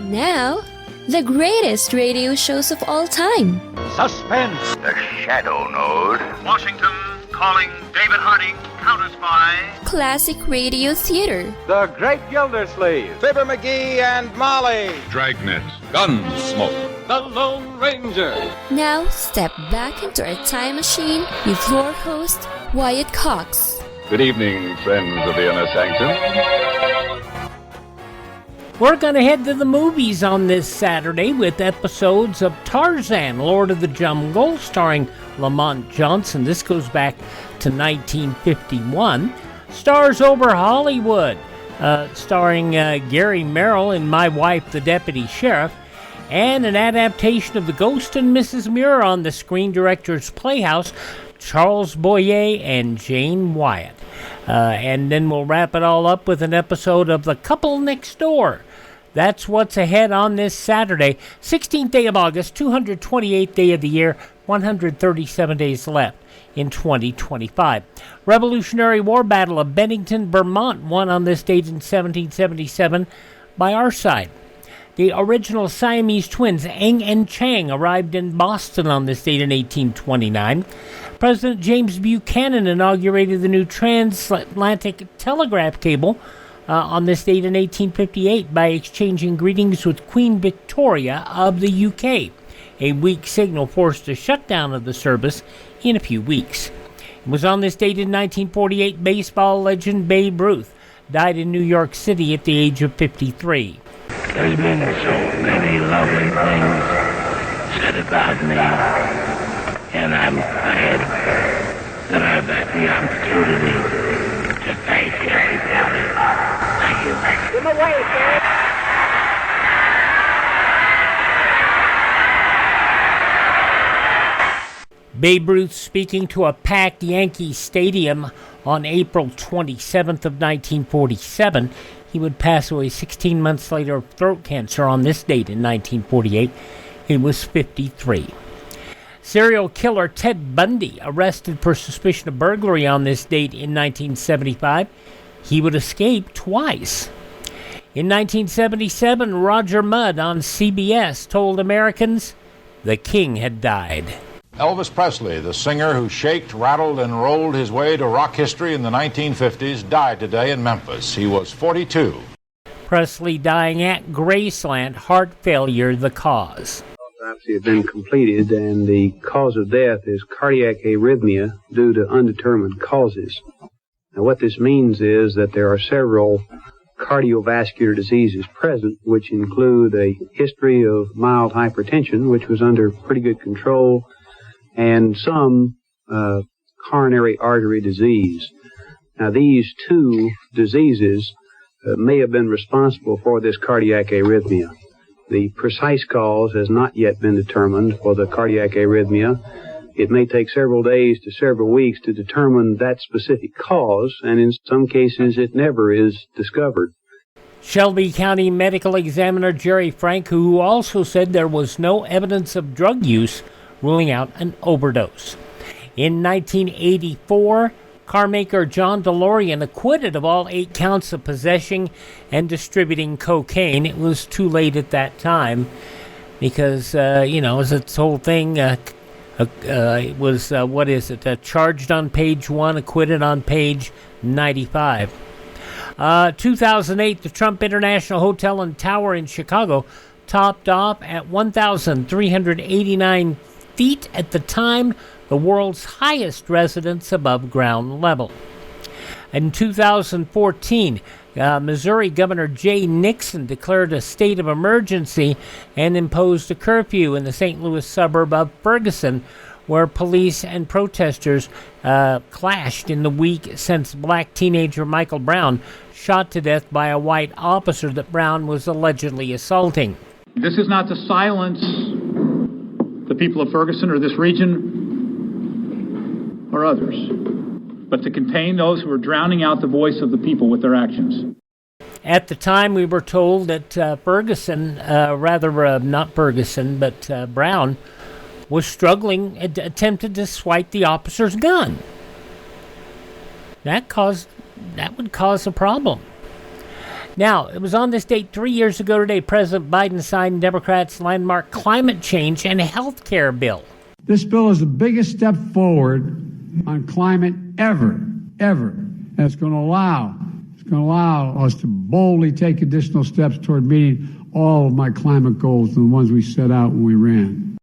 Now, the greatest radio shows of all time. Suspense. The Shadow Node. Washington calling David Harding, counter-spy. Classic radio theater. The Great Gildersleeve. Fibber McGee and Molly. Dragnet. Gunsmoke. The Lone Ranger. Now, step back into a time machine with your host, Wyatt Cox. Good evening, friends of the Inner Sanctum. We're going to head to the movies on this Saturday with episodes of Tarzan, Lord of the Jungle, starring Lamont Johnson. This goes back to 1951. Stars Over Hollywood, starring Gary Merrill and My Wife, the Deputy Sheriff, and an adaptation of the Ghost and Mrs Muir on the Screen Directors Playhouse, Charles Boyer and Jane Wyatt. And then we'll wrap it all up with an episode of The Couple Next Door. That's what's ahead on this Saturday, 16th day of August, 228th day of the year, 137 days left in 2025. Revolutionary War Battle of Bennington, Vermont, won on this date in 1777 by our side. The original Siamese twins, Eng and Chang, arrived in Boston on this date in 1829. President James Buchanan inaugurated the new transatlantic telegraph cable on this date in 1858 by exchanging greetings with Queen Victoria of the UK. A weak signal forced a shutdown of the service in a few weeks. It was on this date in 1948 baseball legend Babe Ruth died in New York City at the age of 53. There's been so many lovely things said about me, and I'm glad that I've had the opportunity to thank everybody. Thank you. Give him away, Gary. Babe Ruth speaking to a packed Yankee Stadium on April 27th of 1947. He would pass away 16 months later of throat cancer on this date in 1948. He was 53. Serial killer Ted Bundy arrested for suspicion of burglary on this date in 1975. He would escape twice. In 1977, Roger Mudd on CBS told Americans the king had died. Elvis Presley, the singer who shaked, rattled, and rolled his way to rock history in the 1950s, died today in Memphis. He was 42. Presley dying at Graceland, heart failure the cause. Autopsy had been completed, and the cause of death is cardiac arrhythmia due to undetermined causes. Now, what this means is that there are several cardiovascular diseases present, which include a history of mild hypertension, which was under pretty good control, and some coronary artery disease. Now, these two diseases may have been responsible for this cardiac arrhythmia. The precise cause has not yet been determined for the cardiac arrhythmia. It may take several days to several weeks to determine that specific cause, and in some cases it never is discovered. Shelby County Medical Examiner Jerry Frank, who also said there was no evidence of drug use, ruling out an overdose. In 1984, carmaker John DeLorean acquitted of all 8 counts of possessing and distributing cocaine. It was too late at that time because, it was this whole thing. It was, charged on page 1, acquitted on page 95. 2008, the Trump International Hotel and Tower in Chicago topped off at 1,389 feet at the time, the world's highest residence above ground level. In 2014, Missouri Governor Jay Nixon declared a state of emergency and imposed a curfew in the St. Louis suburb of Ferguson, where police and protesters clashed in the week since black teenager Michael Brown shot to death by a white officer that Brown was allegedly assaulting. This is not to silence the people of Ferguson or this region or others, but to contain those who are drowning out the voice of the people with their actions. At the time, we were told that Brown was struggling, attempted to swipe the officer's gun. That would cause a problem. Now, it was on this date 3 years ago today, President Biden signed Democrats' landmark climate change and health care bill. This bill is the biggest step forward on climate ever. And it's going to allow us to boldly take additional steps toward meeting all of my climate goals, the ones we set out when we ran.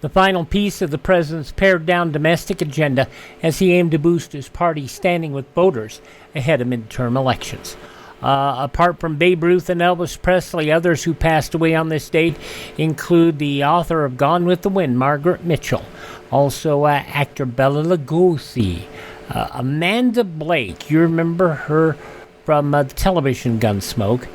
The final piece of the president's pared-down domestic agenda as he aimed to boost his party's standing with voters ahead of midterm elections. Apart from Babe Ruth and Elvis Presley, others who passed away on this date include the author of Gone with the Wind, Margaret Mitchell, also actor Bela Lugosi, Amanda Blake. You remember her from the television Gunsmoke.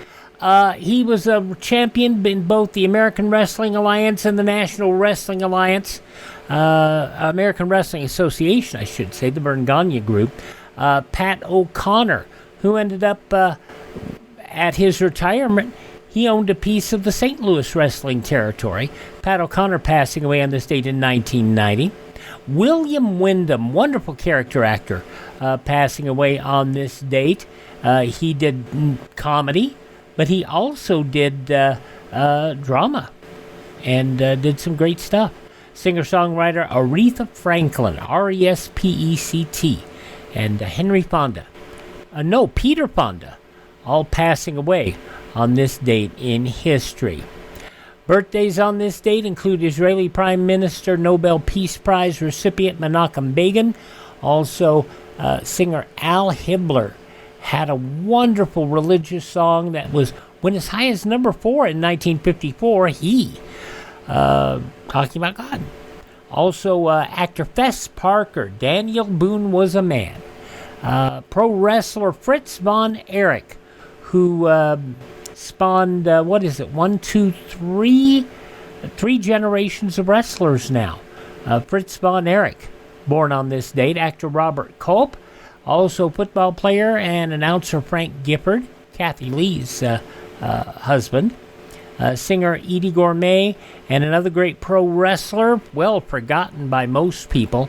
He was a champion in both the American Wrestling Alliance and the National Wrestling Alliance, American Wrestling Association, I should say, the Verne Gagne group. Pat O'Connor, who ended up at his retirement, he owned a piece of the St. Louis wrestling territory. Pat O'Connor passing away on this date in 1990. William Wyndham, wonderful character actor, passing away on this date. He did comedy, but he also did drama and did some great stuff. Singer-songwriter Aretha Franklin, R-E-S-P-E-C-T, and Henry Fonda. Peter Fonda, all passing away on this date in history. Birthdays on this date include Israeli Prime Minister, Nobel Peace Prize recipient Menachem Begin. Also, singer Al Hibbler had a wonderful religious song that went as high as number 4 in 1954. Talking about God. Also, actor Fess Parker, Daniel Boone was a man. Pro wrestler Fritz von Erich, who spawned, three generations of wrestlers now. Fritz von Erich, born on this date. Actor Robert Culp, also football player and announcer Frank Gifford, Kathy Lee's husband. Singer Edie Gourmet, and another great pro wrestler, well forgotten by most people,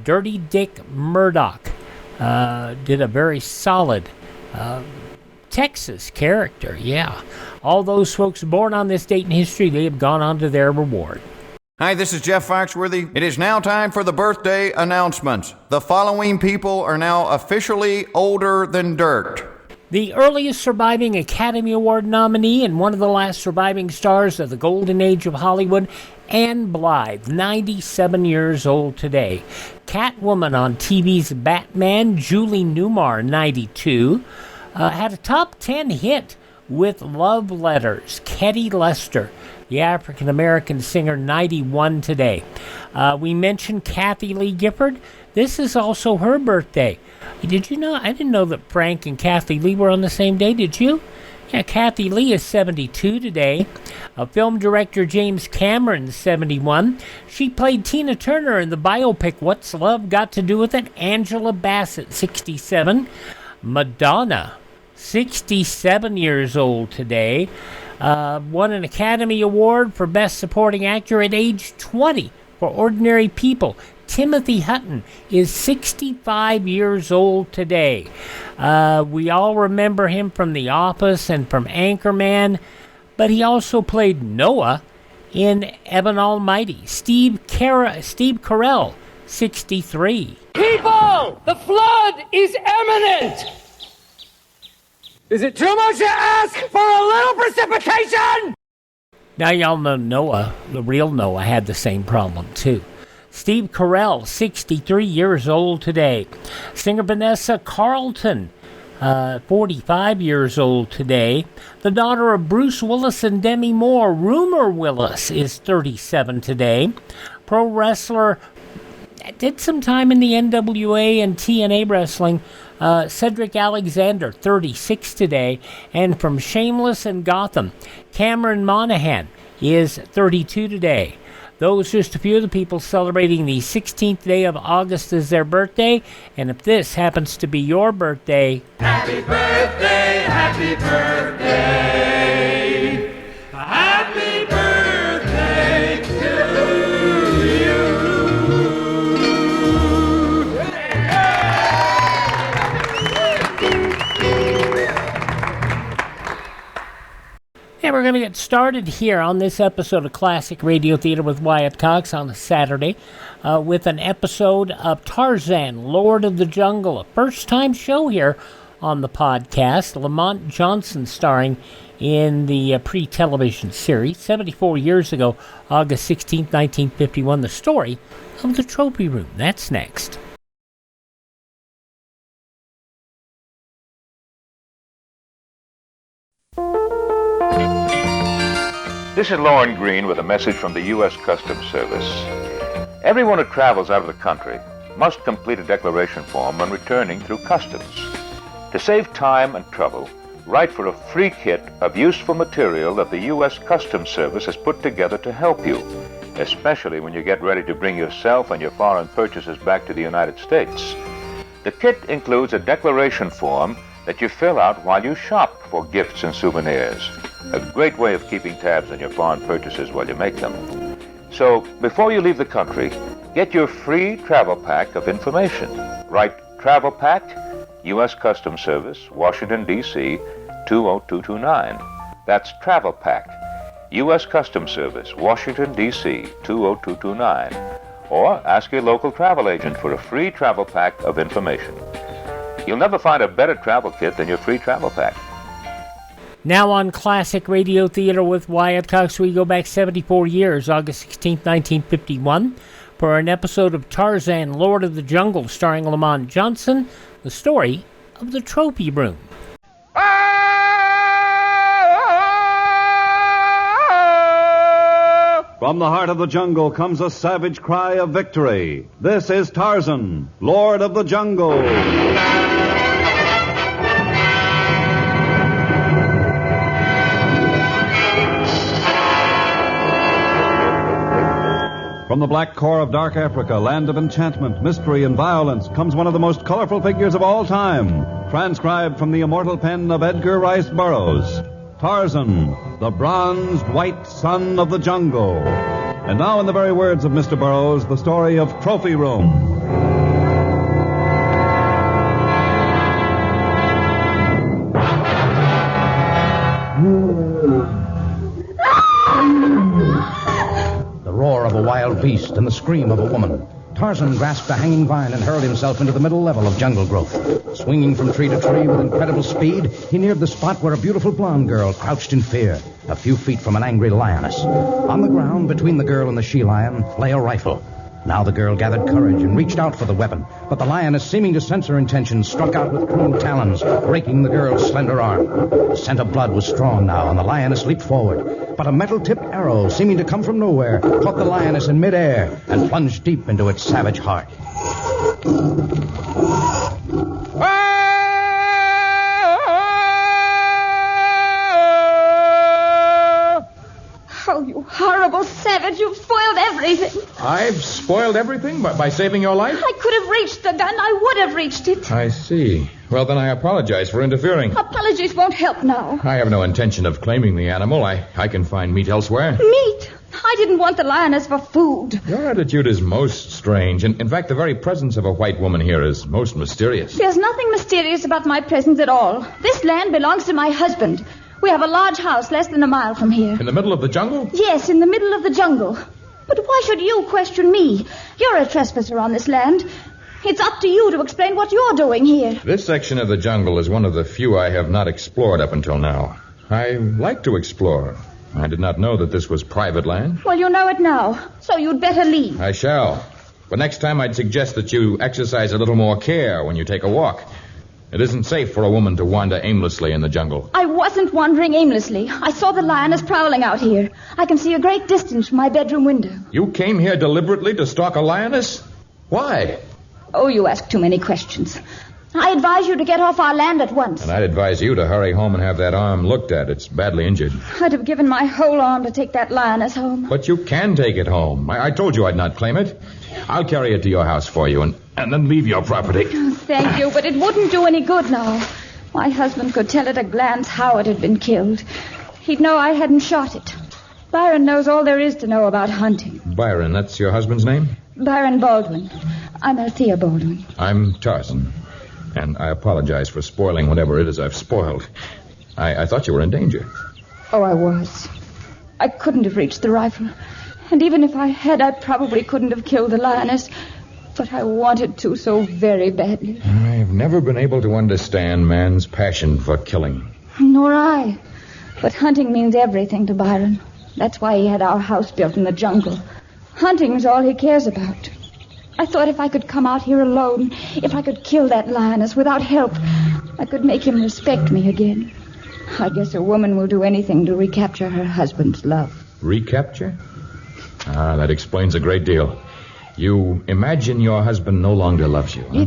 Dirty Dick Murdoch. Did a very solid Texas character, yeah. All those folks born on this date in history, they have gone on to their reward. Hi, this is Jeff Foxworthy. It is now time for the birthday announcements. The following people are now officially older than dirt. The earliest surviving Academy Award nominee and one of the last surviving stars of the golden age of Hollywood, Ann Blythe, 97 years old today. Catwoman on TV's Batman, Julie Newmar, 92. Had a top 10 hit with Love Letters, Ketty Lester, the African-American singer, 91 today. We mentioned Kathy Lee Gifford. This is also her birthday. Did you know? I didn't know that Frank and Kathy Lee were on the same day. Did you? Yeah, Kathy Lee is 72 today. Film director James Cameron, 71. She played Tina Turner in the biopic What's Love Got to Do with It? Angela Bassett, 67. Madonna, 67 years old today. Won an Academy Award for Best Supporting Actor at age 20 for Ordinary People. Timothy Hutton is 65 years old today. We all remember him from The Office and from Anchorman, but he also played Noah in Evan Almighty. Steve Carell, 63. People, the flood is imminent! Is it too much to ask for a little precipitation? Now y'all know Noah, the real Noah, had the same problem too. Steve Carell, 63 years old today. Singer Vanessa Carlton, 45 years old today. The daughter of Bruce Willis and Demi Moore, Rumor Willis, is 37 today. Pro wrestler, did some time in the NWA and TNA wrestling, Cedric Alexander, 36 today. And from Shameless and Gotham, Cameron Monaghan is 32 today. Those are just a few of the people celebrating the 16th day of August as their birthday. And if this happens to be your birthday, happy birthday, happy birthday, happy birthday to you. we're going to get started here on this episode of Classic Radio Theater with Wyatt Cox on a Saturday with an episode of Tarzan, Lord of the Jungle, a first-time show here on the podcast. Lamont Johnson starring in the pre-television series. 74 years ago, August 16, 1951, the story of the Trophy Room. That's next. This is Lauren Green with a message from the U.S. Customs Service. Everyone who travels out of the country must complete a declaration form when returning through customs. To save time and trouble, write for a free kit of useful material that the U.S. Customs Service has put together to help you, especially when you get ready to bring yourself and your foreign purchases back to the United States. The kit includes a declaration form that you fill out while you shop for gifts and souvenirs. A great way of keeping tabs on your foreign purchases while you make them. So, before you leave the country, get your free travel pack of information. Write Travel Pack, U.S. Customs Service, Washington, D.C., 20229. That's Travel Pack, U.S. Customs Service, Washington, D.C., 20229. Or ask your local travel agent for a free travel pack of information. You'll never find a better travel kit than your free travel pack. Now on Classic Radio Theater with Wyatt Cox, we go back 74 years, August 16, 1951, for an episode of Tarzan, Lord of the Jungle, starring Lamont Johnson, the story of the Trophy Room. From the heart of the jungle comes a savage cry of victory. This is Tarzan, Lord of the Jungle. From the black core of dark Africa, land of enchantment, mystery, and violence, comes one of the most colorful figures of all time, transcribed from the immortal pen of Edgar Rice Burroughs. Tarzan, the bronzed white son of the jungle. And now, in the very words of Mr. Burroughs, the story of Trophy Room. The roar of a wild beast and the scream of a woman. Tarzan grasped a hanging vine and hurled himself into the middle level of jungle growth. Swinging from tree to tree with incredible speed, he neared the spot where a beautiful blonde girl crouched in fear, a few feet from an angry lioness. On the ground, between the girl and the she-lion, lay a rifle. Now the girl gathered courage and reached out for the weapon, but the lioness, seeming to sense her intentions, struck out with cruel talons, breaking the girl's slender arm. The scent of blood was strong now, and the lioness leaped forward. But a metal-tipped arrow, seeming to come from nowhere, caught the lioness in midair and plunged deep into its savage heart. Oh, you horrible savage. You've spoiled everything. I've spoiled everything by saving your life? I could have reached the gun. I would have reached it. I see. Well, then I apologize for interfering. Apologies won't help now. I have no intention of claiming the animal. I can find meat elsewhere. Meat? I didn't want the lioness for food. Your attitude is most strange. In fact, the very presence of a white woman here is most mysterious. There's nothing mysterious about my presence at all. This land belongs to my husband. We have a large house less than a mile from here. In the middle of the jungle? Yes, in the middle of the jungle. But why should you question me? You're a trespasser on this land. It's up to you to explain what you're doing here. This section of the jungle is one of the few I have not explored up until now. I like to explore. I did not know that this was private land. Well, you know it now, so you'd better leave. I shall. But next time I'd suggest that you exercise a little more care when you take a walk. It isn't safe for a woman to wander aimlessly in the jungle. I wasn't wandering aimlessly. I saw the lioness prowling out here. I can see a great distance from my bedroom window. You came here deliberately to stalk a lioness? Why? Oh, you ask too many questions. I advise you to get off our land at once. And I'd advise you to hurry home and have that arm looked at. It's badly injured. I'd have given my whole arm to take that lioness home. But you can take it home. I told you I'd not claim it. I'll carry it to your house for you and then leave your property. Oh, thank you, but it wouldn't do any good now. My husband could tell at a glance how it had been killed. He'd know I hadn't shot it. Byron knows all there is to know about hunting. Byron, that's your husband's name? Byron Baldwin. I'm Althea Baldwin. I'm Tarzan. And I apologize for spoiling whatever it is I've spoiled. I thought you were in danger. Oh, I was. I couldn't have reached the rifle. And even if I had, I probably couldn't have killed the lioness. But I wanted to so very badly. I've never been able to understand man's passion for killing. Nor I. But hunting means everything to Byron. That's why he had our house built in the jungle. Hunting's all he cares about. I thought if I could come out here alone, if I could kill that lioness without help, I could make him respect me again. I guess a woman will do anything to recapture her husband's love. Recapture? Ah, that explains a great deal. You imagine your husband no longer loves you, huh?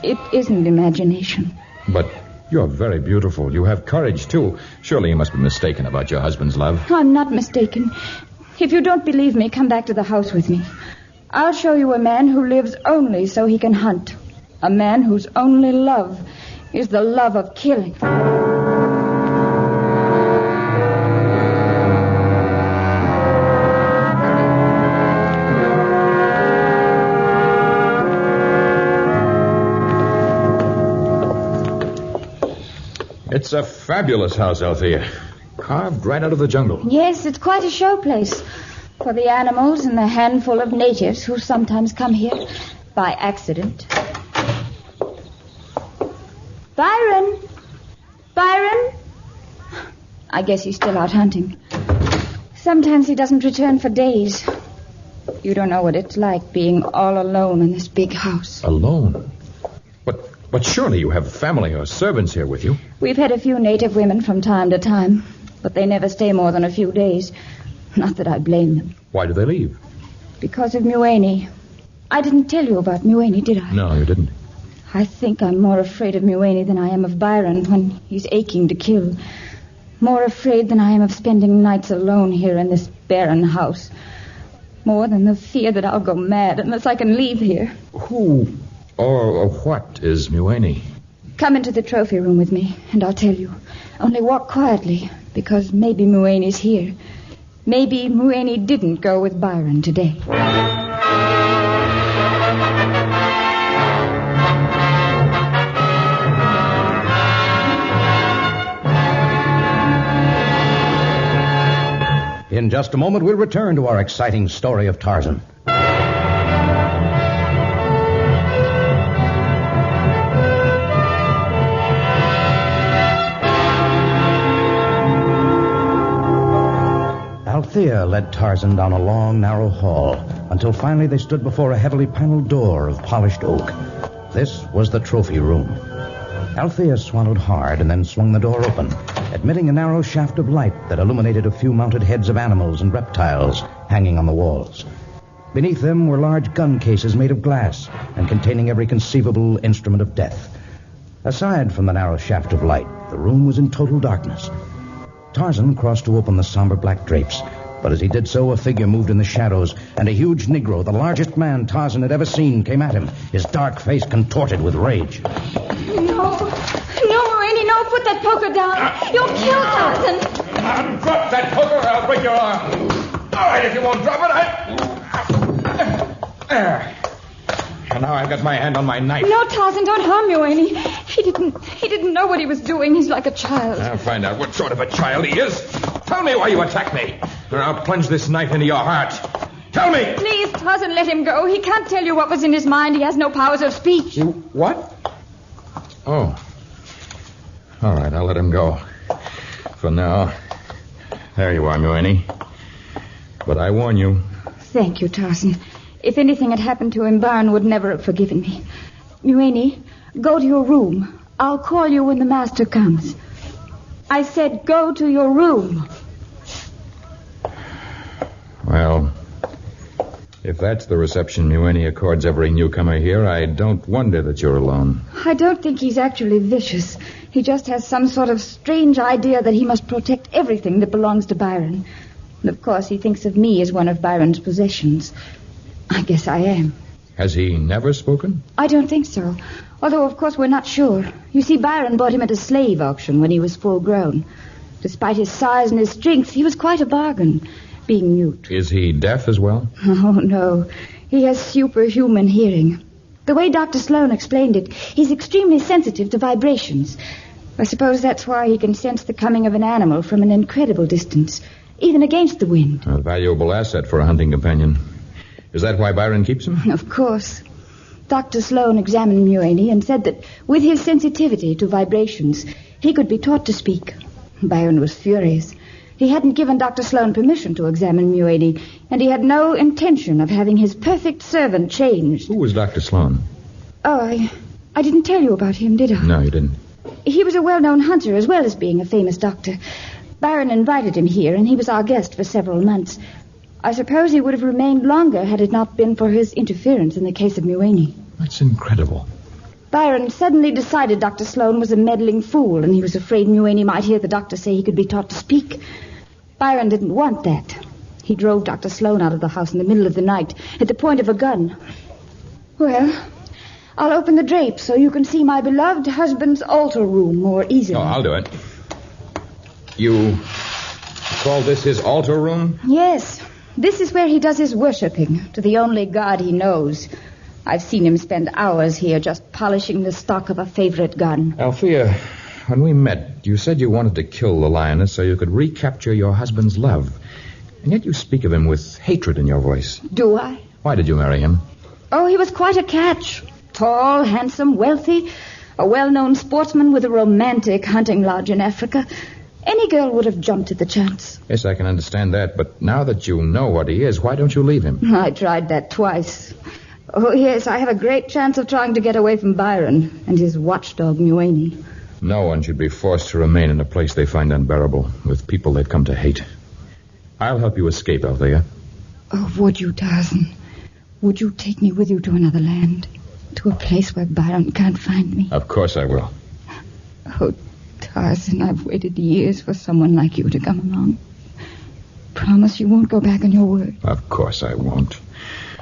It isn't imagination. But you're very beautiful. You have courage, too. Surely you must be mistaken about your husband's love. I'm not mistaken. If you don't believe me, come back to the house with me. I'll show you a man who lives only so he can hunt. A man whose only love is the love of killing. It's a fabulous house, Althea. Carved right out of the jungle. Yes, it's quite a showplace for the animals and the handful of natives who sometimes come here by accident. Byron! Byron! I guess he's still out hunting. Sometimes he doesn't return for days. You don't know what it's like being all alone in this big house. Alone? But surely you have family or servants here with you. We've had a few native women from time to time, but they never stay more than a few days. Not that I blame them. Why do they leave? Because of Mueni. I didn't tell you about Mueni, did I? No, you didn't. I think I'm more afraid of Mueni than I am of Byron when he's aching to kill. More afraid than I am of spending nights alone here in this barren house. More than the fear that I'll go mad unless I can leave here. Who or what is Mueni? Come into the trophy room with me, and I'll tell you. Only walk quietly, because maybe Mueni's here. Maybe Mueni didn't go with Byron today. In just a moment, we'll return to our exciting story of Tarzan. Althea led Tarzan down a long, narrow hall until finally they stood before a heavily paneled door of polished oak. This was the trophy room. Althea swallowed hard and then swung the door open, admitting a narrow shaft of light that illuminated a few mounted heads of animals and reptiles hanging on the walls. Beneath them were large gun cases made of glass and containing every conceivable instrument of death. Aside from the narrow shaft of light, the room was in total darkness. Tarzan crossed to open the somber black drapes, but as he did so, a figure moved in the shadows, and a huge Negro, the largest man Tarzan had ever seen, came at him, his dark face contorted with rage. No, Mueni, no, put that poker down. You'll kill Tarzan. Drop that poker or I'll break your arm. All right, if you won't drop it, There. And now I've got my hand on my knife. No, Tarzan, don't harm Mueni. He didn't know what he was doing. He's like a child. I'll find out what sort of a child he is. Tell me why you attacked me, or I'll plunge this knife into your heart. Tell me! Please, Tarzan, let him go. He can't tell you what was in his mind. He has no powers of speech. What? Oh. All right, I'll let him go. For now. There you are, Mueni. But I warn you. Thank you, Tarzan. If anything had happened to him, Byron would never have forgiven me. Mueni, go to your room. I'll call you when the master comes. I said go to your room. Well, if that's the reception Mueni accords every newcomer here, I don't wonder that you're alone. I don't think he's actually vicious. He just has some sort of strange idea that he must protect everything that belongs to Byron. And of course, he thinks of me as one of Byron's possessions. I guess I am. Has he never spoken? I don't think so. Although, of course, we're not sure. You see, Byron bought him at a slave auction when he was full grown. Despite his size and his strength, he was quite a bargain, being mute. Is he deaf as well? Oh, no. He has superhuman hearing. The way Dr. Sloan explained it, he's extremely sensitive to vibrations. I suppose that's why he can sense the coming of an animal from an incredible distance, even against the wind. A valuable asset for a hunting companion. Is that why Byron keeps him? Of course. Dr. Sloan examined Muir and said that with his sensitivity to vibrations, he could be taught to speak. Byron was furious. He hadn't given Dr. Sloan permission to examine Muir, and he had no intention of having his perfect servant changed. Who was Dr. Sloan? Oh, I didn't tell you about him, did I? No, you didn't. He was a well-known hunter as well as being a famous doctor. Byron invited him here, and he was our guest for several months. I suppose he would have remained longer had it not been for his interference in the case of Muir. That's incredible. Byron suddenly decided Dr. Sloan was a meddling fool, and he was afraid Muir might hear the doctor say he could be taught to speak. Byron didn't want that. He drove Dr. Sloan out of the house in the middle of the night at the point of a gun. Well, I'll open the drapes so you can see my beloved husband's altar room more easily. Oh, I'll do it. You call this his altar room? Yes. This is where he does his worshipping to the only God he knows. I've seen him spend hours here just polishing the stock of a favorite gun. Althea, when we met, you said you wanted to kill the lioness so you could recapture your husband's love. And yet you speak of him with hatred in your voice. Do I? Why did you marry him? Oh, he was quite a catch. Tall, handsome, wealthy, a well-known sportsman with a romantic hunting lodge in Africa. Any girl would have jumped at the chance. Yes, I can understand that, but now that you know what he is, why don't you leave him? I tried that twice. Oh, yes, I have a great chance of trying to get away from Byron and his watchdog, Muir. No one should be forced to remain in a place they find unbearable, with people they've come to hate. I'll help you escape, Althea. Oh, would you, Tarzan? Would you take me with you to another land? To a place where Byron can't find me? Of course I will. Oh, Tarzan, I've waited years for someone like you to come along. Promise you won't go back on your word. Of course I won't.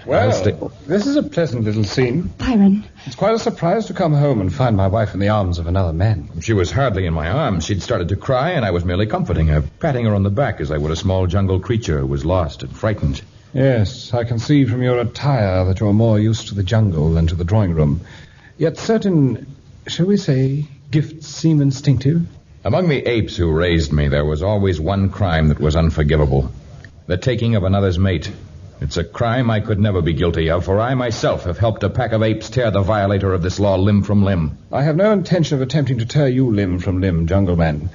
Well, this is a pleasant little scene. Byron. It's quite a surprise to come home and find my wife in the arms of another man. She was hardly in my arms. She'd started to cry, and I was merely comforting her, patting her on the back as I would a small jungle creature who was lost and frightened. Yes, I can see from your attire that you're more used to the jungle than to the drawing room. Yet certain, shall we say, gifts seem instinctive. Among the apes who raised me, there was always one crime that was unforgivable. The taking of another's mate. It's a crime I could never be guilty of, for I myself have helped a pack of apes tear the violator of this law limb from limb. I have no intention of attempting to tear you limb from limb, Jungle Man.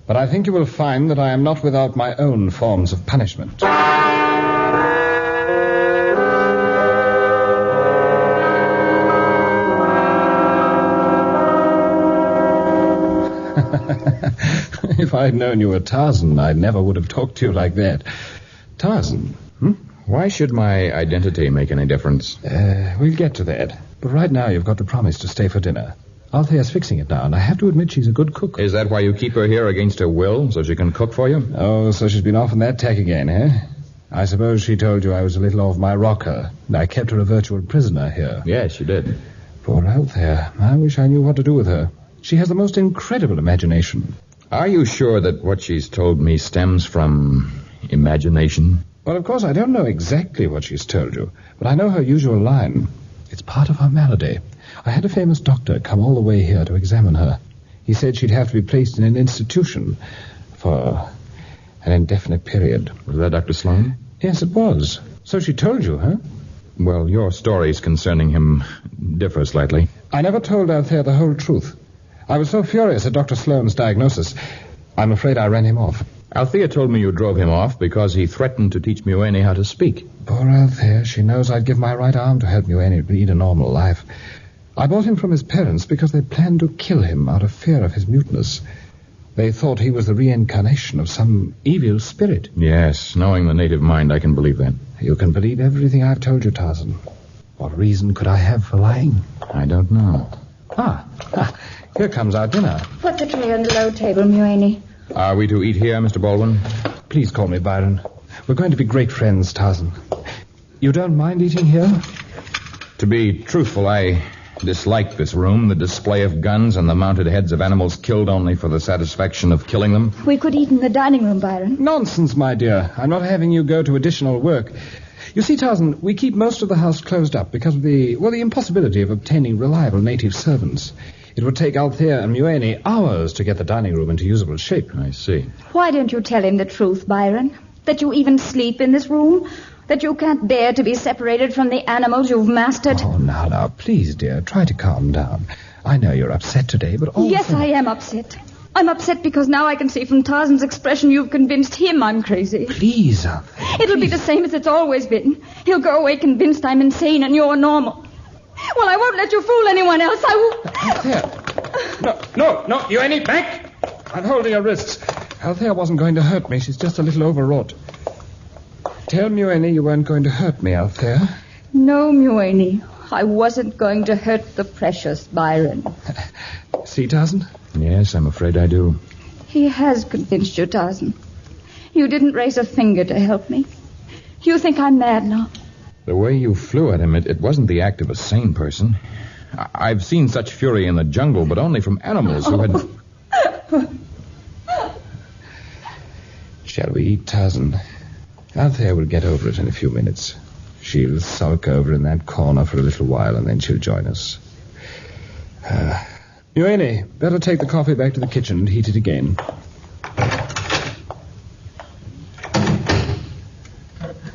But I think you will find that I am not without my own forms of punishment. If I'd known you were Tarzan, I never would have talked to you like that. Tarzan? Why should my identity make any difference? We'll get to that. But right now you've got to promise to stay for dinner. Althea's fixing it now, and I have to admit she's a good cook. Is that why you keep her here against her will, so she can cook for you? Oh, so she's been off on that tack again, eh? I suppose she told you I was a little off my rocker, and I kept her a virtual prisoner here. Yes, she did. Poor Althea. I wish I knew what to do with her. She has the most incredible imagination. Are you sure that what she's told me stems from imagination? Well, of course, I don't know exactly what she's told you, but I know her usual line. It's part of her malady. I had a famous doctor come all the way here to examine her. He said she'd have to be placed in an institution for an indefinite period. Was that Dr. Sloan? Yes, it was. So she told you, huh? Well, your stories concerning him differ slightly. I never told Althea the whole truth. I was so furious at Dr. Sloan's diagnosis, I'm afraid I ran him off. Althea told me you drove him off because he threatened to teach Muir how to speak. Poor Althea. She knows I'd give my right arm to help Muir lead a normal life. I bought him from his parents because they planned to kill him out of fear of his muteness. They thought he was the reincarnation of some evil spirit. Yes, knowing the native mind, I can believe that. You can believe everything I've told you, Tarzan. What reason could I have for lying? I don't know. Here comes our dinner. Put the tray on the low table, Muir. Are we to eat here, Mr. Baldwin? Please call me Byron. We're going to be great friends, Tarzan. You don't mind eating here? To be truthful, I dislike this room, the display of guns and the mounted heads of animals killed only for the satisfaction of killing them. We could eat in the dining room, Byron. Nonsense, my dear. I'm not having you go to additional work. You see, Tarzan, we keep most of the house closed up because of the impossibility of obtaining reliable native servants. It would take Althea and Muir hours to get the dining room into usable shape. I see. Why don't you tell him the truth, Byron? That you even sleep in this room? That you can't bear to be separated from the animals you've mastered? Oh, now, please, dear, try to calm down. I know you're upset today, but all Yes, I am upset. I'm upset because now I can see from Tarzan's expression you've convinced him I'm crazy. Please, Althea. It'll be the same as it's always been. He'll go away convinced I'm insane and you're normal. Well, I won't let you fool anyone else. I will... Althea. No, you ain't back. I'm holding her wrists. Althea wasn't going to hurt me. She's just a little overwrought. Tell Muir you weren't going to hurt me, Althea. No, Muir. I wasn't going to hurt the precious Byron. See, Tarzan? Yes, I'm afraid I do. He has convinced you, Tarzan. You didn't raise a finger to help me. You think I'm mad now? The way you flew at him, it wasn't the act of a sane person. I've seen such fury in the jungle, but only from animals who had... Shall we eat, Tarzan? Althea will get over it in a few minutes. She'll sulk over in that corner for a little while, and then she'll join us. Muir, better take the coffee back to the kitchen and heat it again.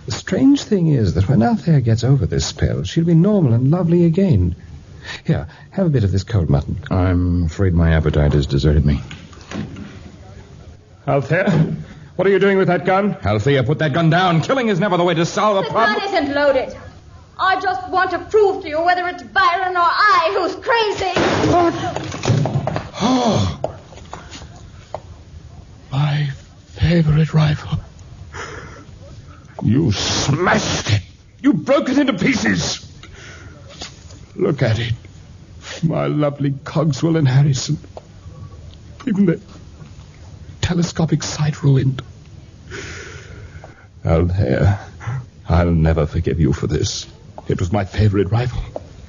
The strange thing is that when Althea gets over this spell, she'll be normal and lovely again. Here, have a bit of this cold mutton. I'm afraid my appetite has deserted me. Althea, what are you doing with that gun? Althea, put that gun down. Killing is never the way to solve a problem. The gun isn't loaded. I just want to prove to you whether it's Byron or I who's crazy. Oh, my favorite rifle. You smashed it. You broke it into pieces. Look at it. My lovely Cogswell and Harrison. Even the telescopic sight ruined. Althea, I'll never forgive you for this. It was my favorite rifle.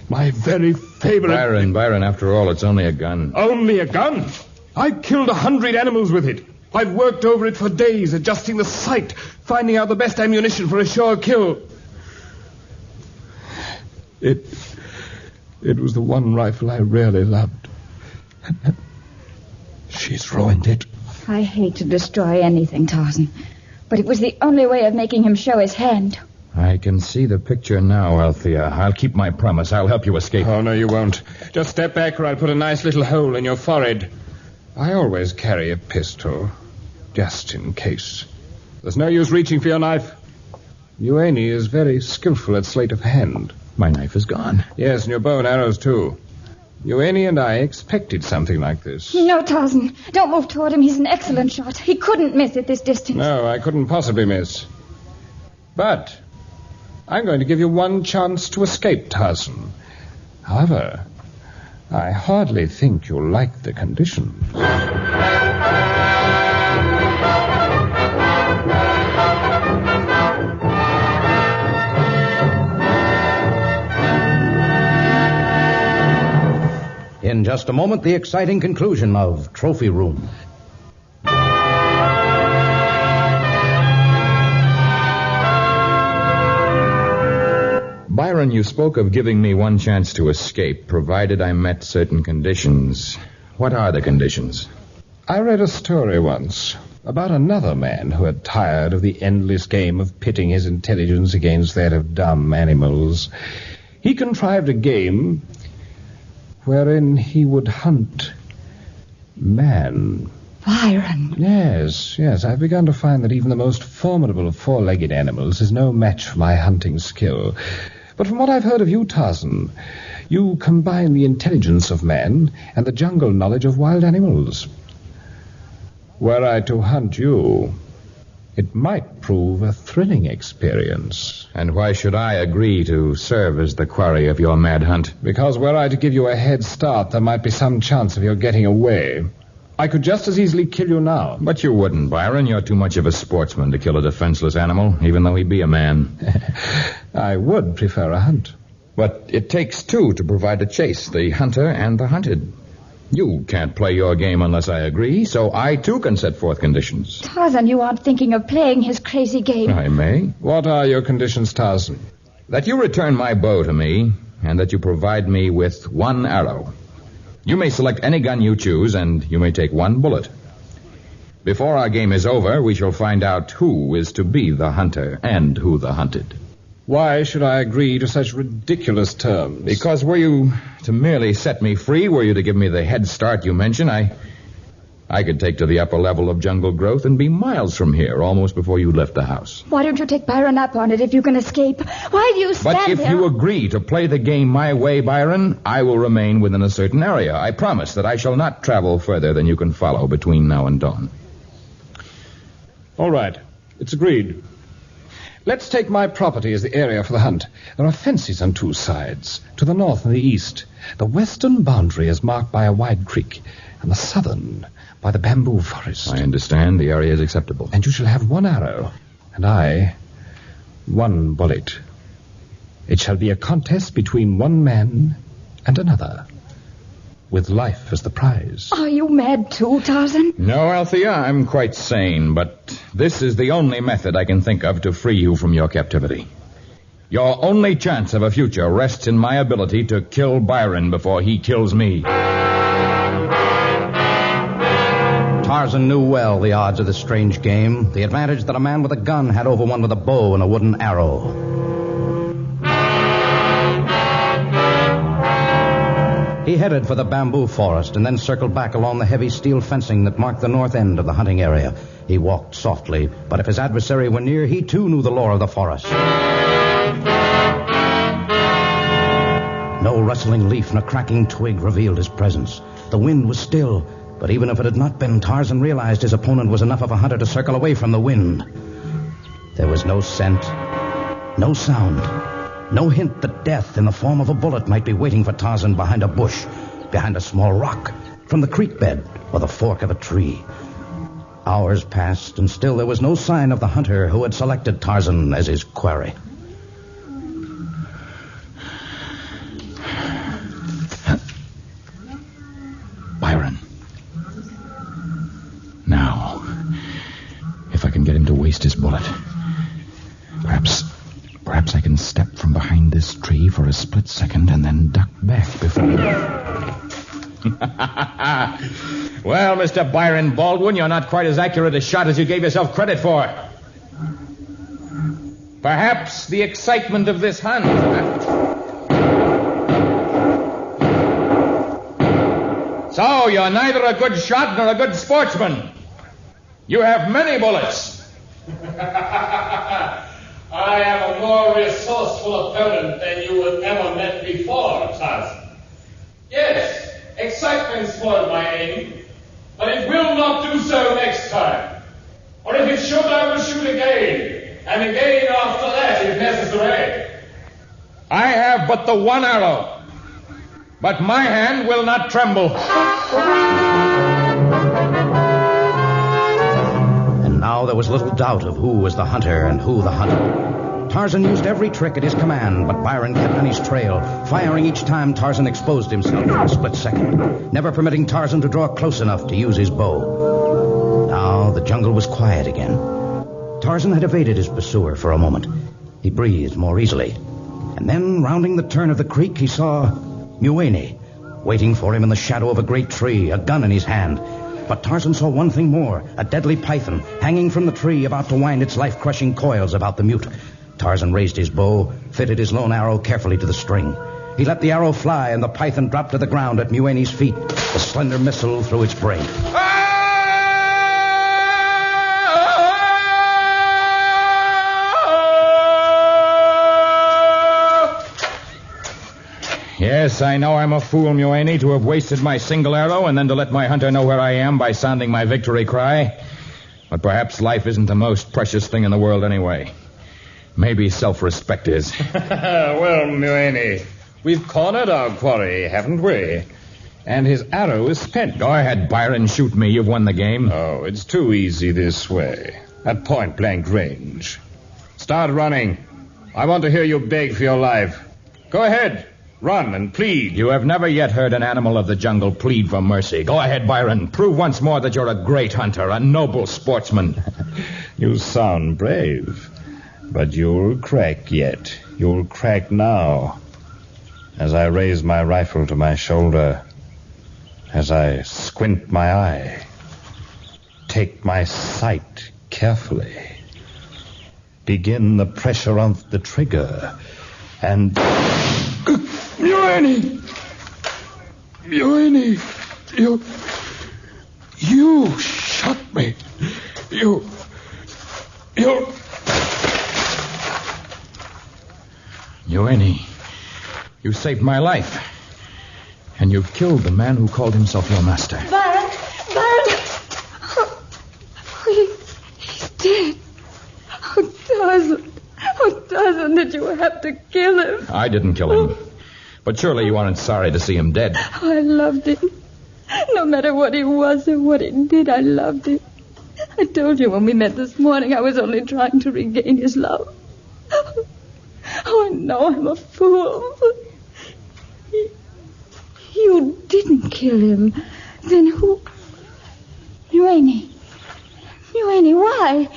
My very favorite... Byron, after all, it's only a gun. Only a gun? I killed 100 animals with it. I've worked over it for days, adjusting the sight, finding out the best ammunition for a sure kill. It was the one rifle I really loved. She's ruined it. I hate to destroy anything, Tarzan, but it was the only way of making him show his hand. I can see the picture now, Althea. I'll keep my promise. I'll help you escape. Oh, no, you won't. Just step back or I'll put a nice little hole in your forehead. I always carry a pistol, just in case. There's no use reaching for your knife. Muir is very skillful at sleight of hand. My knife is gone. Yes, and your bow and arrows, too. Muir and I expected something like this. No, Tarzan. Don't move toward him. He's an excellent shot. He couldn't miss at this distance. No, I couldn't possibly miss. But I'm going to give you one chance to escape, Tarzan. However, I hardly think you'll like the conditions. In just a moment, the exciting conclusion of Trophy Room. Byron, you spoke of giving me one chance to escape, provided I met certain conditions. What are the conditions? I read a story once about another man who had tired of the endless game of pitting his intelligence against that of dumb animals. He contrived a game wherein he would hunt man. Byron. Yes, I've begun to find that even the most formidable of four-legged animals is no match for my hunting skill. But from what I've heard of you, Tarzan, you combine the intelligence of man and the jungle knowledge of wild animals. Were I to hunt you, it might prove a thrilling experience. And why should I agree to serve as the quarry of your mad hunt? Because were I to give you a head start, there might be some chance of your getting away. I could just as easily kill you now. But you wouldn't, Byron. You're too much of a sportsman to kill a defenseless animal, even though he be a man. I would prefer a hunt. But it takes two to provide a chase, the hunter and the hunted. You can't play your game unless I agree, so I, too, can set forth conditions. Tarzan, you aren't thinking of playing his crazy game. I may. What are your conditions, Tarzan? That you return my bow to me, and that you provide me with one arrow. You may select any gun you choose, and you may take one bullet. Before our game is over, we shall find out who is to be the hunter and who the hunted. Why should I agree to such ridiculous terms? Because were you to merely set me free, were you to give me the head start you mention, I could take to the upper level of jungle growth and be miles from here almost before you left the house. Why don't you take Byron up on it if you can escape? Why do you stand But if there? you agree to play the game my way, Byron, I will remain within a certain area. I promise that I shall not travel further than you can follow between now and dawn. All right. It's agreed. Let's take my property as the area for the hunt. There are fences on two sides, to the north and the east. The western boundary is marked by a wide creek, and the southern by the bamboo forest. I understand. The area is acceptable. And you shall have one arrow, and I, one bullet. It shall be a contest between one man and another, with life as the prize. Are you mad too, Tarzan? No, Althea, I'm quite sane, but this is the only method I can think of to free you from your captivity. Your only chance of a future rests in my ability to kill Byron before he kills me. Tarzan knew well the odds of this strange game, the advantage that a man with a gun had over one with a bow and a wooden arrow. He headed for the bamboo forest and then circled back along the heavy steel fencing that marked the north end of the hunting area. He walked softly, but if his adversary were near, he too knew the lore of the forest. No rustling leaf nor cracking twig revealed his presence. The wind was still, but even if it had not been, Tarzan realized his opponent was enough of a hunter to circle away from the wind. There was no scent, no sound, no hint that death in the form of a bullet might be waiting for Tarzan behind a bush, behind a small rock, from the creek bed or the fork of a tree. Hours passed, and still there was no sign of the hunter who had selected Tarzan as his quarry. Byron. Now, if I can get him to waste his bullet, perhaps I can step from behind this tree for a split second and then duck back before... Well, Mr. Byron Baldwin, you're not quite as accurate a shot as you gave yourself credit for. Perhaps the excitement of this hunt... So, you're neither a good shot nor a good sportsman. You have many bullets. I am a more resourceful opponent than you have ever met before, Tarzan. Yes, excitement spoiled my aim, but it will not do so next time. Or if it should, I will shoot again, and again after that, if necessary. I have but the one arrow. But my hand will not tremble. And now there was little doubt of who was the hunter and who the hunted. Tarzan used every trick at his command, but Byron kept on his trail, firing each time Tarzan exposed himself for a split second, never permitting Tarzan to draw close enough to use his bow. Now the jungle was quiet again. Tarzan had evaded his pursuer for a moment. He breathed more easily. And then, rounding the turn of the creek, he saw Muir, waiting for him in the shadow of a great tree, a gun in his hand. But Tarzan saw one thing more, a deadly python hanging from the tree, about to wind its life-crushing coils about the mute. Tarzan raised his bow, fitted his lone arrow carefully to the string. He let the arrow fly, and the python dropped to the ground at Muir's feet, the slender missile through its brain. Yes, I know I'm a fool, Muir, to have wasted my single arrow and then to let my hunter know where I am by sounding my victory cry. But perhaps life isn't the most precious thing in the world anyway. Maybe self-respect is. Well, Muir, we've cornered our quarry, haven't we? And his arrow is spent. Go ahead, Byron. Shoot me. You've won the game. Oh, it's too easy this way. At point-blank range. Start running. I want to hear you beg for your life. Go ahead. Run and plead. You have never yet heard an animal of the jungle plead for mercy. Go ahead, Byron. Prove once more that you're a great hunter, a noble sportsman. You sound brave. But you'll crack yet. You'll crack now. As I raise my rifle to my shoulder As I squint my eye, take my sight carefully, begin the pressure of the trigger, and... Muir! You shot me. You... Tierney, you saved my life. And you killed the man who called himself your master. Byron! He's dead. Oh, Tarzan, did you have to kill him? I didn't kill him. But surely you aren't sorry to see him dead. Oh, I loved him. No matter what he was or what he did, I loved him. I told you when we met this morning I was only trying to regain his love. Oh, I know I'm a fool. You didn't kill him. Then who? Tierney, why?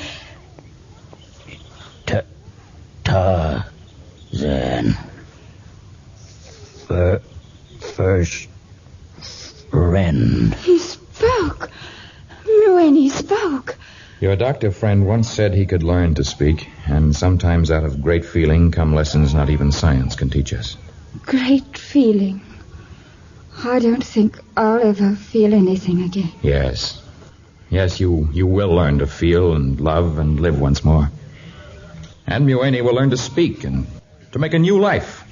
Tarzan. First friend. He spoke. Tierney spoke. Your doctor friend once said he could learn to speak, and sometimes out of great feeling come lessons not even science can teach us. Great feeling. I don't think I'll ever feel anything again. Yes. Yes, you will learn to feel and love and live once more. And Tierney will learn to speak and to make a new life.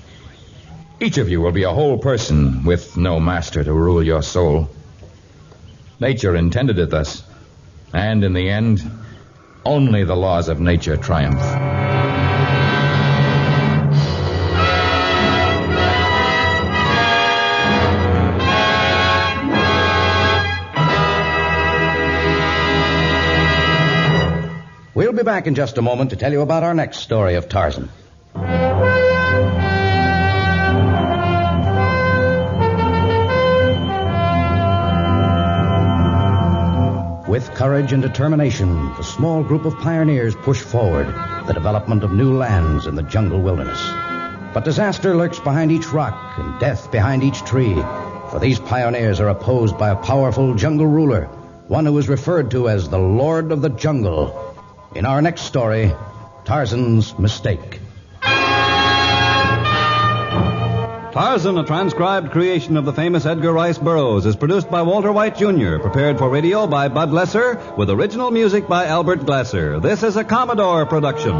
Each of you will be a whole person with no master to rule your soul. Nature intended it thus. And in the end, only the laws of nature triumph. We'll be back in just a moment to tell you about our next story of Tarzan. With courage and determination, the small group of pioneers push forward the development of new lands in the jungle wilderness. But disaster lurks behind each rock and death behind each tree, for these pioneers are opposed by a powerful jungle ruler, one who is referred to as the Lord of the Jungle. In our next story, Tarzan's Mistake. Tarzan, a transcribed creation of the famous Edgar Rice Burroughs, is produced by Walter White, Jr., prepared for radio by Bud Lesser, with original music by Albert Glasser. This is a Commodore production.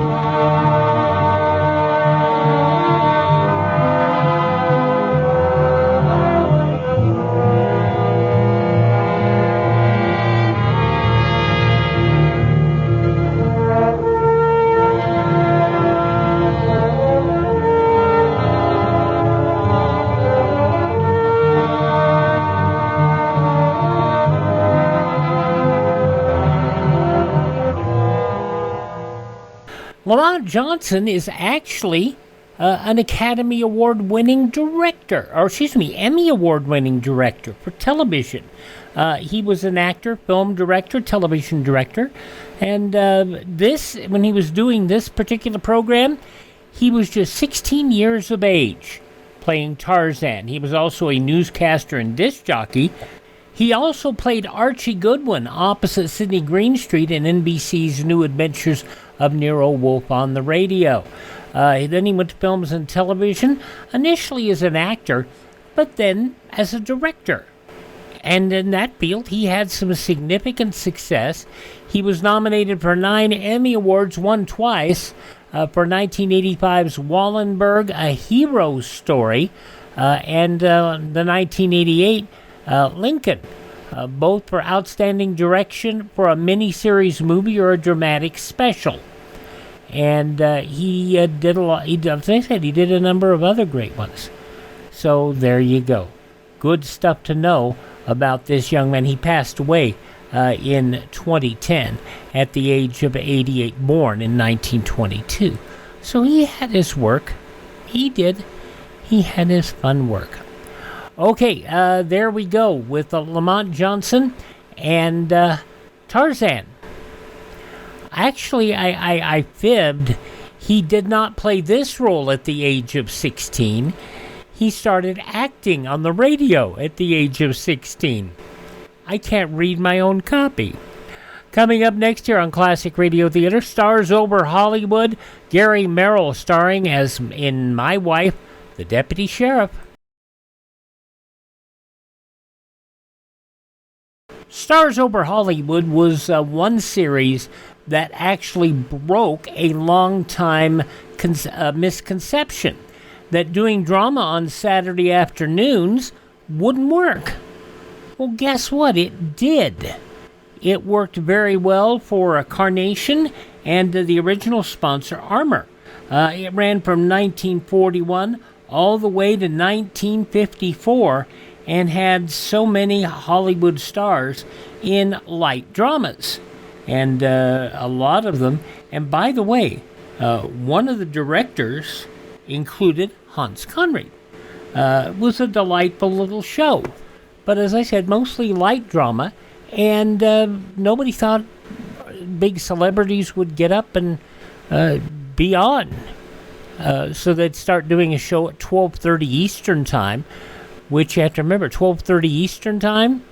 Lamont Johnson is actually an Academy Award-winning director, Emmy Award-winning director for television. He was an actor, film director, television director, and when he was doing this particular program, he was just 16 years of age, playing Tarzan. He was also a newscaster and disc jockey. He also played Archie Goodwin opposite Sidney Greenstreet in NBC's New Adventures of Nero Wolfe on the radio. Then he went to films and television, initially as an actor, but then as a director. And in that field, he had some significant success. He was nominated for 9 Emmy Awards, won twice, for 1985's Wallenberg, A Hero Story, and the 1988 Lincoln, both for outstanding direction for a miniseries movie or a dramatic special. And he did a lot. As I said, he did a number of other great ones. So there you go. Good stuff to know about this young man. He passed away in 2010 at the age of 88, born in 1922. So he had his work. He did. He had his fun work. Okay, there we go with Lamont Johnson and Tarzan. Actually, I fibbed. He did not play this role at the age of 16. he started acting on the radio at the age of 16. I can't read my own copy. Coming up next year on Classic Radio Theater, Stars Over Hollywood, Gary Merrill starring as in My Wife, the Deputy Sheriff. Stars Over Hollywood was one series that actually broke a long-time misconception that doing drama on Saturday afternoons wouldn't work. Well, guess what? It did. It worked very well for Carnation and the original sponsor, Armour. It ran from 1941 all the way to 1954 and had so many Hollywood stars in light dramas. And a lot of them. And by the way, one of the directors included Hans Conried. It was a delightful little show. But as I said, mostly light drama. And nobody thought big celebrities would get up and be on. So they'd start doing a show at 12:30 Eastern Time, which you have to remember, 12:30 Eastern Time,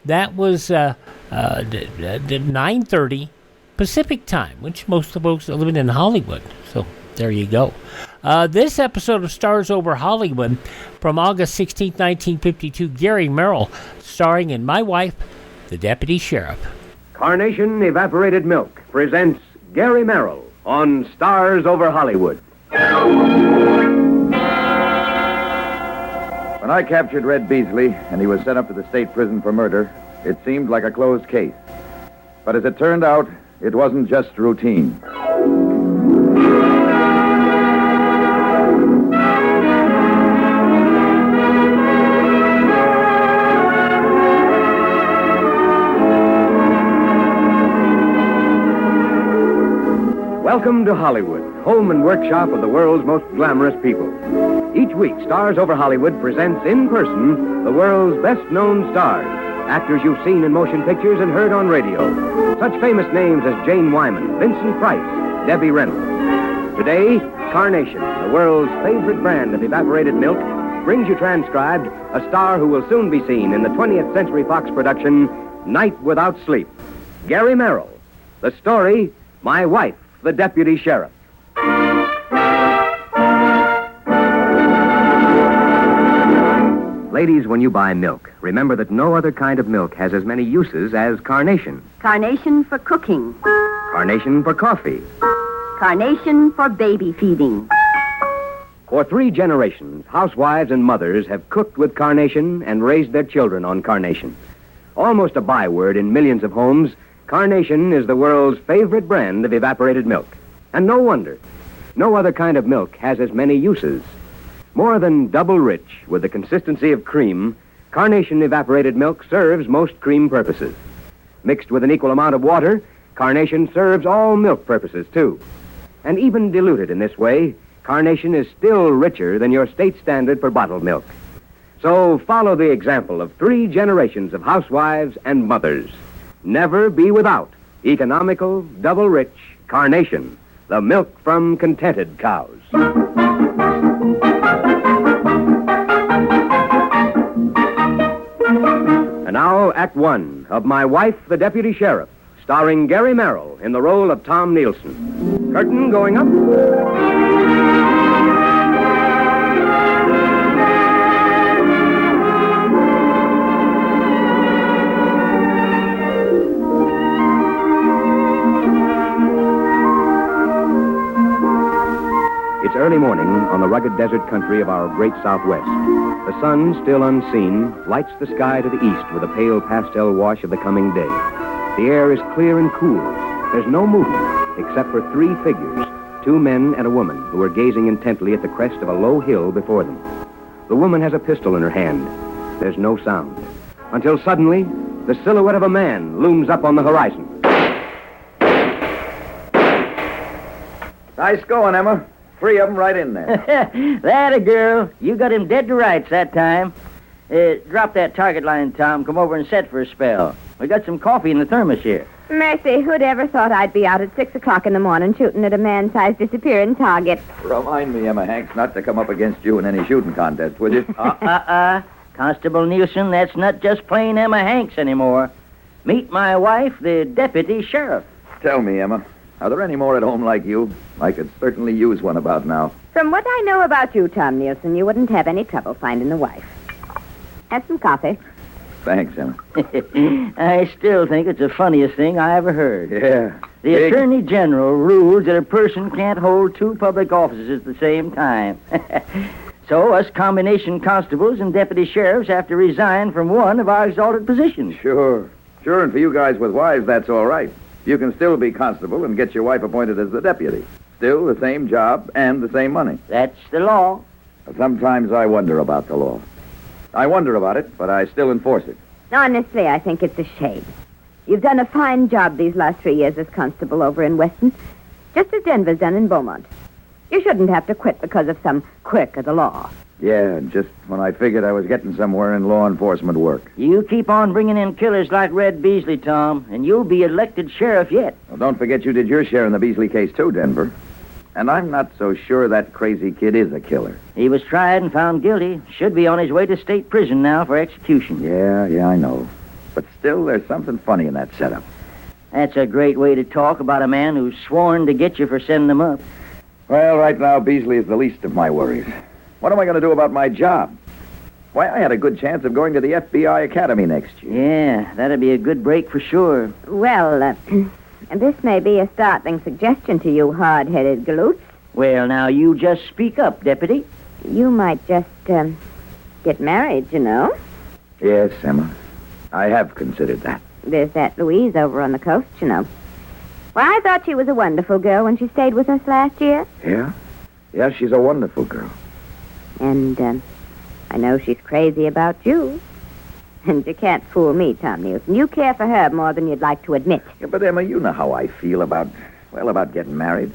that was 9:30 Pacific Time, which most of the folks are living in Hollywood. So there you go. This episode of Stars Over Hollywood from August 16, 1952, Gary Merrill starring in My Wife, the Deputy Sheriff. Carnation Evaporated Milk presents Gary Merrill on Stars Over Hollywood. When I captured Red Beasley and he was sent up to the state prison for murder, it seemed like a closed case. But as it turned out, it wasn't just routine. Welcome to Hollywood, home and workshop of the world's most glamorous people. Each week, Stars Over Hollywood presents in person the world's best-known stars, actors you've seen in motion pictures and heard on radio. Such famous names as Jane Wyman, Vincent Price, Debbie Reynolds. Today, Carnation, the world's favorite brand of evaporated milk, brings you transcribed a star who will soon be seen in the 20th Century Fox production, Night Without Sleep. Gary Merrill. The story, My Wife, the Deputy Sheriff. Ladies, when you buy milk, remember that no other kind of milk has as many uses as Carnation. Carnation for cooking. Carnation for coffee. Carnation for baby feeding. For 3 generations, housewives and mothers have cooked with Carnation and raised their children on Carnation. Almost a byword in millions of homes, Carnation is the world's favorite brand of evaporated milk. And no wonder. No other kind of milk has as many uses. More than double rich with the consistency of cream, Carnation evaporated milk serves most cream purposes. Mixed with an equal amount of water, Carnation serves all milk purposes, too. And even diluted in this way, Carnation is still richer than your state standard for bottled milk. So follow the example of 3 generations of housewives and mothers. Never be without economical, double-rich Carnation, the milk from contented cows. And now, Act 1 of My Wife, the Deputy Sheriff, starring Gary Merrill in the role of Tom Nielsen. Curtain going up. It's early morning on the rugged desert country of our great Southwest. The sun, still unseen, lights the sky to the east with a pale pastel wash of the coming day. The air is clear and cool. There's no movement except for 3 figures, 2 men and a woman, who are gazing intently at the crest of a low hill before them. The woman has a pistol in her hand. There's no sound. Until suddenly, the silhouette of a man looms up on the horizon. Nice going, Emma. 3 of them right in there. That a girl. You got him dead to rights that time. Drop that target line, Tom. Come over and set for a spell. We got some coffee in the thermos here. Mercy, who'd ever thought I'd be out at 6 o'clock in the morning shooting at a man-sized disappearing target? Remind me, Emma Hanks, not to come up against you in any shooting contest, will you? Constable Nielsen, that's not just plain Emma Hanks anymore. Meet my wife, the deputy sheriff. Tell me, Emma, are there any more at home like you? I could certainly use one about now. From what I know about you, Tom Nielsen, you wouldn't have any trouble finding a wife. Have some coffee. Thanks, Emma. I still think it's the funniest thing I ever heard. Yeah. The Attorney General rules that a person can't hold two public offices at the same time. So us combination constables and deputy sheriffs have to resign from one of our exalted positions. Sure, and for you guys with wives, that's all right. You can still be constable and get your wife appointed as the deputy. Still the same job and the same money. That's the law. Sometimes I wonder about the law. I wonder about it, but I still enforce it. Honestly, I think it's a shame. You've done a fine job these last 3 years as constable over in Weston, just as Denver's done in Beaumont. You shouldn't have to quit because of some quirk of the law. Yeah, just when I figured I was getting somewhere in law enforcement work. You keep on bringing in killers like Red Beasley, Tom, and you'll be elected sheriff yet. Well, don't forget you did your share in the Beasley case, too, Denver. And I'm not so sure that crazy kid is a killer. He was tried and found guilty. Should be on his way to state prison now for execution. Yeah, I know. But still, there's something funny in that setup. That's a great way to talk about a man who's sworn to get you for sending him up. Well, right now, Beasley is the least of my worries. What am I going to do about my job? Why, I had a good chance of going to the FBI Academy next year. Yeah, that'd be a good break for sure. Well, this may be a startling suggestion to you hard-headed galoots. Well, now, you just speak up, Deputy. You might just, get married, you know. Yes, Emma. I have considered that. There's that Louise over on the coast, you know. Well, I thought she was a wonderful girl when she stayed with us last year. Yeah? Yeah, she's a wonderful girl. And, I know she's crazy about you. And you can't fool me, Tom Nielsen. You care for her more than you'd like to admit. Yeah, but, Emma, you know how I feel about getting married.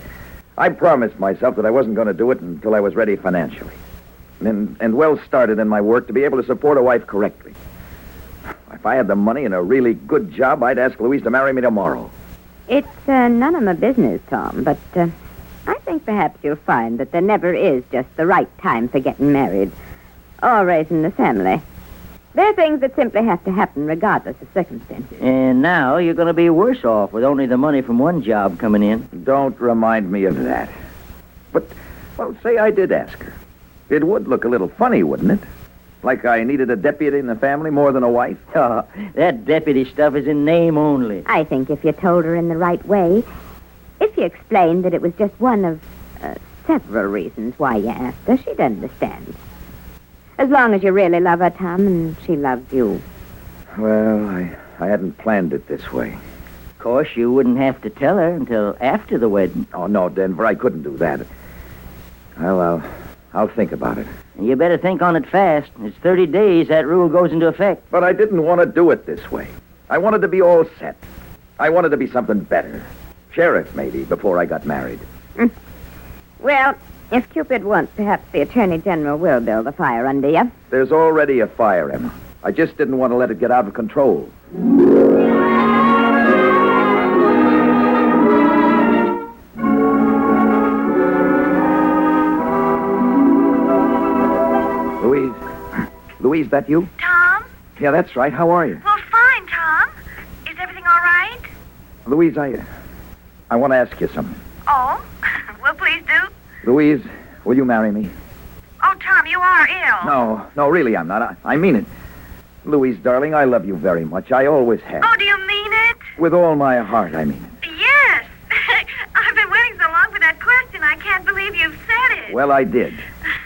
I promised myself that I wasn't going to do it until I was ready financially. And well started in my work to be able to support a wife correctly. If I had the money and a really good job, I'd ask Louise to marry me tomorrow. It's none of my business, Tom, but I think perhaps you'll find that there never is just the right time for getting married or raising the family. There are things that simply have to happen regardless of circumstances. And now you're going to be worse off with only the money from one job coming in. Don't remind me of that. But, well, say I did ask her. It would look a little funny, wouldn't it? Like I needed a deputy in the family more than a wife. Oh, that deputy stuff is in name only. I think if you told her in the right way, if you explained that it was just one of several reasons why you asked her, she'd understand. As long as you really love her, Tom, and she loves you. Well, I hadn't planned it this way. Of course, you wouldn't have to tell her until after the wedding. Oh, no, Denver, I couldn't do that. Well, I'll think about it. You better think on it fast. It's 30 days that rule goes into effect. But I didn't want to do it this way. I wanted to be all set. I wanted to be something better. Sheriff, maybe, before I got married. Well, if Cupid wants, perhaps the Attorney General will build a fire under you. There's already a fire, Emma. I just didn't want to let it get out of control. Louise, that you? Tom? Yeah, that's right. How are you? Well, fine, Tom. Is everything all right? Louise, I want to ask you something. Oh? Well, please do. Louise, will you marry me? Oh, Tom, you are ill. No, really, I'm not. I mean it. Louise, darling, I love you very much. I always have. Oh, do you mean it? With all my heart, I mean it. Yes. I've been waiting so long for that question. I can't believe you've said it. Well, I did.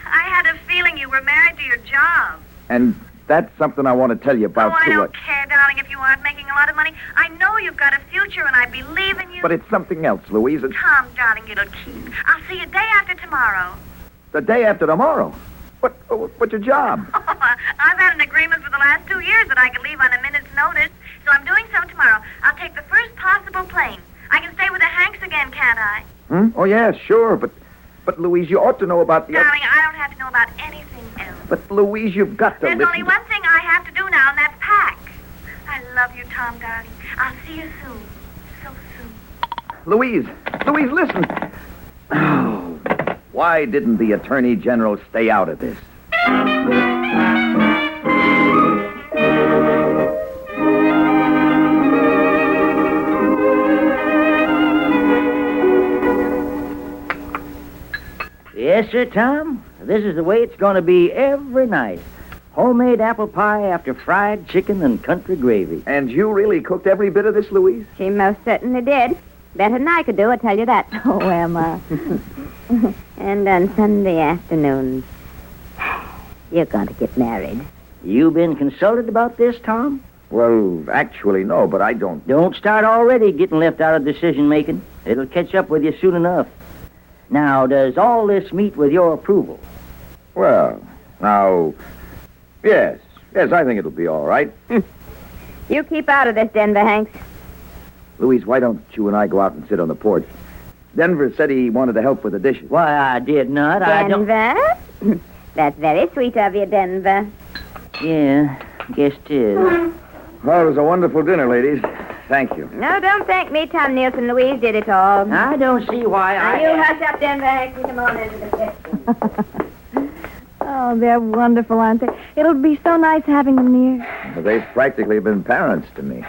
I had a feeling you were married to your job. And that's something I want to tell you about, I too. don't care, darling, if you aren't making a lot of money. I know you've got a future, and I believe in you. But it's something else, Louise. Tom, darling, it'll keep. I'll see you day after tomorrow. The day after tomorrow? What's your job? Oh, I've had an agreement for the last 2 years that I can leave on a minute's notice, so I'm doing so tomorrow. I'll take the first possible plane. I can stay with the Hanks again, can't I? Oh, yeah, sure, but Louise, you ought to know about the... Darling, I don't have to know about anything else. But, Louise, you've got to There's listen only one thing I have to do now, and that's pack. I love you, Tom, darling. I'll see you soon. Louise, listen. Oh, why didn't the Attorney General stay out of this? Yes, sir, Tom. This is the way it's going to be every night. Homemade apple pie after fried chicken and country gravy. And you really cooked every bit of this, Louise? She most certainly did. Better than I could do, I tell you that. Oh, Emma. And on Sunday afternoons, you're going to get married. You been consulted about this, Tom? Well, actually, no, but I don't... Don't start already getting left out of decision-making. It'll catch up with you soon enough. Now, does all this meet with your approval? Well, now... Yes, I think it'll be all right. You keep out of this, Denver, Hanks. Louise, why don't you and I go out and sit on the porch? Denver said he wanted to help with the dishes. Why, I did not. Denver? That's very sweet of you, Denver. Yeah, guess it is. Well, it was a wonderful dinner, ladies. Thank you. No, don't thank me, Tom Nielsen. Louise did it all. I don't see why Now, you hush up, Denver, Hanks, and come on into the kitchen. Oh, they're wonderful, aren't they? It'll be so nice having them near. Well, they've practically been parents to me.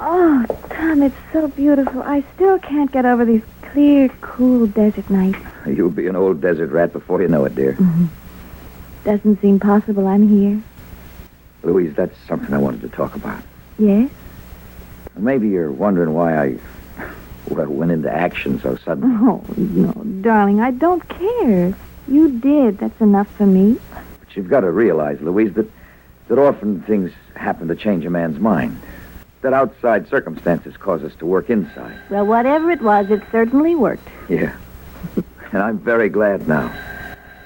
Oh, Tom, it's so beautiful. I still can't get over these clear, cool desert nights. You'll be an old desert rat before you know it, dear. Mm-hmm. Doesn't seem possible I'm here. Louise, that's something I wanted to talk about. Yes? Maybe you're wondering why I went into action so suddenly. Oh, no, darling, I don't care. You did. That's enough for me. But you've got to realize, Louise, that often things happen to change a man's mind. That outside circumstances cause us to work inside. Well, whatever it was, it certainly worked. Yeah. And I'm very glad now.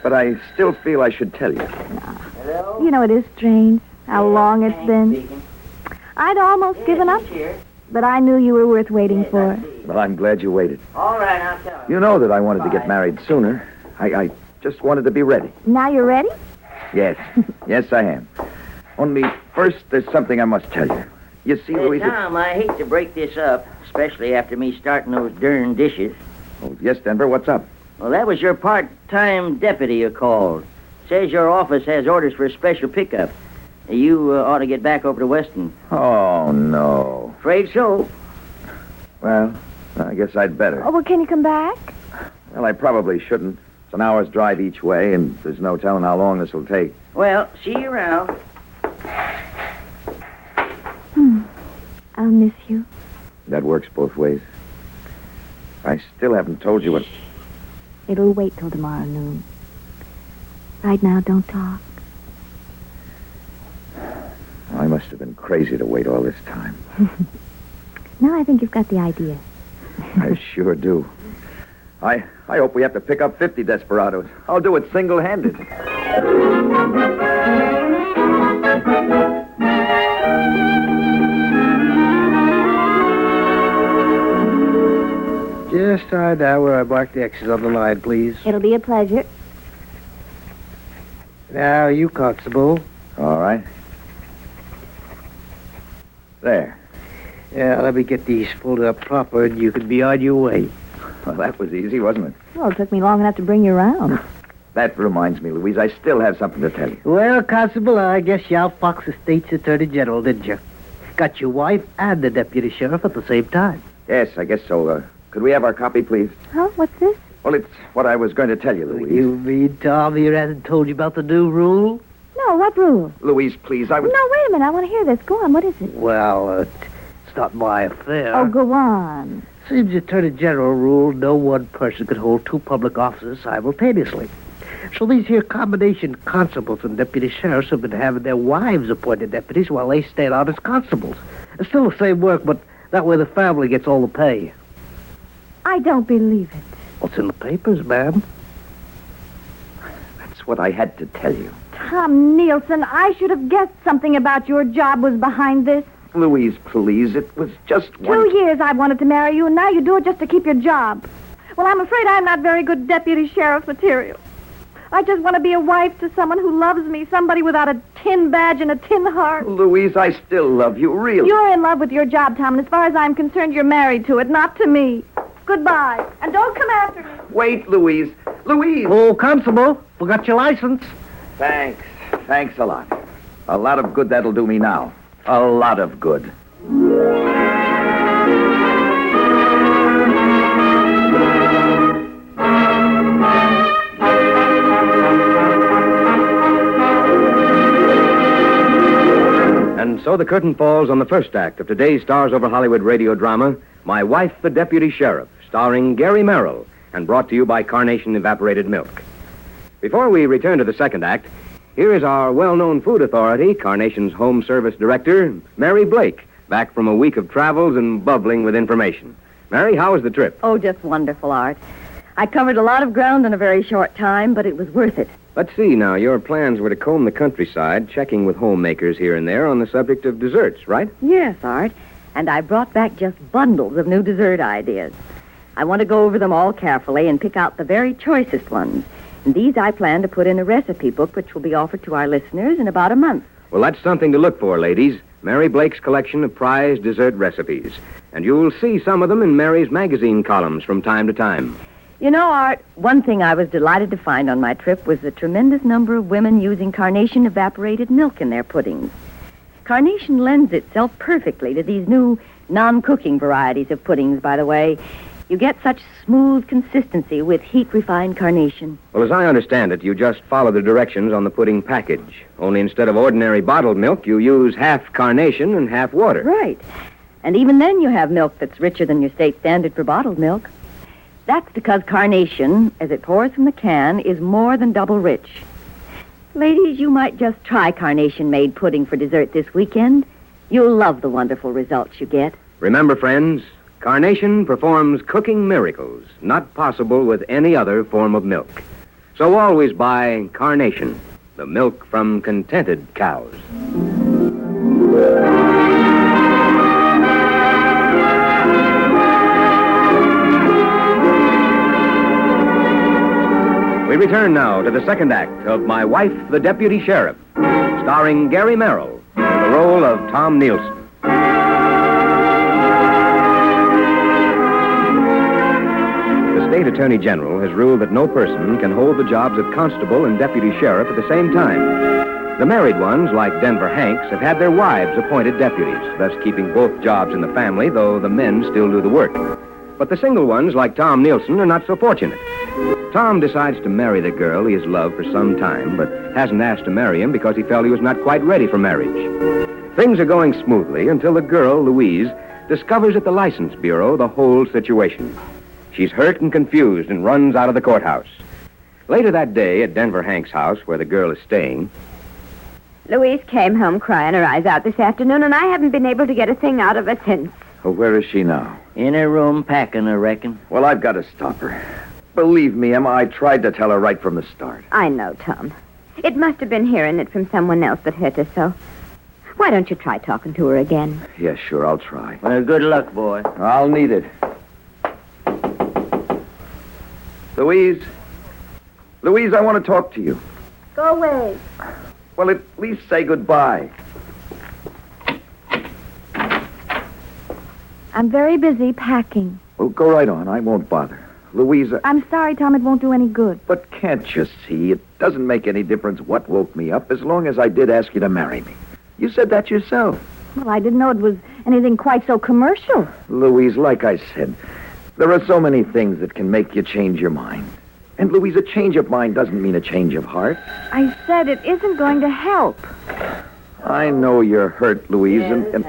But I still feel I should tell you. Hello? You know, it is strange how long it's been. I'd almost given up, but I knew you were worth waiting for. Well, I'm glad you waited. All right, I'll tell you. You know that I wanted to get married sooner. I just wanted to be ready. Now you're ready? Yes. Yes, I am. Only, first, there's something I must tell you. You see, Louise... Tom, I hate to break this up, especially after me starting those darn dishes. Oh, yes, Denver, what's up? Well, that was your part-time deputy you called. Says your office has orders for a special pickup. You ought to get back over to Weston. Oh, no. Afraid so. Well, I guess I'd better. Oh, well, can you come back? Well, I probably shouldn't. It's an hour's drive each way, and there's no telling how long this will take. Well, see you around. I'll miss you. That works both ways. I still haven't told you what... It'll wait till tomorrow noon. Right now, don't talk. I must have been crazy to wait all this time. Now I think you've got the idea. I sure do. I hope we have to pick up 50 desperados. I'll do it single-handed. Just right now where I marked the X's on the line, please. It'll be a pleasure. Now, you, Constable. All right. There. Yeah, let me get these folded up proper, and you can be on your way. Well, that was easy, wasn't it? Well, it took me long enough to bring you around. That reminds me, Louise, I still have something to tell you. Well, Constable, I guess you outfoxed the state's attorney general, didn't you? Got your wife and the deputy sheriff at the same time. Yes, I guess so. Could we have our copy, please? Huh? What's this? Well, it's what I was going to tell you, Louise. You mean Tom here hasn't told you about the new rule? No, what rule? Louise, please, I was... No, wait a minute. I want to hear this. Go on. What is it? Well, it's not my affair. Oh, go on. Seems the Attorney General ruled no one person could hold two public offices simultaneously. So these here combination constables and deputy sheriffs have been having their wives appointed deputies while they stayed on as constables. It's still the same work, but that way the family gets all the pay. I don't believe it. What's in the papers, ma'am? That's what I had to tell you. Tom Nielsen, I should have guessed something about your job was behind this. Louise, please, it was just one... 2 years I've wanted to marry you, and now you do it just to keep your job. Well, I'm afraid I'm not very good deputy sheriff material. I just want to be a wife to someone who loves me, somebody without a tin badge and a tin heart. Louise, I still love you, really. You're in love with your job, Tom, and as far as I'm concerned, you're married to it, not to me. Goodbye. And don't come after me. Wait, Louise. Louise! Oh, constable, forgot your license. Thanks. Thanks a lot. A lot of good that'll do me now. A lot of good. And so the curtain falls on the first act of today's Stars Over Hollywood radio drama, My Wife, the Deputy Sheriff, starring Gary Merrill, and brought to you by Carnation Evaporated Milk. Before we return to the second act, here is our well-known food authority, Carnation's Home Service Director, Mary Blake, back from a week of travels and bubbling with information. Mary, how was the trip? Oh, just wonderful, Art. I covered a lot of ground in a very short time, but it was worth it. Let's see now. Your plans were to comb the countryside, checking with homemakers here and there on the subject of desserts, right? Yes, Art. And I brought back just bundles of new dessert ideas. I want to go over them all carefully and pick out the very choicest ones. And these I plan to put in a recipe book which will be offered to our listeners in about a month. Well, that's something to look for, ladies. Mary Blake's collection of prized dessert recipes. And you'll see some of them in Mary's magazine columns from time to time. You know, Art, one thing I was delighted to find on my trip was the tremendous number of women using Carnation evaporated milk in their puddings. Carnation lends itself perfectly to these new non-cooking varieties of puddings, by the way. You get such smooth consistency with heat-refined Carnation. Well, as I understand it, you just follow the directions on the pudding package. Only instead of ordinary bottled milk, you use half Carnation and half water. Right. And even then you have milk that's richer than your state standard for bottled milk. That's because Carnation, as it pours from the can, is more than double rich. Ladies, you might just try Carnation-made pudding for dessert this weekend. You'll love the wonderful results you get. Remember, friends, Carnation performs cooking miracles not possible with any other form of milk. So always buy Carnation, the milk from contented cows. We return now to the second act of My Wife, the Deputy Sheriff, starring Gary Merrill in the role of Tom Nielsen. The State Attorney General has ruled that no person can hold the jobs of constable and deputy sheriff at the same time. The married ones, like Denver Hanks, have had their wives appointed deputies, thus keeping both jobs in the family, though the men still do the work. But the single ones, like Tom Nielsen, are not so fortunate. Tom decides to marry the girl he has loved for some time, but hasn't asked to marry him because he felt he was not quite ready for marriage. Things are going smoothly until the girl, Louise, discovers at the License Bureau the whole situation. She's hurt and confused and runs out of the courthouse. Later that day at Denver Hank's house, where the girl is staying, Louise came home crying her eyes out this afternoon, and I haven't been able to get a thing out of her since. Oh, where is she now? In her room packing, I reckon. Well, I've got to stop her. Believe me, Emma, I tried to tell her right from the start. I know, Tom. It must have been hearing it from someone else that hurt her so. Why don't you try talking to her again? Yeah, sure, I'll try. Well, good luck, boy. I'll need it. Louise? Louise, I want to talk to you. Go away. Well, at least say goodbye. I'm very busy packing. Well, go right on. I won't bother. Louisa... I'm sorry, Tom. It won't do any good. But can't you see? It doesn't make any difference what woke me up as long as I did ask you to marry me. You said that yourself. Well, I didn't know it was anything quite so commercial. Louise, like I said, there are so many things that can make you change your mind. And, Louise, a change of mind doesn't mean a change of heart. I said it isn't going to help. I know you're hurt, Louise, and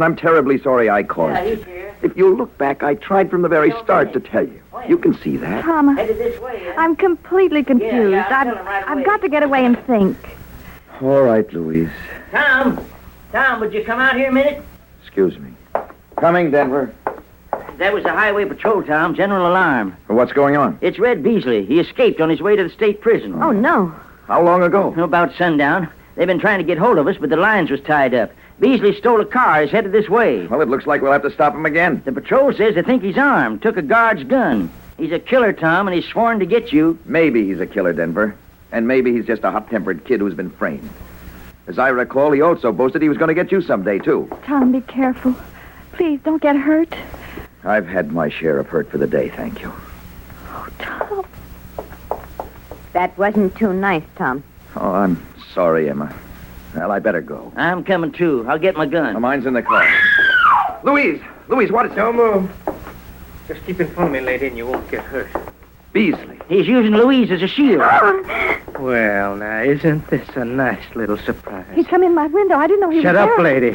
I'm terribly sorry I caused you. If you look back, I tried from the very start to tell you. You can see that. Tom, I'm completely confused. I've got to get away and think. All right, Louise. Tom, would you come out here a minute? Excuse me. Coming, Denver. That was the highway patrol, Tom. General alarm. What's going on? It's Red Beasley. He escaped on his way to the state prison. Oh, no. How long ago? About sundown. They've been trying to get hold of us, but the lines was tied up. Beasley stole a car. He's headed this way. Well, it looks like we'll have to stop him again. The patrol says they think he's armed. Took a guard's gun. He's a killer, Tom, and he's sworn to get you. Maybe he's a killer, Denver. And maybe he's just a hot-tempered kid who's been framed. As I recall, he also boasted he was going to get you someday, too. Tom, be careful. Please, don't get hurt. I've had my share of hurt for the day, thank you. Oh, Tom. That wasn't too nice, Tom. Oh, I'm sorry, Emma. Well, I better go. I'm coming, too. I'll get my gun. Mine's in the car. Louise, what is it? Don't move. Just keep in front of me, lady, and you won't get hurt. Beasley. He's using Louise as a shield. Well, now, isn't this a nice little surprise? He's come in my window. I didn't know he Shut was up, there. lady.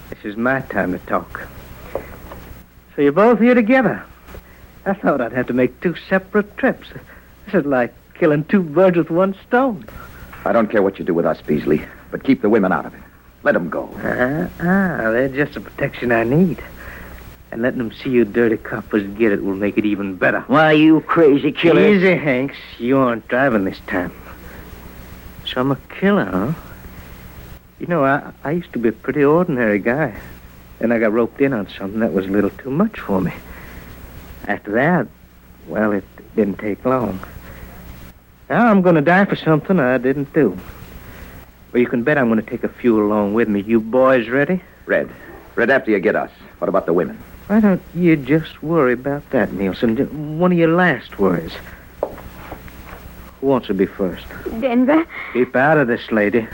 This is my time to talk. So you're both here together. I thought I'd have to make 2 separate trips. This is like killing 2 birds with 1 stone. I don't care what you do with us, Beasley, but keep the women out of it. Let them go. They're just the protection I need. And letting them see you dirty coppers get it will make it even better. Why, you crazy killer. Easy, Hanks. You aren't driving this time. So I'm a killer, huh? You know, I used to be a pretty ordinary guy. Then I got roped in on something that was a little too much for me. After that, well, it didn't take long. Now I'm going to die for something I didn't do. Well, you can bet I'm going to take a few along with me. You boys ready? Red, after you get us, what about the women? Why don't you just worry about that, Nielsen? One of your last worries. Who wants to be first? Denver. Keep out of this, lady.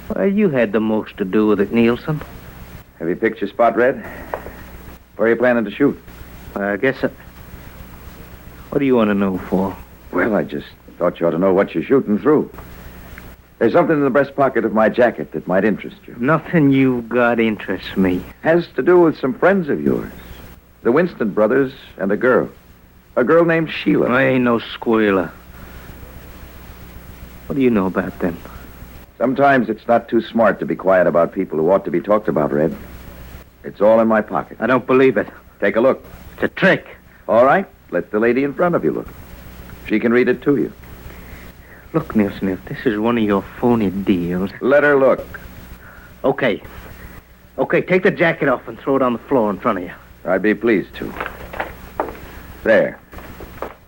Well, you had the most to do with it, Nielsen. Have you picked your spot, Red? Where are you planning to shoot? I guess what do you want to know for? Well, I just thought you ought to know what you're shooting through. There's something in the breast pocket of my jacket that might interest you. Nothing you've got interests me. Has to do with some friends of yours. The Winston brothers and a girl. A girl named Sheila. I ain't no squealer. What do you know about them? Sometimes it's not too smart to be quiet about people who ought to be talked about, Red. It's all in my pocket. I don't believe it. Take a look. It's a trick. All right. Let the lady in front of you look. She can read it to you. Look, Nielsen, if this is one of your phony deals... Let her look. Okay, take the jacket off and throw it on the floor in front of you. I'd be pleased to. There.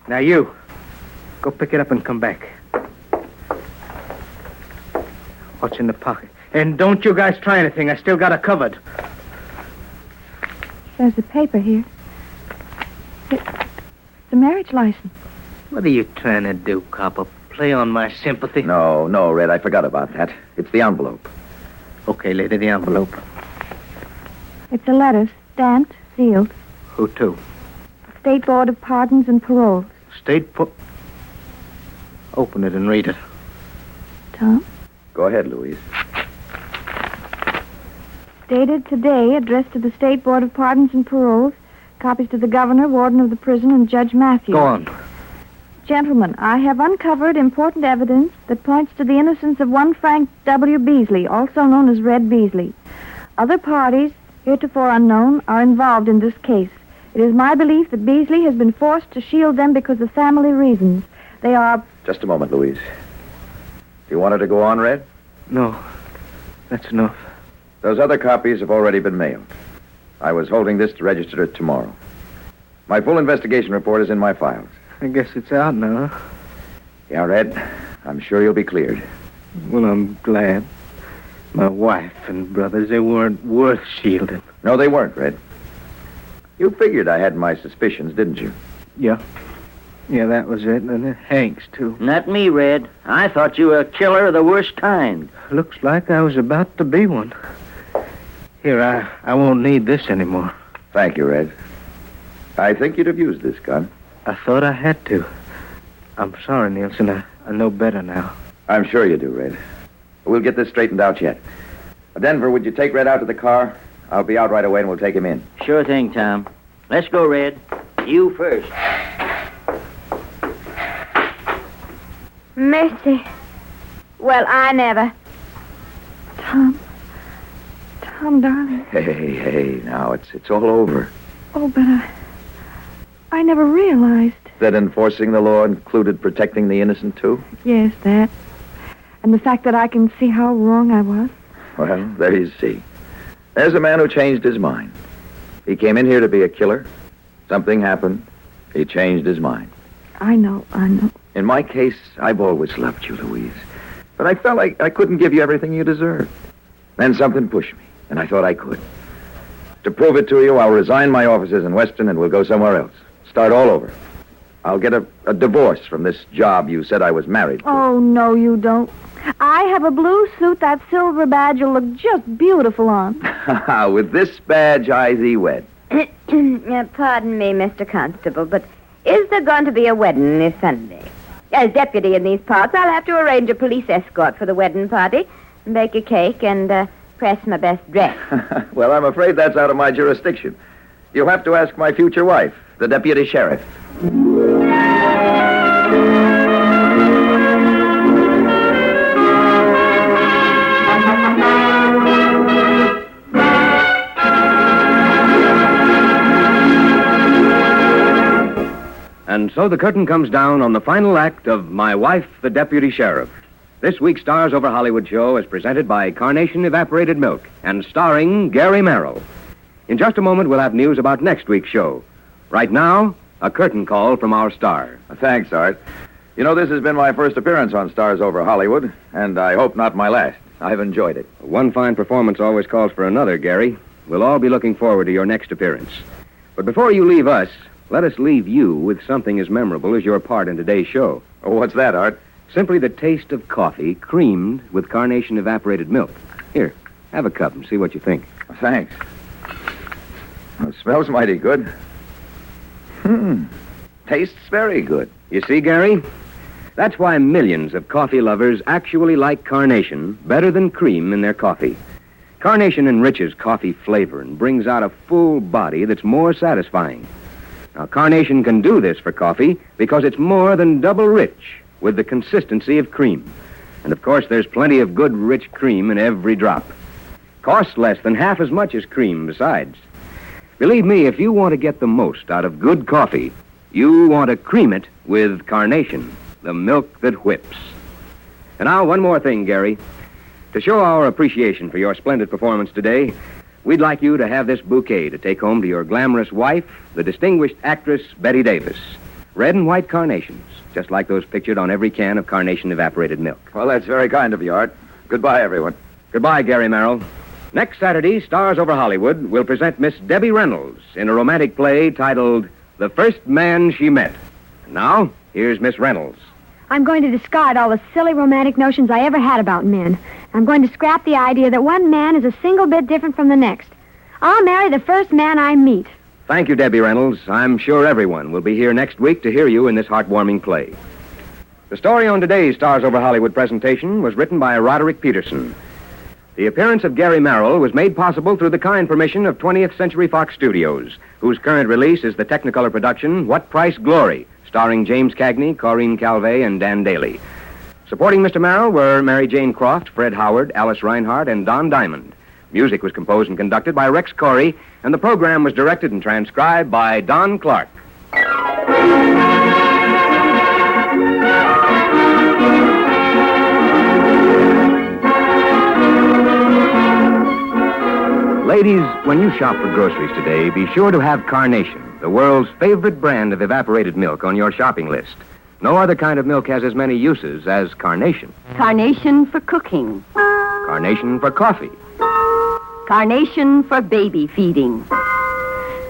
Now you, go pick it up and come back. What's in the pocket? And don't you guys try anything. I still got it covered. There's a paper here. It's a marriage license. What are you trying to do, copper? Play on my sympathy? No, Red, I forgot about that. It's the envelope. Okay, lady, the envelope. It's a letter, stamped, sealed. Who to? State Board of Pardons and Paroles. Open it and read it. Tom? Go ahead, Louise. Dated today, addressed to the State Board of Pardons and Paroles. Copies to the governor, warden of the prison, and Judge Matthews. Go on. Gentlemen, I have uncovered important evidence that points to the innocence of one Frank W. Beasley, also known as Red Beasley. Other parties, heretofore unknown, are involved in this case. It is my belief that Beasley has been forced to shield them because of family reasons. They are... Just a moment, Louise. Do you want her to go on, Red? No. That's enough. Those other copies have already been mailed. I was holding this to register it tomorrow. My full investigation report is in my files. I guess it's out now, huh? Yeah, Red. I'm sure you'll be cleared. Well, I'm glad. My wife and brothers, they weren't worth shielding. No, they weren't, Red. You figured I had my suspicions, didn't you? Yeah. Yeah, that was it. And Hank's, too. Not me, Red. I thought you were a killer of the worst kind. Looks like I was about to be one. Here, I won't need this anymore. Thank you, Red. I think you'd have used this gun. I thought I had to. I'm sorry, Nielsen. I know better now. I'm sure you do, Red. We'll get this straightened out yet. Denver, would you take Red out to the car? I'll be out right away and we'll take him in. Sure thing, Tom. Let's go, Red. You first. Mercy. Well, I never. Tom, darling. Hey, now, it's all over. Oh, but I never realized. That enforcing the law included protecting the innocent, too? Yes, that. And the fact that I can see how wrong I was. Well, there you see. There's a man who changed his mind. He came in here to be a killer. Something happened. He changed his mind. I know. In my case, I've always loved you, Louise. But I felt like I couldn't give you everything you deserved. Then something pushed me, and I thought I could. To prove it to you, I'll resign my offices in Weston and we'll go somewhere else. Start all over. I'll get a divorce from this job you said I was married to. Oh, no, you don't. I have a blue suit that silver badge will look just beautiful on. With this badge, I thee wed. Pardon me, Mr. Constable, but is there going to be a wedding this Sunday? As deputy in these parts, I'll have to arrange a police escort for the wedding party, bake a cake, and press my best dress. Well, I'm afraid that's out of my jurisdiction. You'll have to ask my future wife, the deputy sheriff. And so the curtain comes down on the final act of My Wife, the Deputy Sheriff. This week's Stars Over Hollywood show is presented by Carnation Evaporated Milk and starring Gary Merrill. In just a moment, we'll have news about next week's show. Right now, a curtain call from our star. Thanks, Art. You know, this has been my first appearance on Stars Over Hollywood, and I hope not my last. I've enjoyed it. One fine performance always calls for another, Gary. We'll all be looking forward to your next appearance. But before you leave us, let us leave you with something as memorable as your part in today's show. Oh, what's that, Art? Simply the taste of coffee creamed with Carnation Evaporated Milk. Here, have a cup and see what you think. Thanks. Well, it smells mighty good. Tastes very good. You see, Gary? That's why millions of coffee lovers actually like Carnation better than cream in their coffee. Carnation enriches coffee flavor and brings out a full body that's more satisfying. Now, Carnation can do this for coffee because it's more than double rich with the consistency of cream. And, of course, there's plenty of good, rich cream in every drop. Costs less than half as much as cream besides. Believe me, if you want to get the most out of good coffee, you want to cream it with Carnation, the milk that whips. And now, one more thing, Gary. To show our appreciation for your splendid performance today, we'd like you to have this bouquet to take home to your glamorous wife, the distinguished actress Betty Davis. Red and white carnations, just like those pictured on every can of Carnation Evaporated Milk. Well, that's very kind of you, Art. Goodbye, everyone. Goodbye, Gary Merrill. Next Saturday, Stars Over Hollywood will present Miss Debbie Reynolds in a romantic play titled The First Man She Met. And now, here's Miss Reynolds. I'm going to discard all the silly romantic notions I ever had about men. I'm going to scrap the idea that one man is a single bit different from the next. I'll marry the first man I meet. Thank you, Debbie Reynolds. I'm sure everyone will be here next week to hear you in this heartwarming play. The story on today's Stars Over Hollywood presentation was written by Roderick Peterson. The appearance of Gary Merrill was made possible through the kind permission of 20th Century Fox Studios, whose current release is the Technicolor production What Price Glory, starring James Cagney, Corinne Calvé, and Dan Daly. Supporting Mr. Merrill were Mary Jane Croft, Fred Howard, Alice Reinhardt, and Don Diamond. Music was composed and conducted by Rex Corey, and the program was directed and transcribed by Don Clark. Ladies, when you shop for groceries today, be sure to have Carnation, the world's favorite brand of evaporated milk, on your shopping list. No other kind of milk has as many uses as Carnation. Carnation for cooking. Carnation for coffee. Carnation for baby feeding.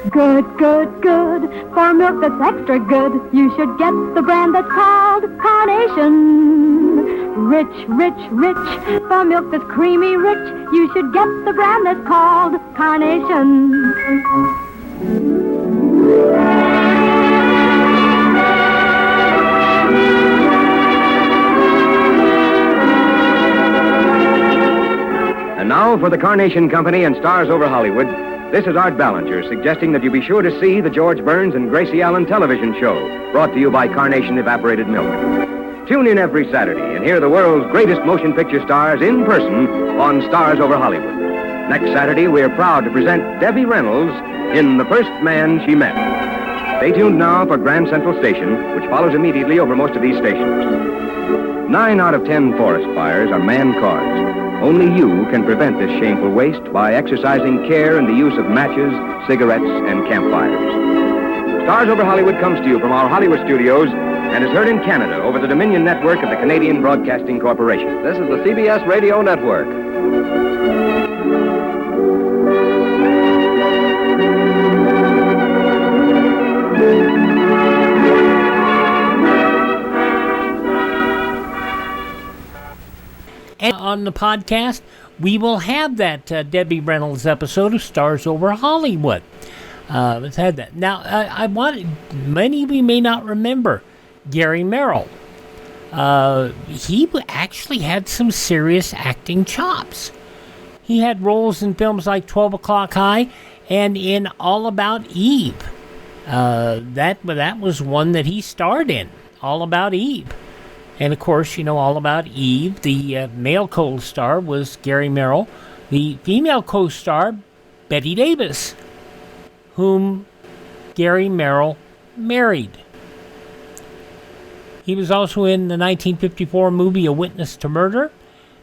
Good, good, good. For milk that's extra good, you should get the brand that's called Carnation. Rich, rich, rich. For milk that's creamy rich, you should get the brand that's called Carnation. And now for the Carnation Company and Stars Over Hollywood, this is Art Ballinger suggesting that you be sure to see the George Burns and Gracie Allen television show, brought to you by Carnation Evaporated Milk. Tune in every Saturday and hear the world's greatest motion picture stars in person on Stars Over Hollywood. Next Saturday, we are proud to present Debbie Reynolds in The First Man She Met. Stay tuned now for Grand Central Station, which follows immediately over most of these stations. 9 out of 10 forest fires are man-caused. Only you can prevent this shameful waste by exercising care in the use of matches, cigarettes, and campfires. Stars Over Hollywood comes to you from our Hollywood studios and is heard in Canada over the Dominion Network of the Canadian Broadcasting Corporation. This is the CBS Radio Network. And on the podcast, we will have that Debbie Reynolds episode of Stars Over Hollywood. Let's have that. Now, many of you may not remember Gary Merrill. He actually had some serious acting chops. He had roles in films like 12 O'Clock High and in All About Eve. That was one that he starred in, All About Eve. And, of course, you know All About Eve. The male co-star was Gary Merrill. The female co-star, Bette Davis, whom Gary Merrill married. He was also in the 1954 movie A Witness to Murder.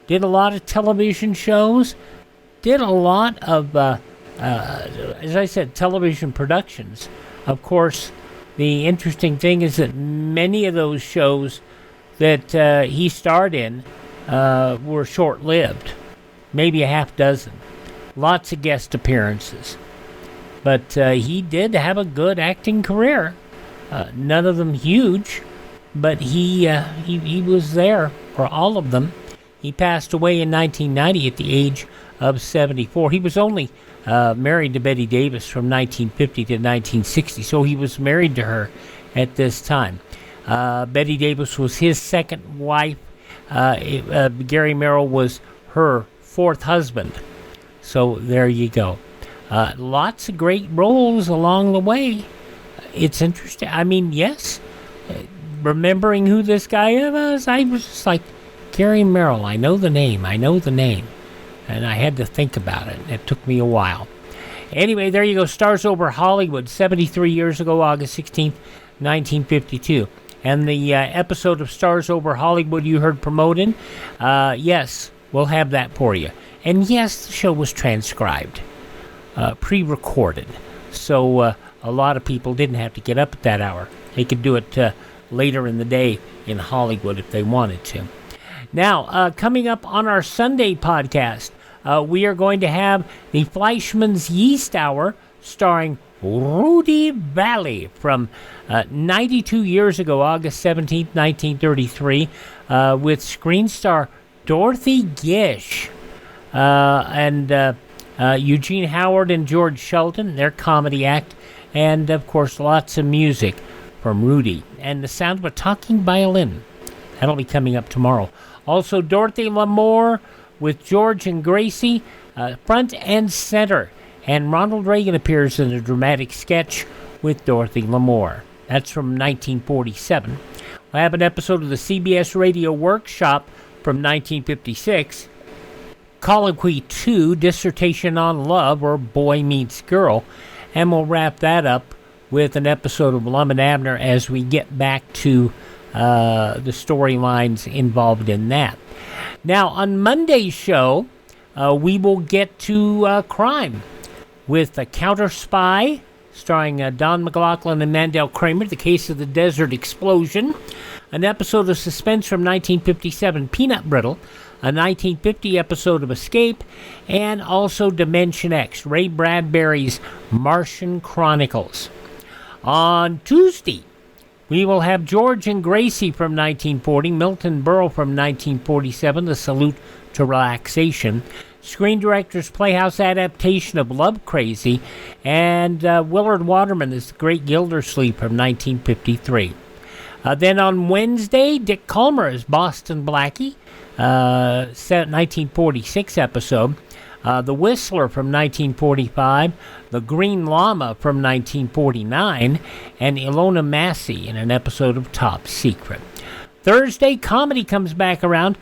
Did a lot of television shows. Did a lot of, as I said, television productions. Of course, the interesting thing is that many of those shows that he starred in were short-lived, maybe a half dozen. Lots of guest appearances. But he did have a good acting career. None of them huge, but he was there for all of them. He passed away in 1990 at the age of 74. He was only married to Bette Davis from 1950 to 1960, so he was married to her at this time. Bette Davis was his second wife. Gary Merrill was her fourth husband. So there you go. Lots of great roles along the way. It's interesting. I mean, yes, remembering who this guy was, I was just like, Gary Merrill, I know the name. And I had to think about it. It took me a while. Anyway, there you go. Stars Over Hollywood, 73 years ago, August 16th, 1952. And the episode of Stars Over Hollywood you heard promoted, yes, we'll have that for you. And yes, the show was transcribed, pre-recorded. So a lot of people didn't have to get up at that hour. They could do it later in the day in Hollywood if they wanted to. Now, coming up on our Sunday podcast, we are going to have the Fleischmann's Yeast Hour starring Rudy Valley from 92 years ago, August 17th, 1933, with screen star Dorothy Gish and Eugene Howard and George Shelton, their comedy act, and, of course, lots of music from Rudy, and the sound of a talking violin. That'll be coming up tomorrow. Also, Dorothy Lamour with George and Gracie, front and center. And Ronald Reagan appears in a dramatic sketch with Dorothy Lamour. That's from 1947. We'll have an episode of the CBS Radio Workshop from 1956. Colloquy 2, Dissertation on Love, or Boy Meets Girl. And we'll wrap that up with an episode of Lum and Abner as we get back to the storylines involved in that. Now, on Monday's show, we will get to crime with The Counter Spy, starring Don McLaughlin and Mandel Kramer, The Case of the Desert Explosion, an episode of Suspense from 1957, Peanut Brittle, a 1950 episode of Escape, and also Dimension X, Ray Bradbury's Martian Chronicles. On Tuesday, we will have George and Gracie from 1940, Milton Berle from 1947, The Salute to Relaxation, Screen Directors Playhouse adaptation of Love Crazy, and Willard Waterman is The Great Gildersleeve from 1953. Then on Wednesday, Dick Calmer is Boston Blackie, 1946 episode. The Whistler from 1945, The Green Llama from 1949, and Ilona Massey in an episode of Top Secret. Thursday, comedy comes back around.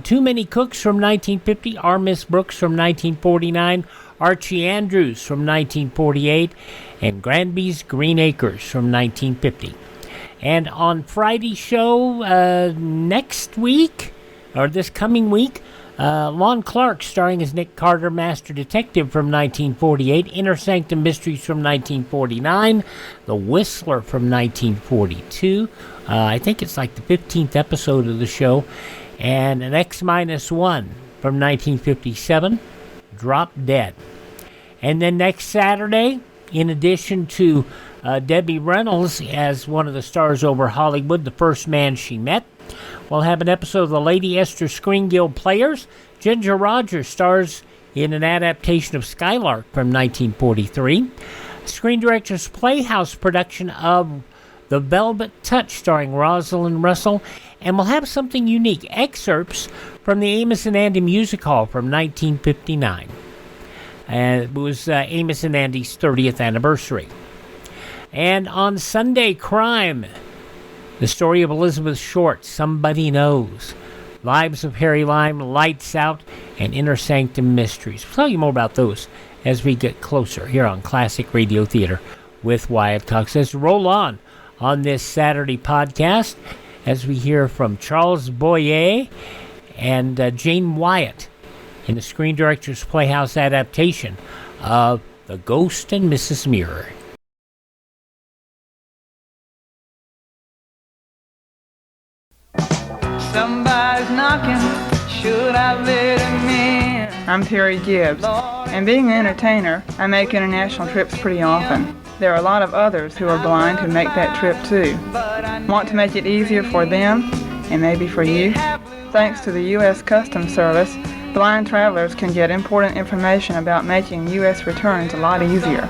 Too Many Cooks from 1950, Our Miss Brooks from 1949, Archie Andrews from 1948, and Granby's Green Acres from 1950. And on Friday's show next week, or this coming week, Lon Clark, starring as Nick Carter, Master Detective from 1948. Inner Sanctum Mysteries from 1949. The Whistler from 1942. I think it's like the 15th episode of the show. And an X-1 from 1957. Drop Dead. And then next Saturday, in addition to Debbie Reynolds as one of the stars over Hollywood, The First Man She Met, we'll have an episode of the Lady Esther Screen Guild Players. Ginger Rogers stars in an adaptation of Skylark from 1943. Screen Directors Playhouse production of The Velvet Touch starring Rosalind Russell. And we'll have something unique, excerpts from the Amos and Andy Music Hall from 1959. And it was Amos and Andy's 30th anniversary. And on Sunday, Crime, the story of Elizabeth Short, Somebody Knows. Lives of Harry Lime, Lights Out, and Inner Sanctum Mysteries. We'll tell you more about those as we get closer here on Classic Radio Theater with Wyatt Cox. Let's roll on this Saturday podcast as we hear from Charles Boyer and Jane Wyatt in the Screen Directors Playhouse adaptation of The Ghost and Mrs Muir. Somebody's knocking, should I let him in? I'm Terry Gibbs, and being an entertainer, I make international trips pretty often. There are a lot of others who are blind who make that trip too. Want to make it easier for them, and maybe for you? Thanks to the U.S. Customs Service, blind travelers can get important information about making U.S. returns a lot easier.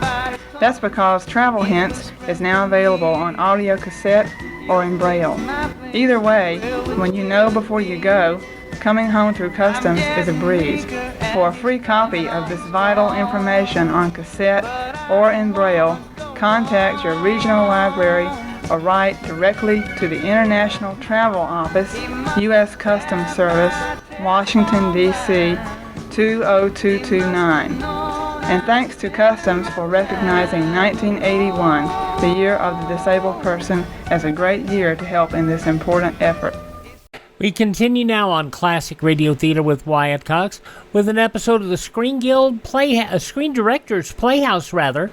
That's because Travel Hints is now available on audio cassette or in Braille. Either way, when you know before you go, coming home through customs is a breeze. For a free copy of this vital information on cassette or in Braille, contact your regional library or write directly to the International Travel Office, U.S. Customs Service, Washington, D.C. 20229. And thanks to Customs for recognizing 1981, the year of the disabled person, as a great year to help in this important effort. We continue now on Classic Radio Theater with Wyatt Cox with an episode of the Screen Guild Screen Directors Playhouse, rather.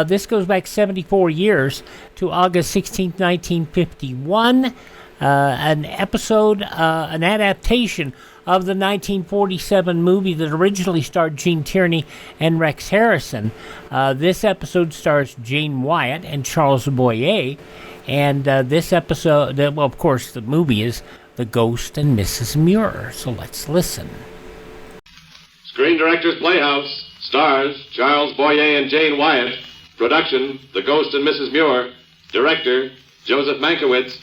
This goes back 74 years to August 16, 1951. An episode, an adaptation of the 1947 movie that originally starred Gene Tierney and Rex Harrison. This episode stars Jane Wyatt and Charles Boyer. And this episode, well, of course, the movie is The Ghost and Mrs Muir. So let's listen. Screen Directors Playhouse stars Charles Boyer and Jane Wyatt. Production, The Ghost and Mrs Muir. Director, Joseph Mankiewicz.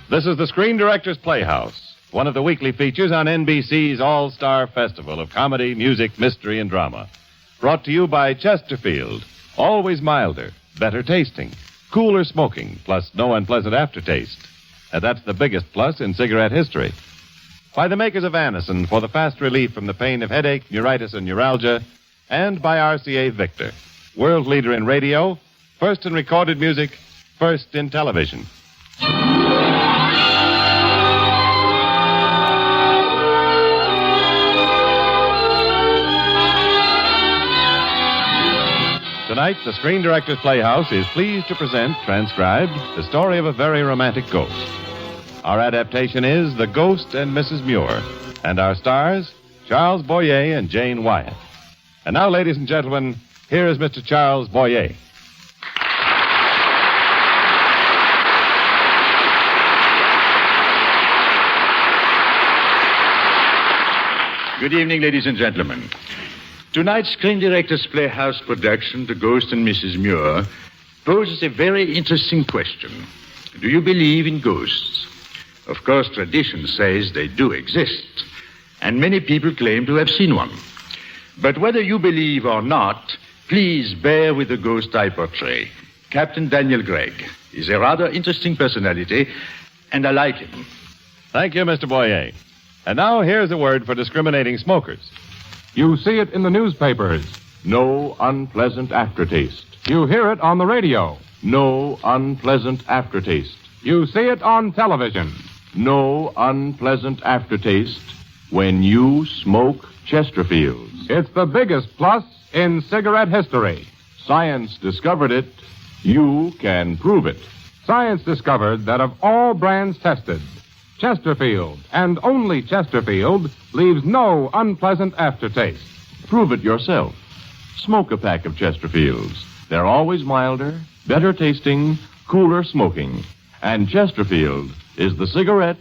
This is the Screen Directors Playhouse, one of the weekly features on NBC's All-Star Festival of comedy, music, mystery, and drama. Brought to you by Chesterfield, always milder, better tasting, cooler smoking, plus no unpleasant aftertaste. And that's the biggest plus in cigarette history. By the makers of Anacin for the fast relief from the pain of headache, neuritis, and neuralgia, and by RCA Victor, world leader in radio, first in recorded music, first in television. Tonight, the Screen Directors Playhouse is pleased to present, transcribed, the story of a very romantic ghost. Our adaptation is The Ghost and Mrs Muir, and our stars, Charles Boyer and Jane Wyatt. And now, ladies and gentlemen, here is Mr. Charles Boyer. Good evening, ladies and gentlemen. Tonight's Screen Directors Playhouse production, The Ghost and Mrs Muir, poses a very interesting question. Do you believe in ghosts? Of course, tradition says they do exist, and many people claim to have seen one. But whether you believe or not, please bear with the ghost I portray. Captain Daniel Gregg is a rather interesting personality, and I like him. Thank you, Mr. Boyer. And now here's a word for discriminating smokers. You see it in the newspapers. No unpleasant aftertaste. You hear it on the radio. No unpleasant aftertaste. You see it on television. No unpleasant aftertaste when you smoke Chesterfields. It's the biggest plus in cigarette history. Science discovered it. You can prove it. Science discovered that of all brands tested, Chesterfield, and only Chesterfield, leaves no unpleasant aftertaste. Prove it yourself. Smoke a pack of Chesterfields. They're always milder, better tasting, cooler smoking. And Chesterfield is the cigarette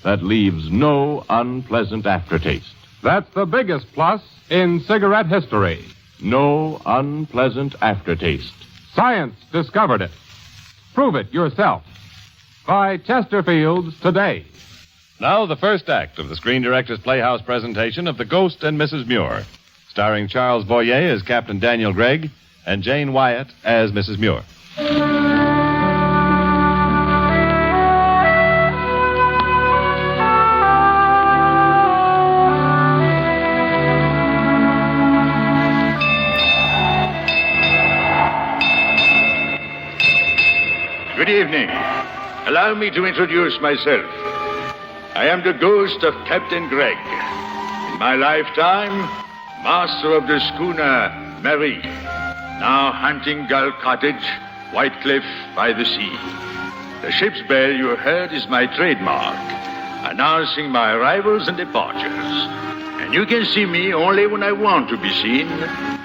that leaves no unpleasant aftertaste. That's the biggest plus in cigarette history. No unpleasant aftertaste. Science discovered it. Prove it yourself. Buy Chesterfields today. Now the first act of the Screen Directors Playhouse presentation of The Ghost and Mrs Muir, starring Charles Boyer as Captain Daniel Gregg and Jane Wyatt as Mrs Muir. Good evening. Allow me to introduce myself. I am the ghost of Captain Gregg. In my lifetime, master of the schooner Mary, now hunting Gull Cottage, White Cliff by the sea. The ship's bell you heard is my trademark, announcing my arrivals and departures. And you can see me only when I want to be seen,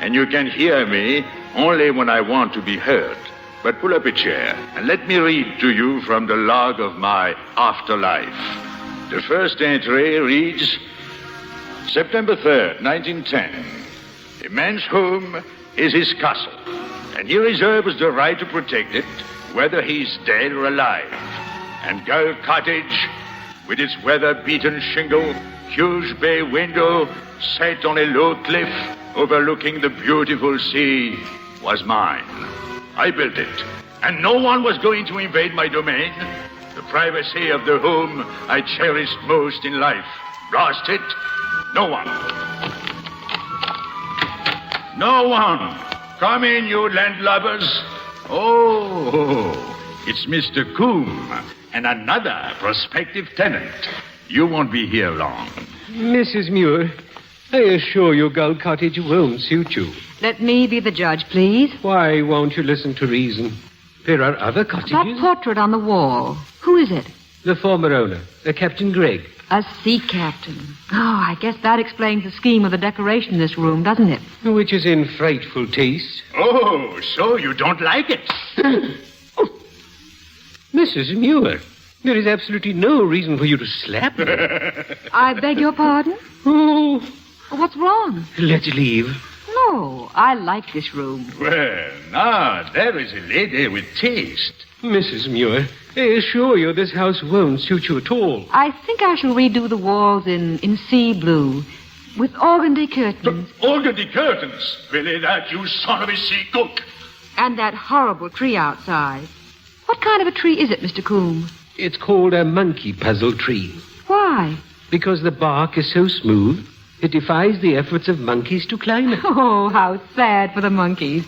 and you can hear me only when I want to be heard. But pull up a chair and let me read to you from the log of my afterlife. The first entry reads, September 3rd, 1910. A man's home is his castle, and he reserves the right to protect it, whether he's dead or alive. And Gull Cottage, with its weather-beaten shingle, huge bay window, set on a low cliff overlooking the beautiful sea, was mine. I built it, and no one was going to invade my domain. The privacy of the home I cherished most in life. Lost it? No one. No one. Come in, you landlubbers. Oh, it's Mr. Coombe and another prospective tenant. You won't be here long. Mrs. Muir, I assure you Gull Cottage won't suit you. Let me be the judge, please. Why won't you listen to reason? There are other cottages. That portrait on the wall. Who is it? The former owner, Captain Gregg. A sea captain. Oh, I guess that explains the scheme of the decoration in this room, doesn't it? Which is in frightful taste. Oh, so you don't like it? Mrs. Muir, there is absolutely no reason for you to slap me. I beg your pardon? Oh. What's wrong? Let's leave. No, I like this room. Well, now, there is a lady with taste. Mrs. Muir, I assure you this house won't suit you at all. I think I shall redo the walls in sea blue, with organdy curtains. Organdy curtains? Billy, that you son of a sea cook. And that horrible tree outside. What kind of a tree is it, Mr. Coombe? It's called a monkey puzzle tree. Why? Because the bark is so smooth, it defies the efforts of monkeys to climb it. Oh, how sad for the monkeys.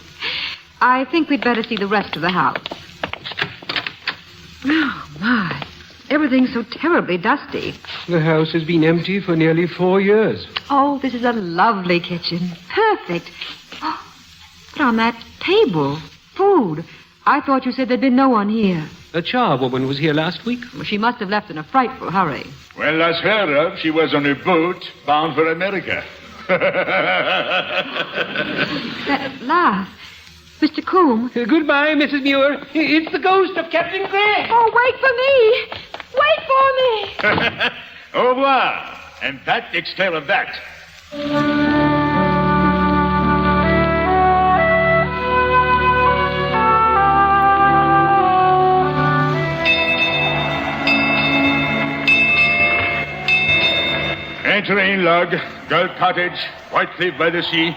I think we'd better see the rest of the house. Oh, my. Everything's so terribly dusty. The house has been empty for nearly 4 years. Oh, this is a lovely kitchen. Perfect. Oh, but on that table, food. I thought you said there'd been no one here. A charwoman was here last week. Well, she must have left in a frightful hurry. Well, last heard of, she was on a boat bound for America. That laugh. Mr. Coombe. Goodbye, Mrs. Muir. It's the ghost of Captain Gregg. Oh, wait for me. Wait for me. Au revoir. And that takes care of that. Entering log, Gull Cottage, White Cliff by the sea,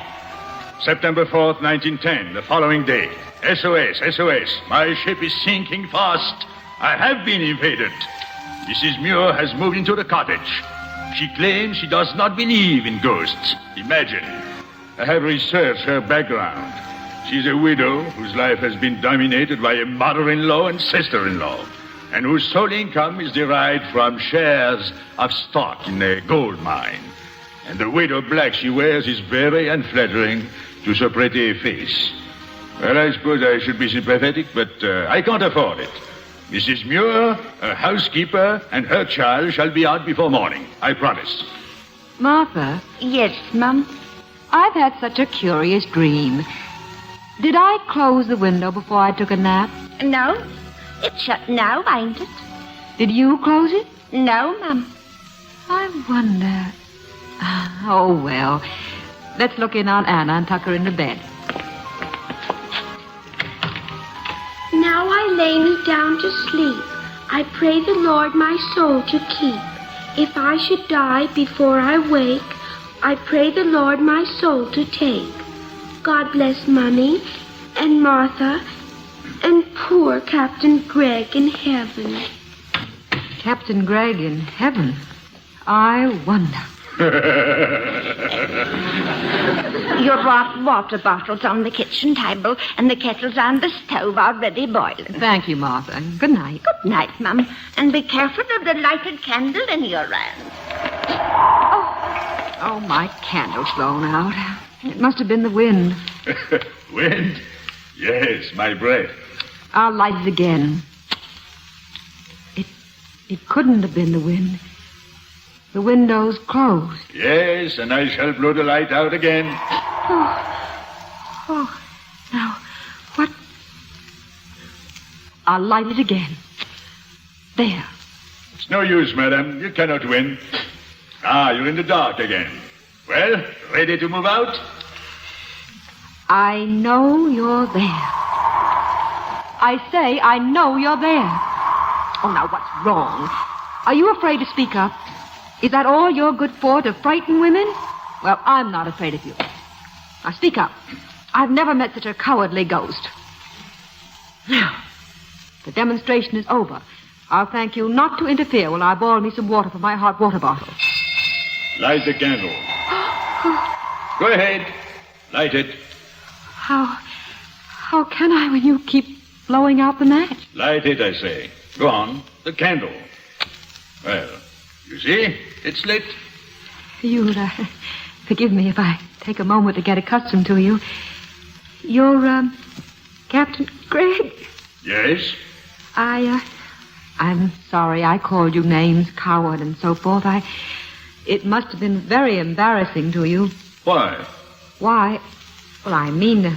September 4th, 1910, the following day. SOS, SOS. My ship is sinking fast. I have been invaded. Mrs. Muir has moved into the cottage. She claims she does not believe in ghosts. Imagine. I have researched her background. She's a widow whose life has been dominated by a mother-in-law and sister-in-law, and whose sole income is derived from shares of stock in a gold mine. And the widow black she wears is very unflattering to so pretty a face. Well, I suppose I should be sympathetic, but I can't afford it. Mrs. Muir, her housekeeper, and her child shall be out before morning. I promise. Martha? Yes, Mum? I've had such a curious dream. Did I close the window before I took a nap? No. It's shut now, ain't it? Did you close it? No, Mum. I wonder. Oh, well. Let's look in on Anna and tuck her into bed. Now I lay me down to sleep. I pray the Lord my soul to keep. If I should die before I wake, I pray the Lord my soul to take. God bless Mummy and Martha and poor Captain Gregg in heaven. Captain Gregg in heaven? I wonder. Your hot water bottle's on the kitchen table, and the kettle's on the stove already boiling. Thank you, Martha. Good night. Good night, Mum. And be careful of the lighted candle in your hand. Oh, my candle's blown out. It must have been the wind. Wind? Yes, my breath. I'll light it again. It couldn't have been the wind. The window's closed. Yes, and I shall blow the light out again. Oh, now, what? I'll light it again. There. It's no use, madam. You cannot win. You're in the dark again. Well, ready to move out? I know you're there. I say I know you're there. Oh, now, what's wrong? Are you afraid to speak up? Is that all you're good for, to frighten women? Well, I'm not afraid of you. Now, speak up. I've never met such a cowardly ghost. Now, the demonstration is over. I'll thank you not to interfere while I boil me some water from my hot water bottle. Light the candle. Go ahead. Light it. How can I when you keep blowing out the match? Light it, I say. Go on. The candle. Well, you see? It's lit. You'll forgive me if I take a moment to get accustomed to you. You're, Captain Gregg? Yes? I'm sorry I called you names, coward and so forth. It must have been very embarrassing to you. Why? Why? Well, I mean,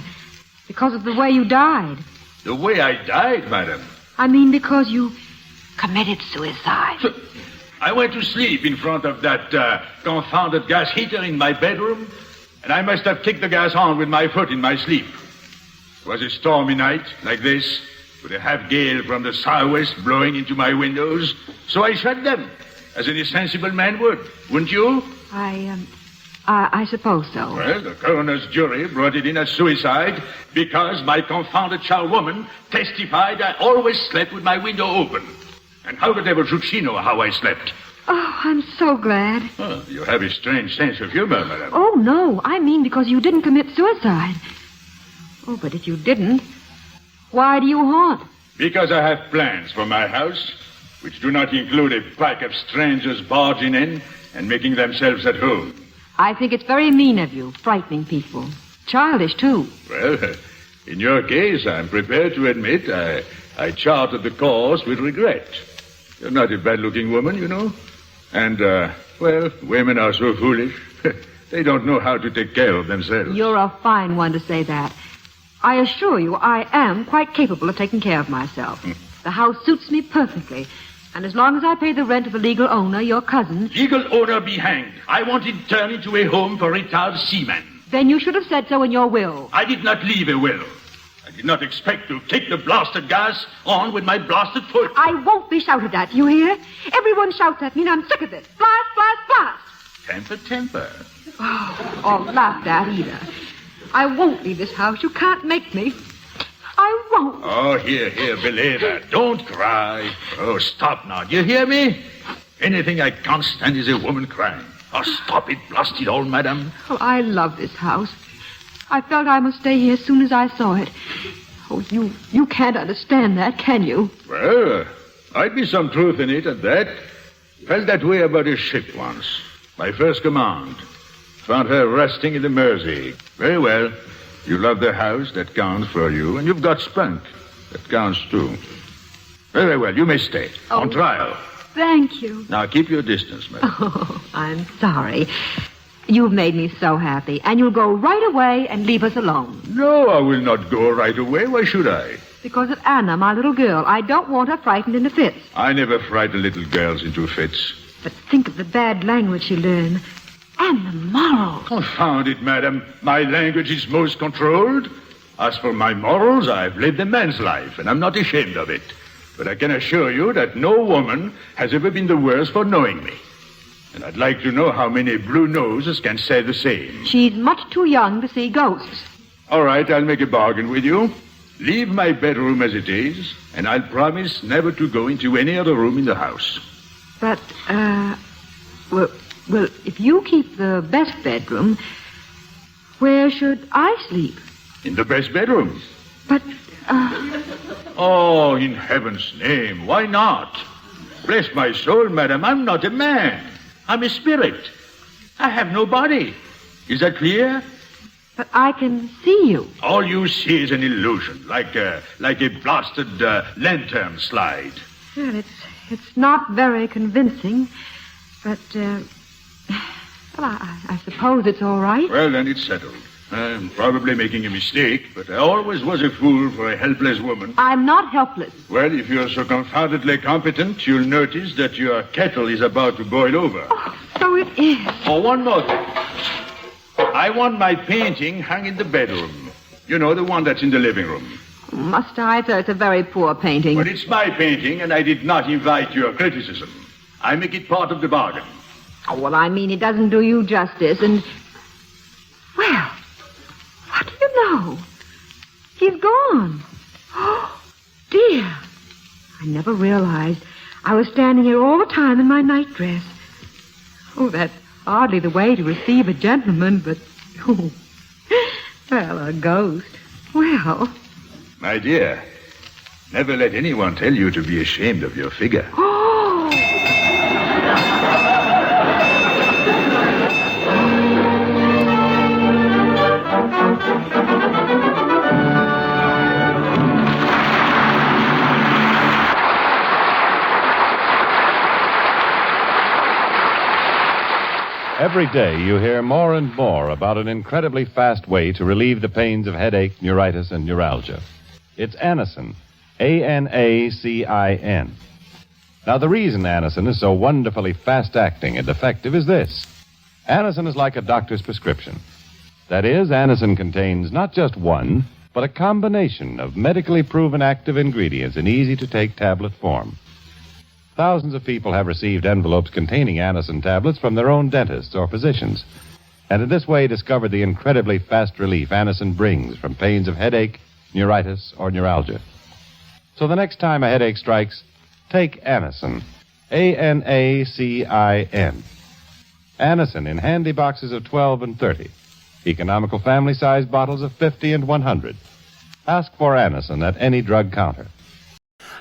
because of the way you died. The way I died, madam? I mean, because you committed suicide. I went to sleep in front of that confounded gas heater in my bedroom, and I must have kicked the gas on with my foot in my sleep. It was a stormy night, like this, with a half gale from the southwest blowing into my windows, so I shut them, as any sensible man would, wouldn't you? I suppose so. Well, the coroner's jury brought it in as suicide because my confounded charwoman testified I always slept with my window open. And how the devil should she know how I slept? Oh, I'm so glad. Oh, you have a strange sense of humor, madam. Oh, no. I mean because you didn't commit suicide. Oh, but if you didn't, why do you haunt? Because I have plans for my house, which do not include a pack of strangers barging in and making themselves at home. I think it's very mean of you, frightening people. Childish, too. Well, in your case, I'm prepared to admit I charted the course with regret. You're not a bad-looking woman, you know. And, well, women are so foolish. They don't know how to take care of themselves. You're a fine one to say that. I assure you I am quite capable of taking care of myself. The house suits me perfectly. And as long as I pay the rent of the legal owner, your cousin... Legal owner be hanged. I want it turned into a home for retired seamen. Then you should have said so in your will. I did not leave a will. I did not expect to kick the blasted gas on with my blasted foot. I won't be shouted at, you hear? Everyone shouts at me and I'm sick of it. Blast, blast, blast. Temper. Oh, or laughed at either. I won't leave this house. You can't make me. I won't. Oh, here, Beleda. Don't cry. Oh, stop now. Do you hear me? Anything I can't stand is a woman crying. Oh, stop it, blast it all, madam. Oh, I love this house. I felt I must stay here as soon as I saw it. Oh, you can't understand that, can you? Well, I'd be some truth in it at that. Felt that way about a ship once. My first command. Found her resting in the Mersey. Very well. You love the house, that counts for you, and you've got spunk. That counts too. Very well, you may stay. Oh. On trial. Thank you. Now keep your distance, madam. Oh, I'm sorry. You've made me so happy, and you'll go right away and leave us alone. No, I will not go right away. Why should I? Because of Anna, my little girl. I don't want her frightened into fits. I never frighten little girls into fits. But think of the bad language she learned. And the morals. Confound it, madam. My language is most controlled. As for my morals, I've lived a man's life, and I'm not ashamed of it. But I can assure you that no woman has ever been the worse for knowing me. And I'd like to know how many blue noses can say the same. She's much too young to see ghosts. All right, I'll make a bargain with you. Leave my bedroom as it is, and I'll promise never to go into any other room in the house. But, well, if you keep the best bedroom, where should I sleep? In the best bedroom. But, Oh, in heaven's name, why not? Bless my soul, madam, I'm not a man. I'm a spirit. I have no body. Is that clear? But I can see you. All you see is an illusion, like a blasted lantern slide. Well, it's not very convincing, but, well, I suppose it's all right. Well, then it's settled. I'm probably making a mistake, but I always was a fool for a helpless woman. I'm not helpless. Well, if you're so confoundedly competent, you'll notice that your kettle is about to boil over. Oh, so it is. Oh, one more thing. I want my painting hung in the bedroom. You know, the one that's in the living room. Must I? It's a very poor painting. But it's my painting, and I did not invite your criticism. I make it part of the bargain. Oh, well, I mean, it doesn't do you justice, and... Well, what do you know? He's gone. Oh, dear. I never realized I was standing here all the time in my nightdress. Oh, that's hardly the way to receive a gentleman, but... Oh, well, a ghost. Well... My dear, never let anyone tell you to be ashamed of your figure. Oh! Every day you hear more and more about an incredibly fast way to relieve the pains of headache, neuritis, and neuralgia. It's Anacin, A-N-A-C-I-N. Now, the reason Anacin is so wonderfully fast-acting and effective is this. Anacin is like a doctor's prescription. That is, Anacin contains not just one, but a combination of medically proven active ingredients in easy-to-take tablet form. Thousands of people have received envelopes containing Anacin tablets from their own dentists or physicians, and in this way discovered the incredibly fast relief Anacin brings from pains of headache, neuritis, or neuralgia. So the next time a headache strikes, take Anacin, A-N-A-C-I-N. Anacin in handy boxes of 12 and 30, economical family-sized bottles of 50 and 100. Ask for Anacin at any drug counter.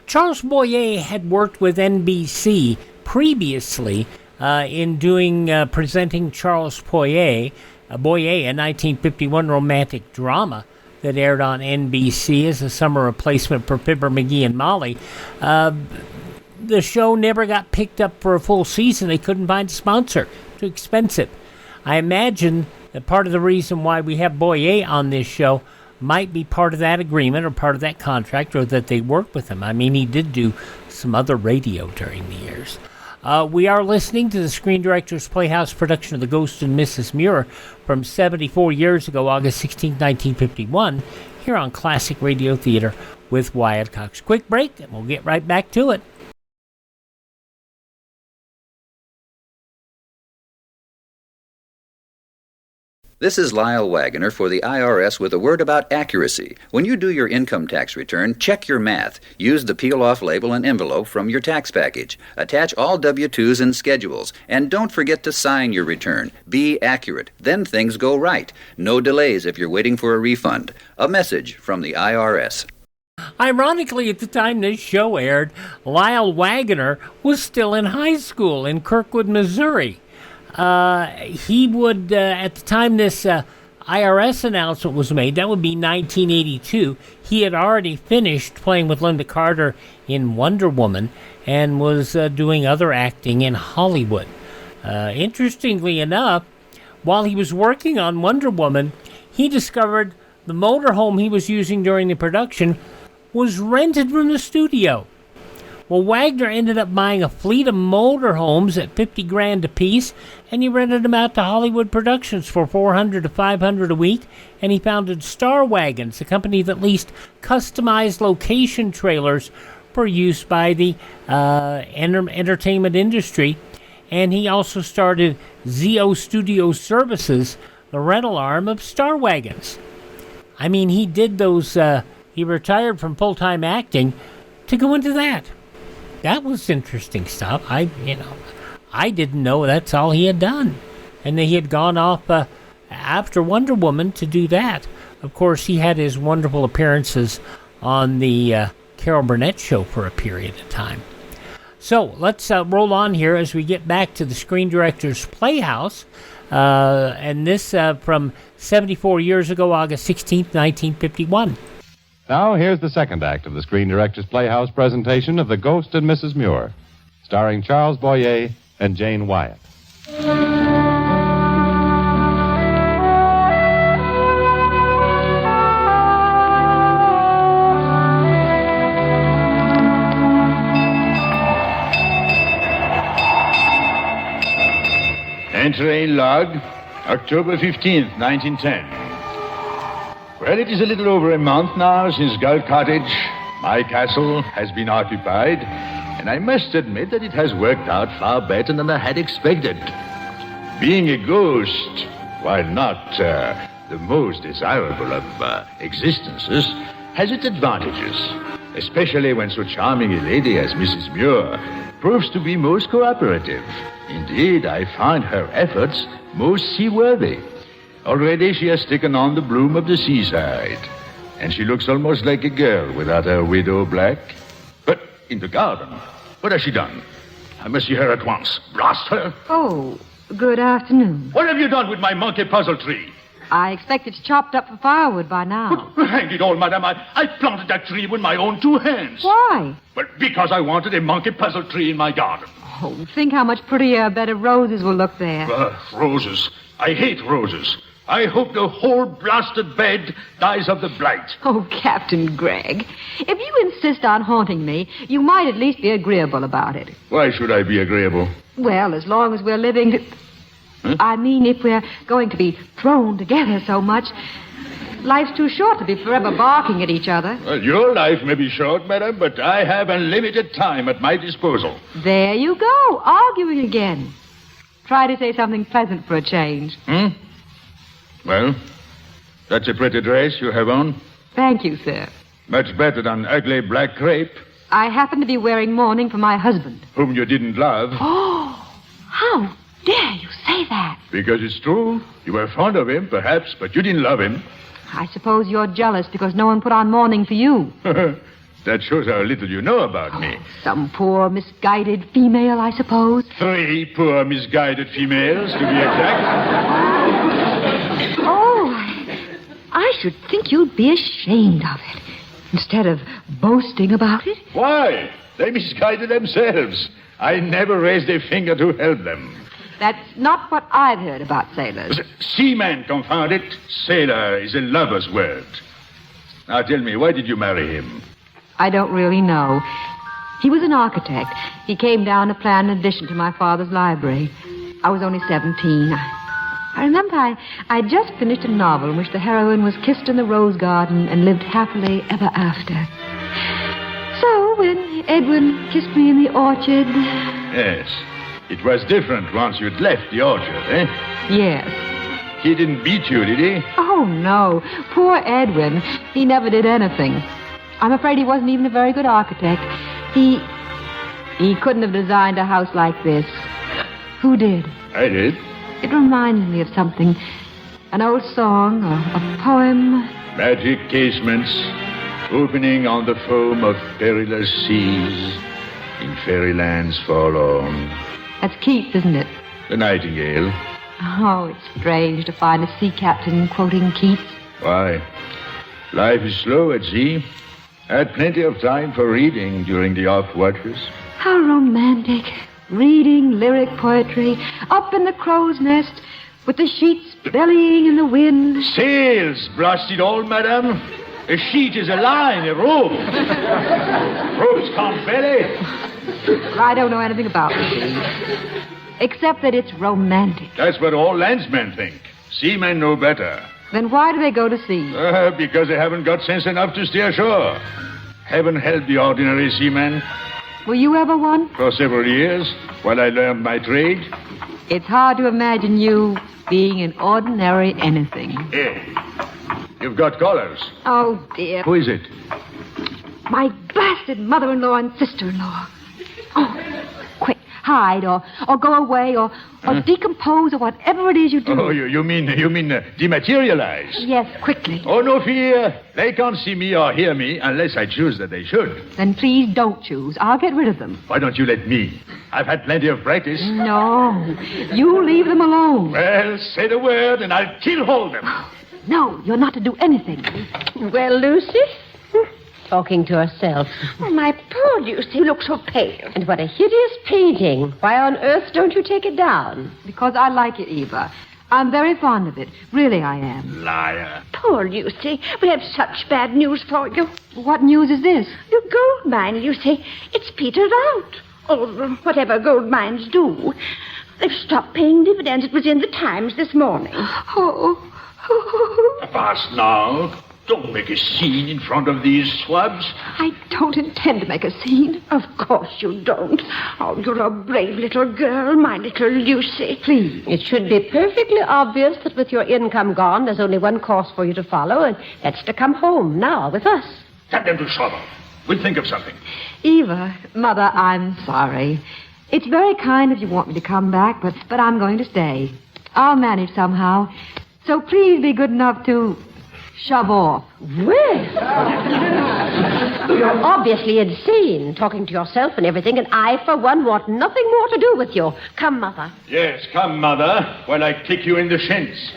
Charles Boyer had worked with NBC previously in doing presenting Charles Boyer, a 1951 romantic drama that aired on NBC as a summer replacement for Fibber McGee and Molly. The show never got picked up for a full season. They couldn't find a sponsor. Too expensive. I imagine that part of the reason why we have Boyer on this show might be part of that agreement or part of that contract, or that they worked with him. I mean, he did do some other radio during the years. We are listening to the Screen Directors Playhouse production of The Ghost and Mrs Muir from 74 years ago, August 16, 1951, here on Classic Radio Theater with Wyatt Cox. Quick break, and we'll get right back to it. This is Lyle Wagoner for the IRS with a word about accuracy. When you do your income tax return, check your math. Use the peel-off label and envelope from your tax package. Attach all W-2s and schedules. And don't forget to sign your return. Be accurate. Then things go right. No delays if you're waiting for a refund. A message from the IRS. Ironically, at the time this show aired, Lyle Wagoner was still in high school in Kirkwood, Missouri. He would, at the time this IRS announcement was made, that would be 1982, he had already finished playing with Linda Carter in Wonder Woman and was doing other acting in Hollywood. Interestingly enough, while he was working on Wonder Woman, he discovered the motorhome he was using during the production was rented from the studio. Well, Wagner ended up buying a fleet of motorhomes at $50,000 apiece, and he rented them out to Hollywood Productions for $400 to $500 a week, and he founded Star Wagons, a company that leased customized location trailers for use by the entertainment industry. And he also started ZO Studio Services, the rental arm of Star Wagons. I mean, he did those, he retired from full-time acting to go into that. That was interesting stuff. I didn't know that's all he had done. And he had gone off after Wonder Woman to do that. Of course, he had his wonderful appearances on the Carol Burnett show for a period of time. So let's roll on here as we get back to the Screen Directors Playhouse. And this from 74 years ago, August 16th, 1951. Now, here's the second act of the Screen Directors Playhouse presentation of The Ghost and Mrs Muir, starring Charles Boyer and Jane Wyatt. Entry log, October 15th, 1910. Well, it is a little over a month now since Gull Cottage, my castle, has been occupied, and I must admit that it has worked out far better than I had expected. Being a ghost, while not the most desirable of existences, has its advantages, especially when so charming a lady as Mrs. Muir proves to be most cooperative. Indeed, I find her efforts most seaworthy. Already she has taken on the bloom of the seaside, and she looks almost like a girl without her widow black. But in the garden, what has she done? I must see her at once. Blast her! Oh, good afternoon. What have you done with my monkey puzzle tree? I expect it's chopped up for firewood by now. But, hang it all, madam, I planted that tree with my own two hands. Why? Well, because I wanted a monkey puzzle tree in my garden. Oh, think how much prettier, better roses will look there. Roses. I hate roses. I hope the whole blasted bed dies of the blight. Oh, Captain Gregg, if you insist on haunting me, you might at least be agreeable about it. Why should I be agreeable? Well, as long as we're living... Huh? I mean, if we're going to be thrown together so much, life's too short to be forever barking at each other. Well, your life may be short, madam, but I have unlimited time at my disposal. There you go, arguing again. Try to say something pleasant for a change. Well, that's a pretty dress you have on. Thank you, sir. Much better than ugly black crepe. I happen to be wearing mourning for my husband. Whom you didn't love. Oh, how dare you say that? Because it's true. You were fond of him, perhaps, but you didn't love him. I suppose you're jealous because no one put on mourning for you. That shows how little you know about me. Some poor, misguided female, I suppose. 3 poor, misguided females, to be exact. Oh, I should think you'd be ashamed of it, instead of boasting about it. Why? They misguided themselves. I never raised a finger to help them. That's not what I've heard about sailors. Seaman, confound it. Sailor is a lover's word. Now tell me, why did you marry him? I don't really know. He was an architect. He came down to plan an addition to my father's library. I was only 17. I remember I just finished a novel in which the heroine was kissed in the rose garden and lived happily ever after. So when Edwin kissed me in the orchard... Yes. It was different once you'd left the orchard, eh? Yes. He didn't beat you, did he? Oh, no. Poor Edwin. He never did anything. I'm afraid he wasn't even a very good architect. He couldn't have designed a house like this. Who did? I did. It reminds me of something. An old song, a poem. Magic casements, opening on the foam of perilous seas, in fairylands forlorn. That's Keats, isn't it? The Nightingale. Oh, it's strange to find a sea captain quoting Keats. Why? Life is slow at sea. I had plenty of time for reading during the off watches. How romantic. Reading lyric poetry, up in the crow's nest, with the sheets bellying in the wind. Sails, blast it all, madam. A sheet is a line, a rope. Ropes can't belly. I don't know anything about the sea, except that it's romantic. That's what all landsmen think. Seamen know better. Then why do they go to sea? Because they haven't got sense enough to stay ashore. Heaven help the ordinary seaman. Were you ever one? For several years, while I learned my trade. It's hard to imagine you being an ordinary anything. Hey, you've got callers. Oh, dear. Who is it? My blasted mother-in-law and sister-in-law. Oh, quick, hide or go away or decompose or whatever it is you do. Oh, you mean dematerialize? Yes, quickly. Oh, no fear. They can't see me or hear me unless I choose that they should. Then please don't choose. I'll get rid of them. Why don't you let me? I've had plenty of practice. No, you leave them alone. Well, say the word and I'll killhole them. No, you're not to do anything. Well, Lucy? Talking to herself. Oh, my poor Lucy, you look so pale. And what a hideous painting. Why on earth don't you take it down? Because I like it, Eva. I'm very fond of it. Really, I am. Liar. Poor Lucy, we have such bad news for you. What news is this? Your gold mine, Lucy. It's petered out. Or whatever gold mines do. They've stopped paying dividends. It was in the Times this morning. Oh. Fast now. Don't make a scene in front of these swabs. I don't intend to make a scene. Of course you don't. Oh, you're a brave little girl, my little Lucy. Please. It should be perfectly obvious that with your income gone, there's only one course for you to follow, and that's to come home now with us. Cut them to trouble. We'll think of something. Eva, Mother, I'm sorry. It's very kind of you want me to come back, but I'm going to stay. I'll manage somehow. So please be good enough to shove off. Well, you're obviously insane, talking to yourself and everything, and I, for one, want nothing more to do with you. Come, Mother. Yes, come, Mother, while I kick you in the shins.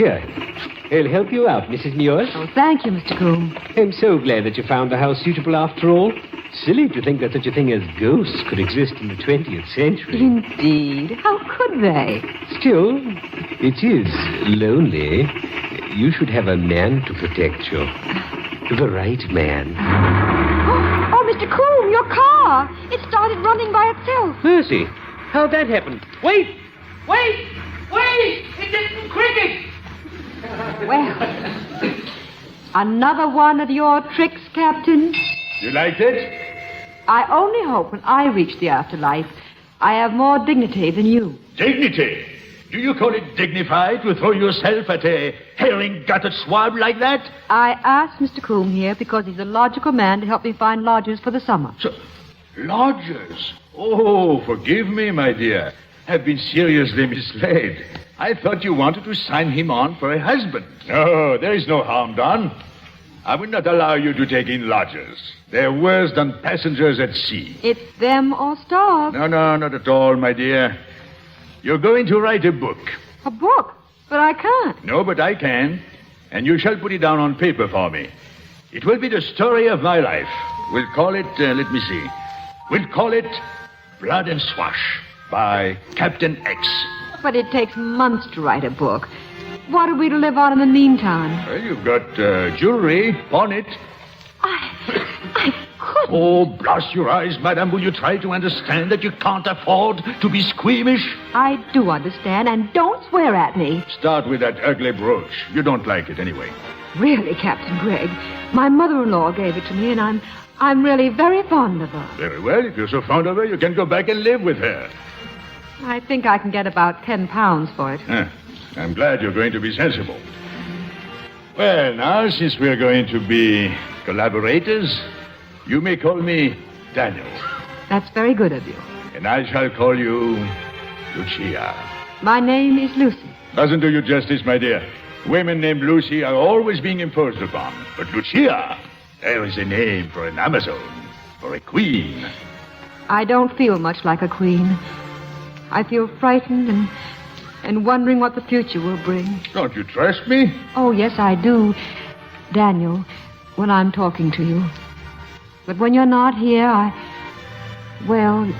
Here. I'll help you out, Mrs. Muir. Oh, thank you, Mr. Coombe. I'm so glad that you found the house suitable after all. Silly to think that such a thing as ghosts could exist in the 20th century. Indeed. How could they? Still, it is lonely. You should have a man to protect you. The right man. Oh, Mr. Coombe, your car. It started running by itself. Mercy, how'd that happen? Wait! It didn't cricket! Well, another one of your tricks, Captain. You liked it? I only hope when I reach the afterlife, I have more dignity than you. Dignity? Do you call it dignified to throw yourself at a herring-gutted swab like that? I asked Mr. Coombe here because he's a logical man to help me find lodgers for the summer. So, lodgers? Oh, forgive me, my dear. I've been seriously misled. I thought you wanted to sign him on for a husband. No, there is no harm done. I will not allow you to take in lodgers. They're worse than passengers at sea. It's them or starve. No, not at all, my dear. You're going to write a book. A book? But I can't. No, but I can. And you shall put it down on paper for me. It will be the story of my life. We'll call it, let me see. We'll call it Blood and Swash by Captain X. But it takes months to write a book. What are we to live on in the meantime? Well, you've got jewelry on it. I Oh, blast your eyes, madam. Will you try to understand that you can't afford to be squeamish? I do understand, and don't swear at me. Start with that ugly brooch. You don't like it anyway. Really, Captain Gregg, my mother-in-law gave it to me, and I'm really very fond of her. Very well. If you're so fond of her, you can go back and live with her. I think I can get about 10 pounds for it. I'm glad you're going to be sensible. Well, now, since we're going to be collaborators, you may call me Daniel. That's very good of you. And I shall call you Lucia. My name is Lucy. Doesn't do you justice, my dear. Women named Lucy are always being imposed upon. But Lucia, there is a name for an Amazon, for a queen. I don't feel much like a queen. I feel frightened and wondering what the future will bring. Don't you trust me? Oh, yes, I do, Daniel, when I'm talking to you. But when you're not here, well,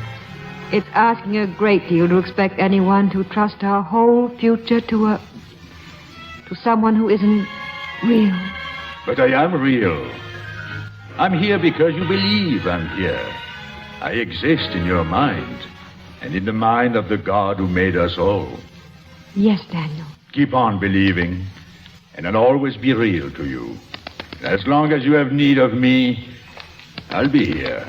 it's asking a great deal to expect anyone to trust her whole future to someone who isn't real. But I am real. I'm here because you believe I'm here. I exist in your mind, and in the mind of the God who made us all. Yes, Daniel. Keep on believing, and I'll always be real to you. As long as you have need of me, I'll be here.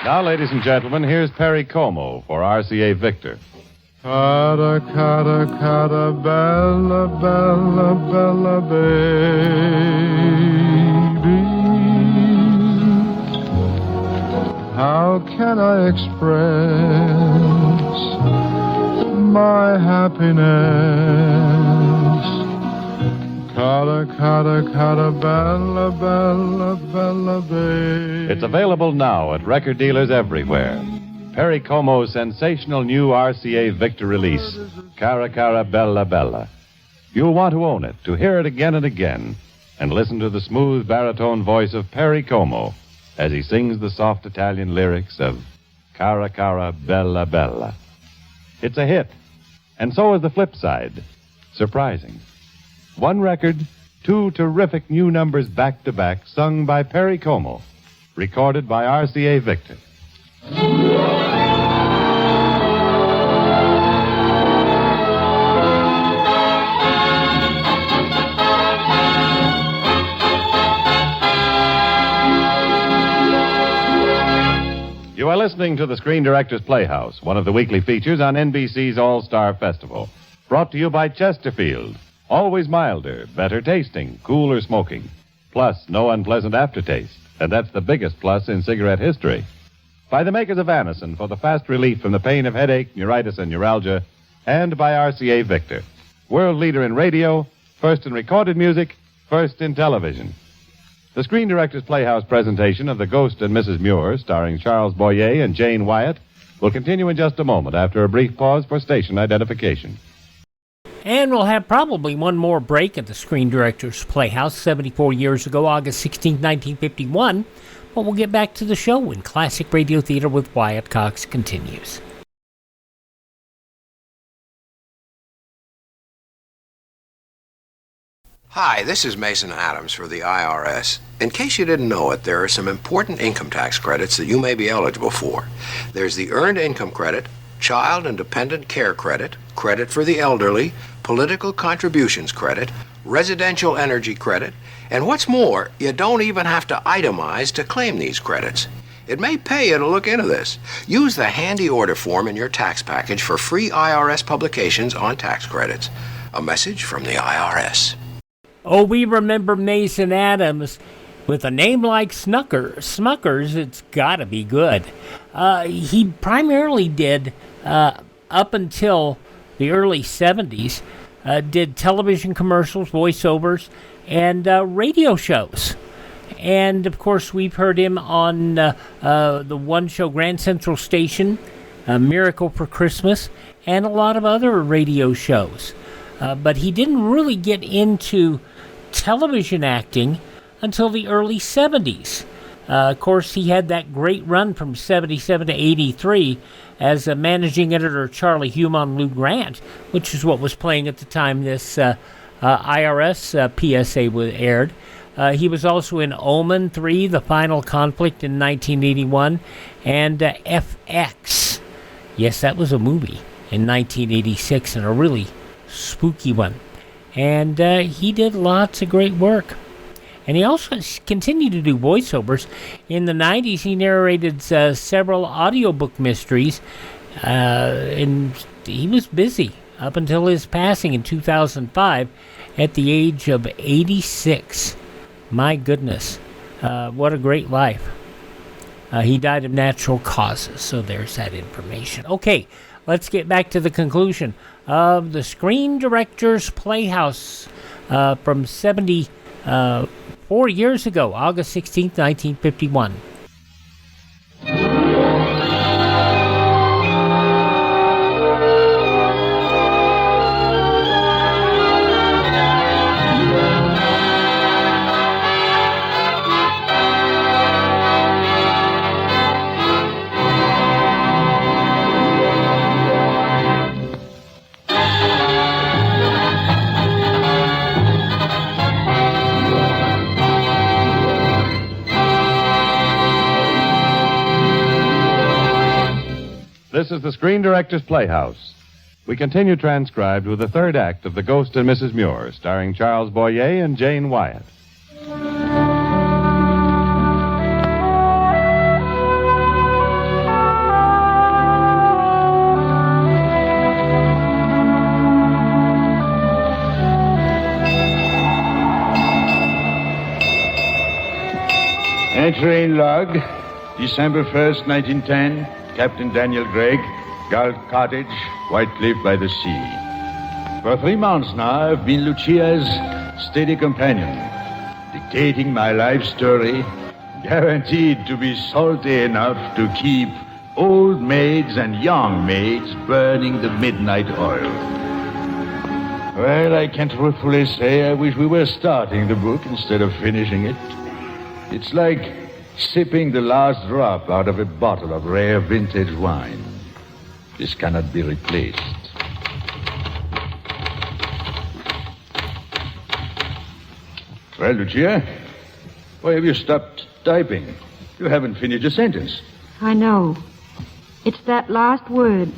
Now, ladies and gentlemen, here's Perry Como for RCA Victor. Cara, cara, cara, bella, bella, bella baby. How can I express my happiness? Cara, cara, cara, bella, bella, bella baby. It's available now at record dealers everywhere. Perry Como's sensational new RCA Victor release, Cara Cara Bella Bella. You'll want to own it, to hear it again and again, and listen to the smooth baritone voice of Perry Como as he sings the soft Italian lyrics of Cara Cara Bella Bella. It's a hit, and so is the flip side. Surprising. One record, two terrific new numbers back-to-back, sung by Perry Como, recorded by RCA Victor. You are listening to the Screen Directors Playhouse, one of the weekly features on NBC's All-Star Festival. Brought to you by Chesterfield. Always milder, better tasting, cooler smoking. Plus, no unpleasant aftertaste. And that's the biggest plus in cigarette history. By the makers of Anacin for the fast relief from the pain of headache, neuritis, and neuralgia. And by RCA Victor, world leader in radio, first in recorded music, first in television. The Screen Directors Playhouse presentation of the Ghost and Mrs Muir, starring Charles Boyer and Jane Wyatt, will continue in just a moment after a brief pause for station identification. And we'll have probably one more break at the Screen Directors Playhouse 74 years ago, August 16, 1951. But we'll get back to the show when Classic Radio Theater with Wyatt Cox continues. Hi, this is Mason Adams for the IRS. In case you didn't know it, there are some important income tax credits that you may be eligible for. There's the Earned Income Credit, Child and Dependent Care Credit, Credit for the Elderly, Political Contributions Credit, Residential Energy Credit, and what's more, you don't even have to itemize to claim these credits. It may pay you to look into this. Use the handy order form in your tax package for free IRS publications on tax credits. A message from the IRS. Oh, we remember Mason Adams. With a name like Smuckers, it's got to be good. He primarily did, up until the early 70s, did television commercials, voiceovers, and radio shows. And, of course, we've heard him on the one show, Grand Central Station, Miracle for Christmas, and a lot of other radio shows. But he didn't really get into television acting until the early 70s. Of course, he had that great run from 77 to 83 as managing editor Charlie Hume on Lou Grant, which is what was playing at the time this IRS PSA was aired. He was also in Omen 3, The Final Conflict in 1981, and FX. Yes, that was a movie in 1986, and a really spooky one. And he did lots of great work. And he also continued to do voiceovers. In the 90s, he narrated several audiobook mysteries, and he was busy up until his passing in 2005 at the age of 86. My goodness, what a great life. He died of natural causes, so there's that information. Okay, let's get back to the conclusion of the Screen Directors Playhouse from 74 years ago, August 16th, 1951. This is the Screen Directors Playhouse. We continue transcribed with the third act of The Ghost and Mrs Muir, starring Charles Boyer and Jane Wyatt. Entering log, December 1st, 1910. Captain Daniel Gregg, Galt Cottage, White Cliff by the sea. For 3 months now, I've been Lucia's steady companion, dictating my life story, guaranteed to be salty enough to keep old maids and young maids burning the midnight oil. Well, I can truthfully say I wish we were starting the book instead of finishing it. It's like sipping the last drop out of a bottle of rare vintage wine. This cannot be replaced. Well, Lucia, why have you stopped typing? You haven't finished a sentence. I know. It's that last word.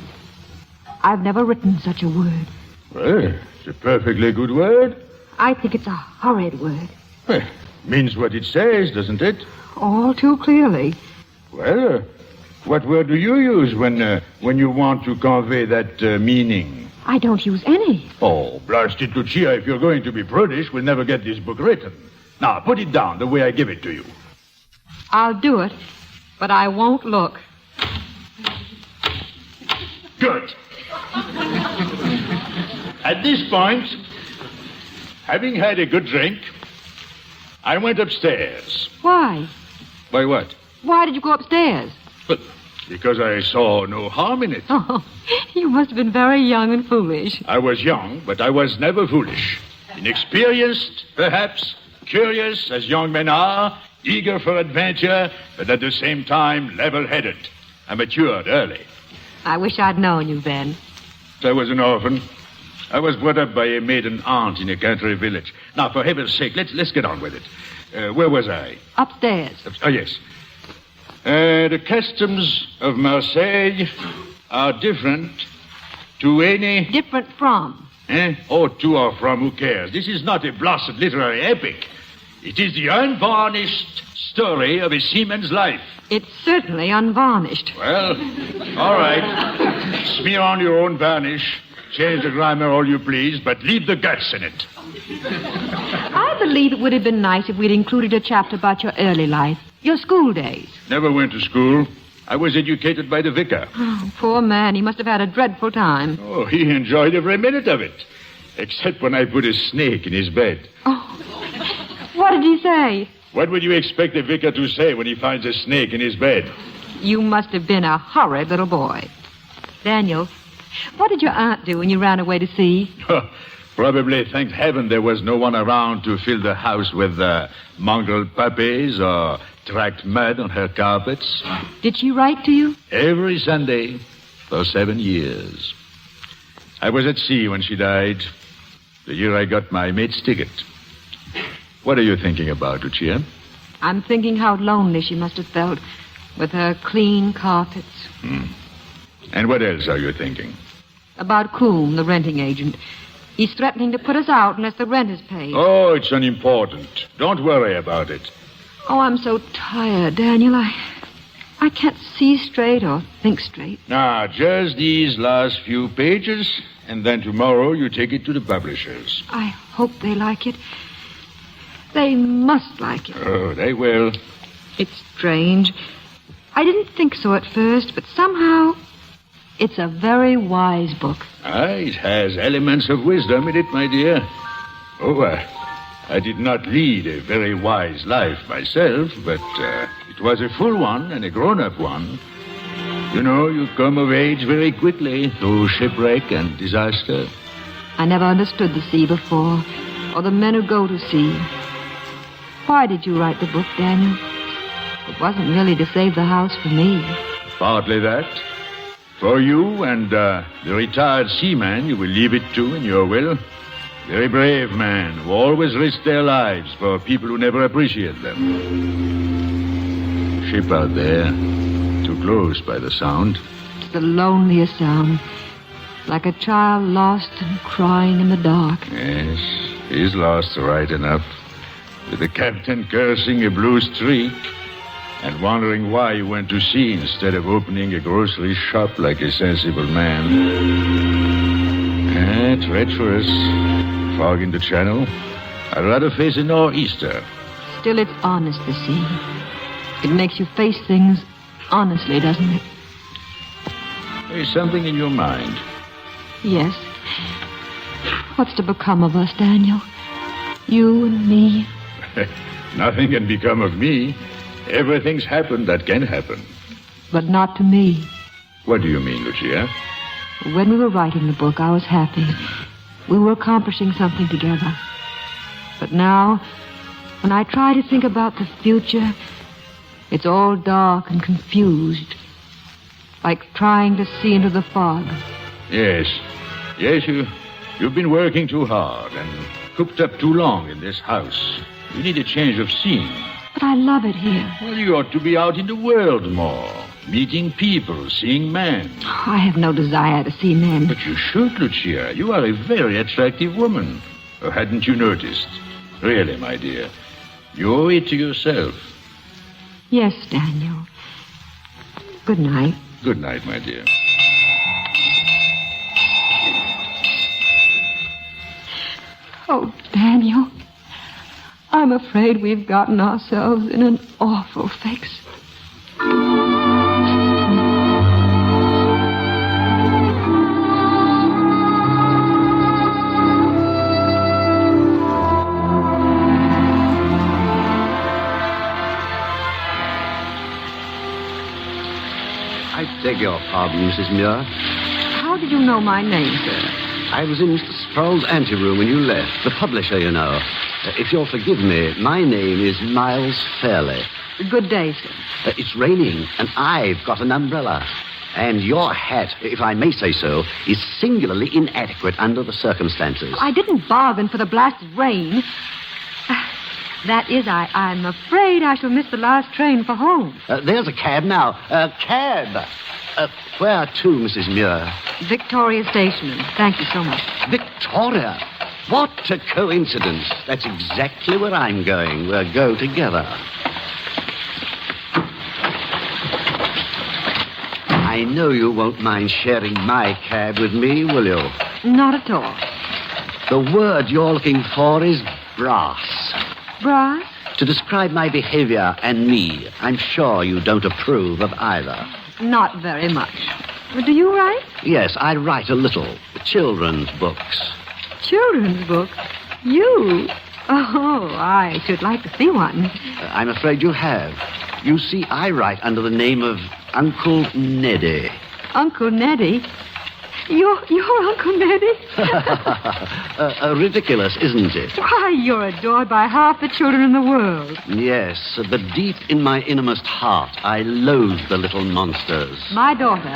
I've never written such a word. Well, it's a perfectly good word. I think it's a horrid word. Well, means what it says, doesn't it? All too clearly. Well, what word do you use when you want to convey that meaning? I don't use any. Oh, blast it, Lucia. If you're going to be prudish, we'll never get this book written. Now, put it down the way I give it to you. I'll do it, but I won't look. Good. At this point, having had a good drink, I went upstairs. Why? By what? Why did you go upstairs? Well, because I saw no harm in it. Oh, you must have been very young and foolish. I was young, but I was never foolish. Inexperienced, perhaps, curious as young men are, eager for adventure, but at the same time level-headed. I matured early. I wish I'd known you then. I was an orphan. I was brought up by a maiden aunt in a country village. Now, for heaven's sake, let's get on with it. Where was I? Upstairs. Oh, yes. The customs of Marseille are different to any... Different from? Oh, to or from, who cares? This is not a blessed literary epic. It is the unvarnished story of a seaman's life. It's certainly unvarnished. Well, all right. Smear on your own varnish. Change the grammar all you please, but leave the guts in it. I believe it would have been nice if we'd included a chapter about your early life, your school days. Never went to school. I was educated by the vicar. Oh, poor man. He must have had a dreadful time. Oh, he enjoyed every minute of it, except when I put a snake in his bed. Oh, what did he say? What would you expect a vicar to say when he finds a snake in his bed? You must have been a horrid little boy. Daniel, what did your aunt do when you ran away to sea? Probably thanked heaven there was no one around to fill the house with mongrel puppies or tracked mud on her carpets. Did she write to you? Every Sunday for 7 years. I was at sea when she died, the year I got my mate's ticket. What are you thinking about, Lucia? I'm thinking how lonely she must have felt with her clean carpets. And what else are you thinking? About Coombe, the renting agent. He's threatening to put us out unless the rent is paid. Oh, it's unimportant. Don't worry about it. Oh, I'm so tired, Daniel. I can't see straight or think straight. Now, just these last few pages, and then tomorrow you take it to the publishers. I hope they like it. They must like it. Oh, they will. It's strange. I didn't think so at first, but somehow it's a very wise book. It has elements of wisdom in it, my dear. Oh, I did not lead a very wise life myself, but it was a full one and a grown-up one. You know, you come of age very quickly through shipwreck and disaster. I never understood the sea before, or the men who go to sea. Why did you write the book, Daniel? It wasn't really to save the house for me. Partly that. For you and the retired seaman you will leave it to in your will. Very brave man who always risk their lives for people who never appreciate them. Ship out there, too close by the sound. It's the loneliest sound. Like a child lost and crying in the dark. Yes, he's lost right enough. With the captain cursing a blue streak and wondering why he went to sea instead of opening a grocery shop like a sensible man. Treacherous. Fog in the channel. I'd rather face a nor'easter. Still, it's honest, the sea. It makes you face things honestly, doesn't it? There's something in your mind. Yes. What's to become of us, Daniel? You and me. Nothing can become of me. Everything's happened that can happen. But not to me. What do you mean, Lucia? When we were writing the book, I was happy. We were accomplishing something together. But now, when I try to think about the future, it's all dark and confused. Like trying to see into the fog. Yes, you've been working too hard and cooped up too long in this house. You need a change of scene. But I love it here. Well, you ought to be out in the world more. Meeting people, seeing men. I have no desire to see men. But you should, Lucia. You are a very attractive woman. Or hadn't you noticed? Really, my dear. You owe it to yourself. Yes, Daniel. Good night. Good night, my dear. Oh, Daniel. I'm afraid we've gotten ourselves in an awful fix. I beg your pardon, Mrs. Muir. How did you know my name, sir? I was in Mr. Sproul's anteroom when you left. The publisher, you know. If you'll forgive me, my name is Miles Fairley. Good day, sir. It's raining, and I've got an umbrella. And your hat, if I may say so, is singularly inadequate under the circumstances. I didn't bargain for the blasted rain. That is, I'm afraid I shall miss the last train for home. There's a cab now. Cab! Where to, Mrs. Muir? Victoria Station. Thank you so much. Victoria? What a coincidence. That's exactly where I'm going. We'll go together. I know you won't mind sharing my cab with me, will you? Not at all. The word you're looking for is brass. Brass? To describe my behavior and me. I'm sure you don't approve of either. Not very much. Do you write? Yes, I write a little. Children's books. Children's books? You? Oh, I should like to see one. I'm afraid you have. You see, I write under the name of Uncle Neddy. Uncle Neddy? You're Uncle Neddy? Ridiculous, isn't it? Why, you're adored by half the children in the world. Yes, but deep in my innermost heart, I loathe the little monsters. My daughter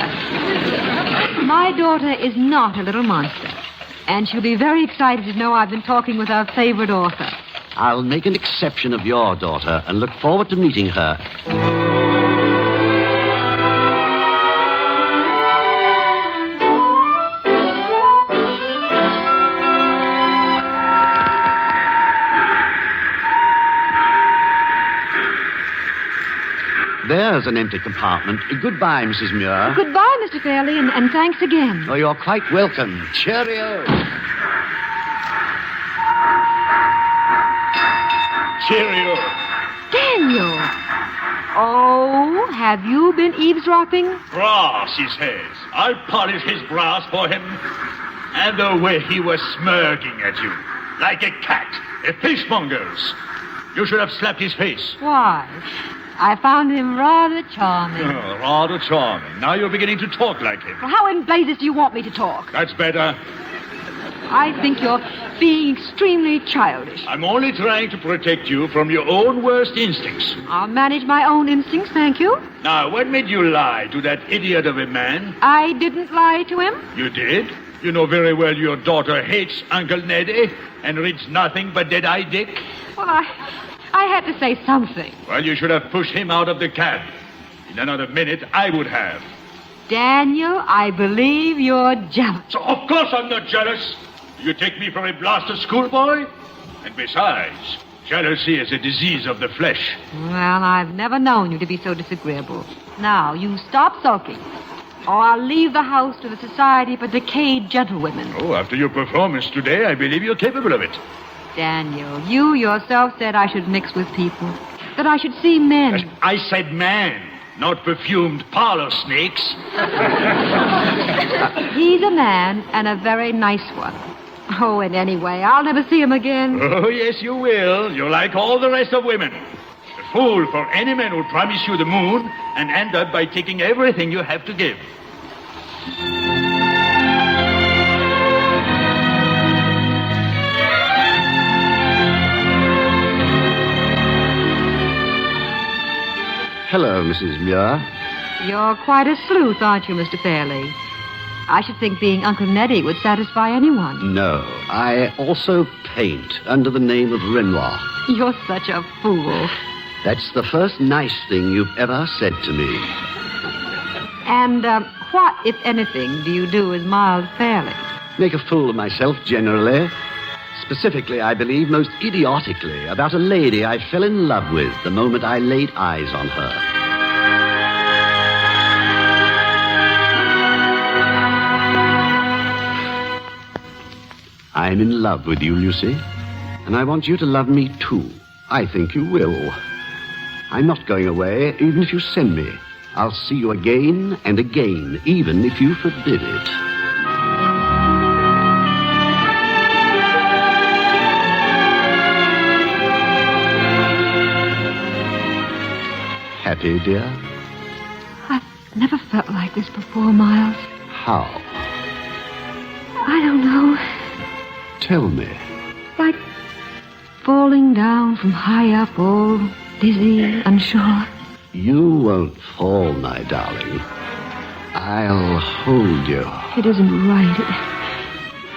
is not a little monster. And she'll be very excited to know I've been talking with our favorite author. I'll make an exception of your daughter and look forward to meeting her. There's an empty compartment. Goodbye, Mrs. Muir. Goodbye, Mr. Fairley, and thanks again. Oh, you're quite welcome. Cheerio. Cheerio. Daniel. Oh, have you been eavesdropping? Brass, he says. I'll polish his brass for him. And the way he was smirking at you, like a cat, a fishmonger's. You should have slapped his face. Why? I found him rather charming. Oh, rather charming. Now you're beginning to talk like him. Well, how in blazes do you want me to talk? That's better. I think you're being extremely childish. I'm only trying to protect you from your own worst instincts. I'll manage my own instincts, thank you. Now, what made you lie to that idiot of a man? I didn't lie to him. You did? You know very well your daughter hates Uncle Neddy and reads nothing but Dead-Eye Dick. Well, I had to say something. Well, you should have pushed him out of the cab. In another minute, I would have. Daniel, I believe you're jealous. So, of course I'm not jealous. You take me for a blasted schoolboy? And besides, jealousy is a disease of the flesh. Well, I've never known you to be so disagreeable. Now, you stop sulking, or I'll leave the house to the Society for Decayed Gentlewomen. Oh, after your performance today, I believe you're capable of it. Daniel, you yourself said I should mix with people, that I should see men. I said man, not perfumed parlor snakes. He's a man, and a very nice one. Oh, and anyway, I'll never see him again. Oh, yes, you will. You're like all the rest of women. A fool for any man who'll promise you the moon and end up by taking everything you have to give. Hello, Mrs. Muir. You're quite a sleuth, aren't you, Mr. Fairley? I should think being Uncle Neddy would satisfy anyone. No, I also paint under the name of Renoir. You're such a fool. That's the first nice thing you've ever said to me. And what, if anything, do you do as Miles Fairley? Make a fool of myself, generally. Specifically, I believe, most idiotically, about a lady I fell in love with the moment I laid eyes on her. I'm in love with you, Lucy, and I want you to love me, too. I think you will. I'm not going away, even if you send me. I'll see you again and again, even if you forbid it. Happy, dear? I've never felt like this before, Miles. How? I don't know. Tell me. Like falling down from high up, all dizzy, unsure. You won't fall, my darling. I'll hold you. It isn't right.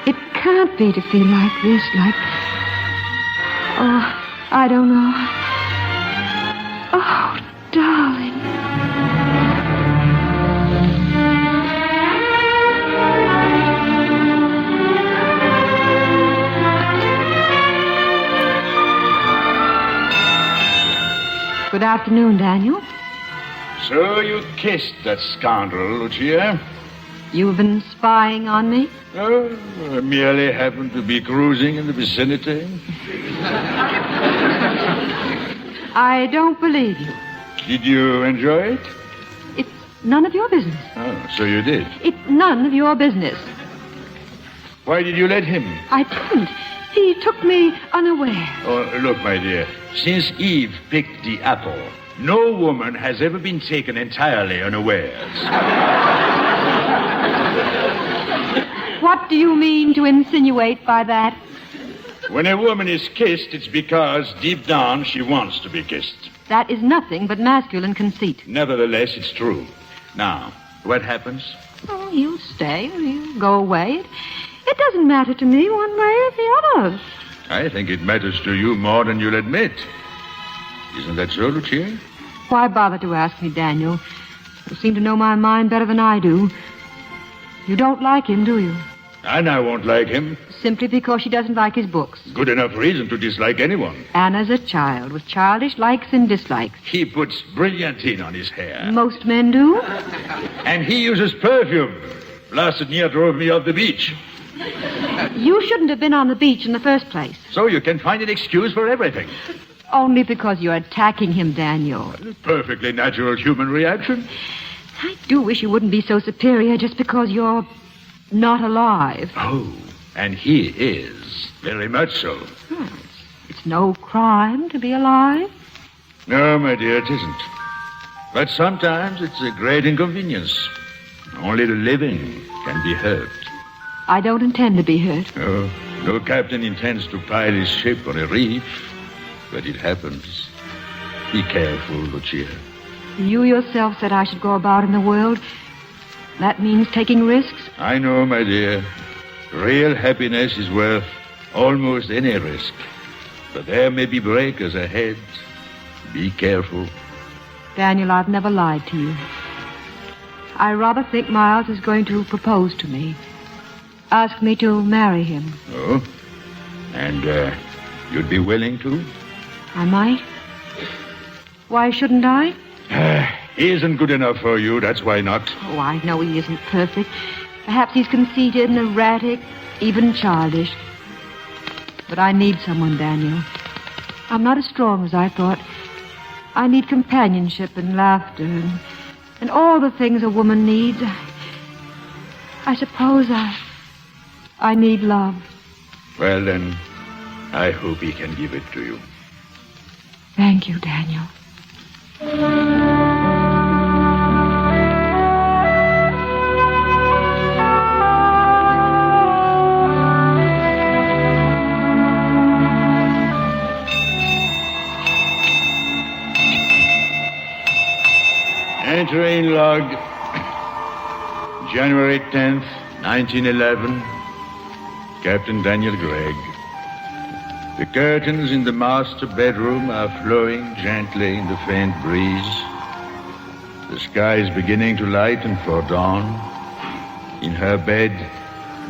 It can't be to feel like this, like... Oh, I don't know. Oh, darling. Good afternoon, Daniel. So you kissed that scoundrel, Lucia? You've been spying on me? Oh, I merely happened to be cruising in the vicinity. I don't believe you. Did you enjoy it? It's none of your business. Oh, so you did. It's none of your business. Why did you let him? I didn't. He took me unaware. Oh, look, my dear, since Eve picked the apple, no woman has ever been taken entirely unawares. What do you mean to insinuate by that? When a woman is kissed, it's because deep down she wants to be kissed. That is nothing but masculine conceit. Nevertheless, it's true. Now, what happens? Oh, he'll stay or he'll go away. It doesn't matter to me one way or the other. I think it matters to you more than you'll admit. Isn't that so, Lucia? Why bother to ask me, Daniel? You seem to know my mind better than I do. You don't like him, do you? And I won't like him. Simply because she doesn't like his books. Good enough reason to dislike anyone. Anna's a child with childish likes and dislikes. He puts brilliantine on his hair. Most men do. And he uses perfume. Last year drove me off the beach. You shouldn't have been on the beach in the first place. So you can find an excuse for everything. Only because you're attacking him, Daniel. Perfectly natural human reaction. I do wish you wouldn't be so superior just because you're not alive. Oh, and he is. Very much so. It's no crime to be alive. No, my dear, it isn't. But sometimes it's a great inconvenience. Only the living can be hurt. I don't intend to be hurt. Oh, no captain intends to pile his ship on a reef, but it happens. Be careful, Lucia. You yourself said I should go about in the world. That means taking risks. I know, my dear. Real happiness is worth almost any risk. But there may be breakers ahead. Be careful. Daniel, I've never lied to you. I rather think Miles is going to propose to me. Ask me to marry him. Oh? And, you'd be willing to? I might. Why shouldn't I? He isn't good enough for you, that's why not. Oh, I know he isn't perfect. Perhaps he's conceited and erratic, even childish. But I need someone, Daniel. I'm not as strong as I thought. I need companionship and laughter and all the things a woman needs. I suppose I need love. Well, then, I hope he can give it to you. Thank you, Daniel. Entering log, January 10th, 1911, Captain Daniel Gregg. The curtains in the master bedroom are flowing gently in the faint breeze. The sky is beginning to lighten for dawn. In her bed,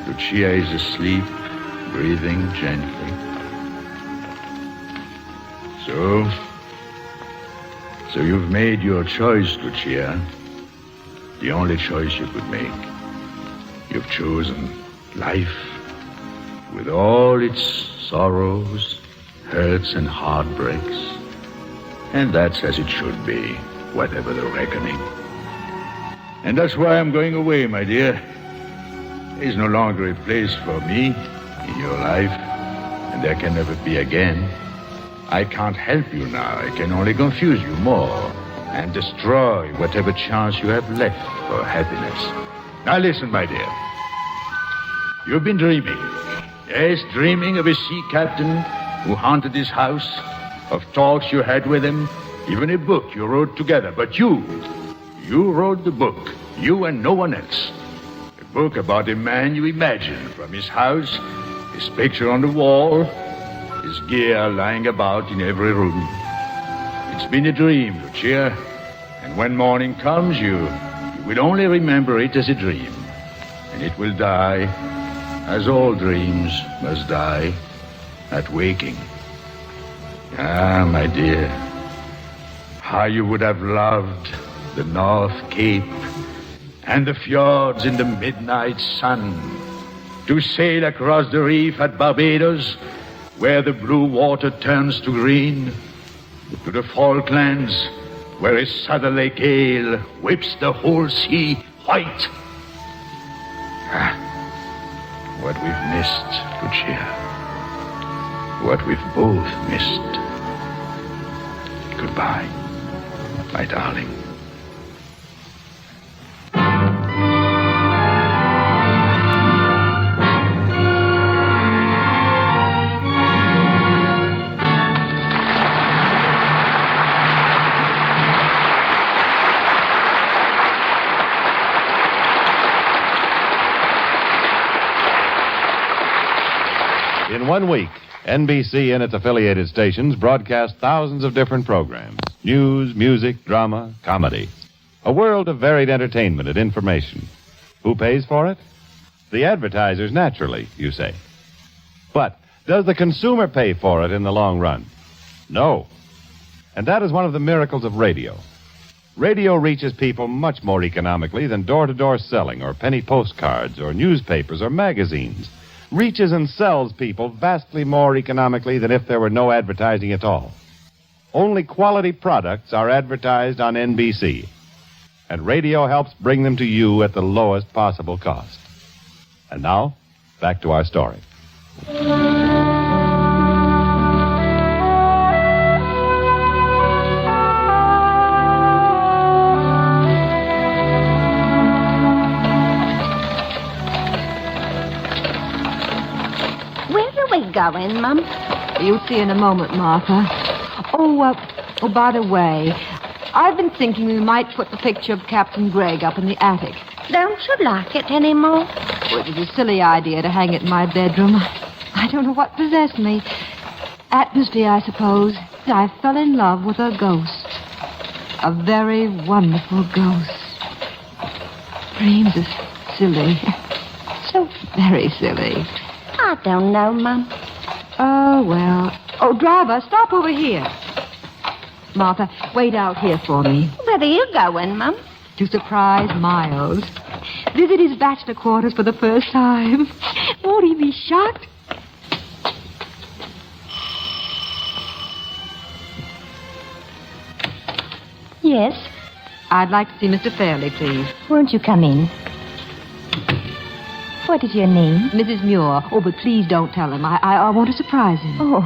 Lucia is asleep, breathing gently. So you've made your choice, Lucia. The only choice you could make. You've chosen life with all its sorrows, hurts, and heartbreaks. And that's as it should be, whatever the reckoning. And that's why I'm going away, my dear. There's no longer a place for me in your life, and there can never be again. I can't help you now. I can only confuse you more and destroy whatever chance you have left for happiness. Now listen, my dear. You've been dreaming. Yes, dreaming of a sea captain who haunted this house, of talks you had with him, even a book you wrote together. But you wrote the book, you and no one else. A book about a man you imagined from his house, his picture on the wall, his gear lying about in every room. It's been a dream, Lucia, and when morning comes, you will only remember it as a dream, and it will die, as all dreams must die, at waking. Ah, my dear, how you would have loved the North Cape and the fjords in the midnight sun, to sail across the reef at Barbados, where the blue water turns to green, to the Falklands, where a southerly gale whips the whole sea white. Ah, what we've missed, Lucia. What we've both missed. Goodbye, my darling. In 1 week, NBC and its affiliated stations broadcast thousands of different programs. News, music, drama, comedy. A world of varied entertainment and information. Who pays for it? The advertisers, naturally, you say. But does the consumer pay for it in the long run? No. And that is one of the miracles of radio. Radio reaches people much more economically than door-to-door selling or penny postcards or newspapers or magazines. Reaches and sells people vastly more economically than if there were no advertising at all. Only quality products are advertised on NBC. And radio helps bring them to you at the lowest possible cost. And now, back to our story. Going, Mum? You'll see in a moment, Martha. Oh, by the way, I've been thinking we might put the picture of Captain Gregg up in the attic. Don't you like it anymore? Well, it was a silly idea to hang it in my bedroom. I don't know what possessed me. Atmosphere, I suppose. I fell in love with a ghost. A very wonderful ghost. Dreams are silly. So very silly. I don't know, Mum. Oh, well. Oh, driver, stop over here. Martha, wait out here for me. Where are you going, Mum? To surprise Miles. Visit his bachelor quarters for the first time. Won't he be shocked? Yes? I'd like to see Mr. Fairley, please. Won't you come in? What is your name? Mrs. Muir. Oh, but please don't tell him. I want to surprise him. Oh,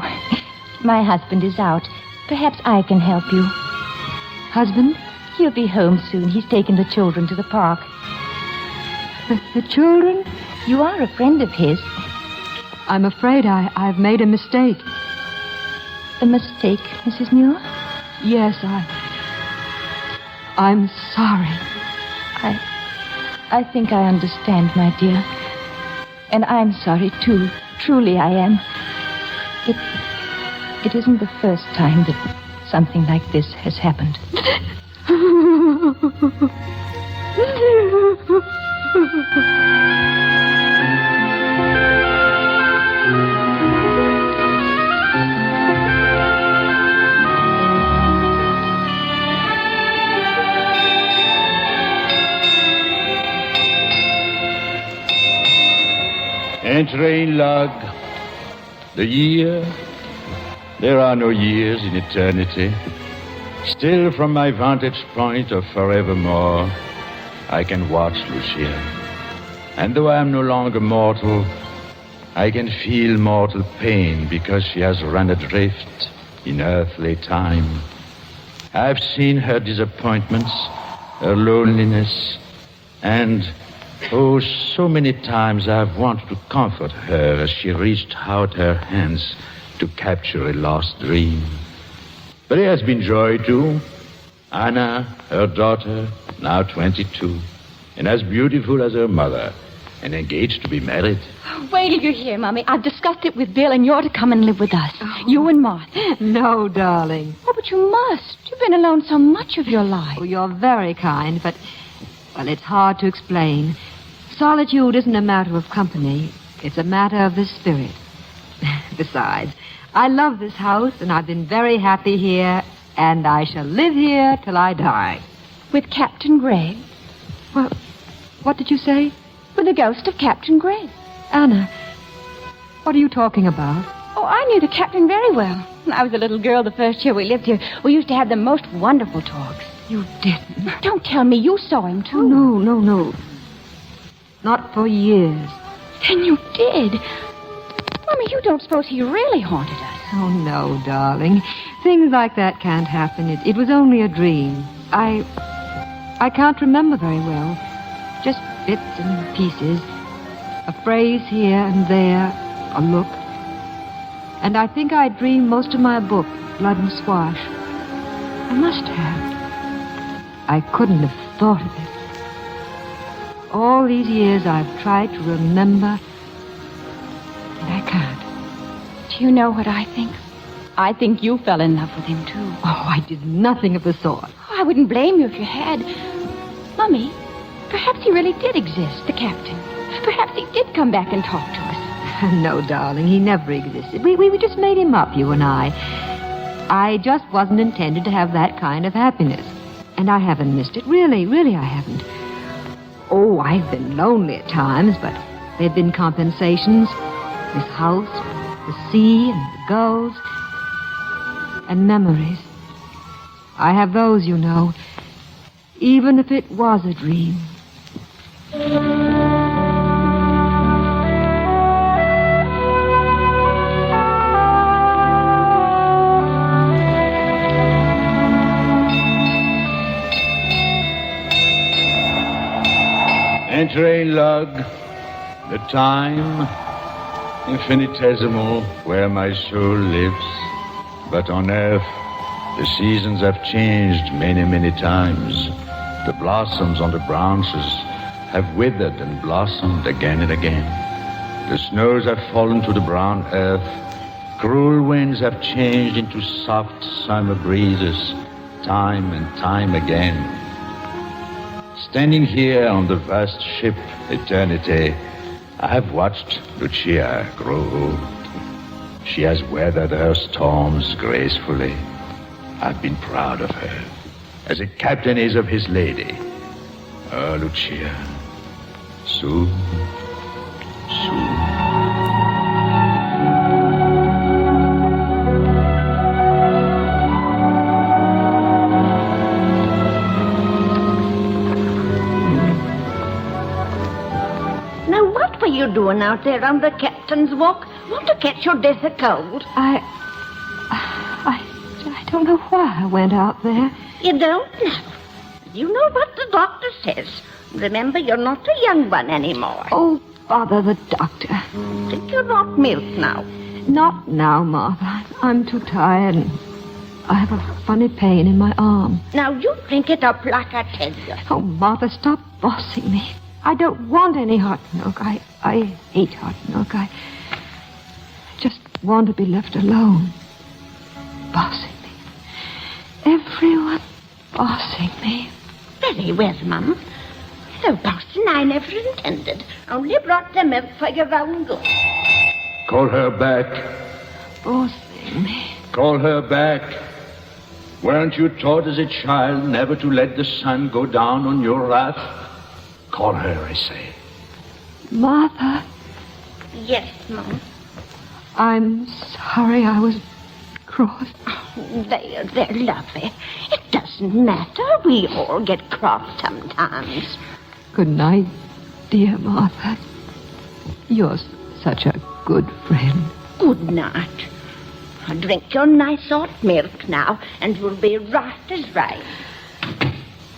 my husband is out. Perhaps I can help you. Husband? He'll be home soon. He's taken the children to the park. The children? You are a friend of his. I'm afraid I've made a mistake. A mistake, Mrs. Muir? Yes, I'm sorry. I think I understand, my dear. And I'm sorry, too. Truly, I am. It isn't the first time that something like this has happened. Entering log. The year. There are no years in eternity. Still, from my vantage point of forevermore, I can watch Lucia. And though I am no longer mortal, I can feel mortal pain because she has run adrift in earthly time. I've seen her disappointments, her loneliness, and oh, so many times I've wanted to comfort her as she reached out her hands to capture a lost dream. But there has been joy, too. Anna, her daughter, now 22, and as beautiful as her mother, and engaged to be married. Wait till you hear, Mommy. I've discussed it with Bill, and you're to come and live with us. Oh. You and Martha. No, darling. Oh, but you must. You've been alone so much of your life. Oh, you're very kind, but, well, it's hard to explain. Solitude isn't a matter of company. It's a matter of the spirit. Besides, I love this house, and I've been very happy here, and I shall live here till I die. With Captain Gregg? Well, what did you say? With the ghost of Captain Gregg. Anna, what are you talking about? Oh, I knew the captain very well. When I was a little girl the first year we lived here, we used to have the most wonderful talks. You didn't? Don't tell me you saw him, too. Oh, no. Not for years. Then you did. Mommy, you don't suppose he really haunted us? Oh, no, darling. Things like that can't happen. It was only a dream. I can't remember very well. Just bits and pieces. A phrase here and there, a look. And I think I dreamed most of my book, Blood and Swash. I must have. I couldn't have thought of it. All these years I've tried to remember, and I can't. You know what I think. I think you fell in love with him, too. Oh, I did nothing of the sort. I wouldn't blame you if you had. Mummy, perhaps he really did exist, the captain. Perhaps he did come back and talk to us. No, darling, he never existed. We just made him up, you and I. I just wasn't intended to have that kind of happiness. And I haven't missed it. Really, I haven't. Oh, I've been lonely at times, but there've been compensations. This house, the sea, and the gulls. And memories. I have those, you know. Even if it was a dream. Entering log, the time, infinitesimal, where my soul lives. But on earth, the seasons have changed many, many times. The blossoms on the branches have withered and blossomed again and again. The snows have fallen to the brown earth. Cruel winds have changed into soft summer breezes, time and time again. Standing here on the vast ship Eternity, I have watched Lucia grow old. She has weathered her storms gracefully. I've been proud of her, as a captain is of his lady. Oh, Lucia, soon. You doing out there on the captain's walk? Want to catch your death of cold? I don't know why I went out there. You don't know? You know what the doctor says. Remember, you're not a young one anymore. Oh, bother the doctor. Think you're not milk now? Not now, Martha. I'm too tired and I have a funny pain in my arm. Now, you drink it up like I tell you. Oh, Martha, stop bossing me. I don't want any hot milk. I hate hot milk. I just want to be left alone. Bossing me. Everyone bossing me. Very well, Mum. No bossing I never intended. Only brought the milk for your own good. Call her back. Bossing me. Call her back. Weren't you taught as a child never to let the sun go down on your wrath? Call her, I say. Martha. Yes, Mum. I'm sorry I was cross. Oh, they're lovely. It doesn't matter. We all get cross sometimes. Good night, dear Martha. You're such a good friend. Good night. Drink your nice hot milk now, and you'll be right as rain.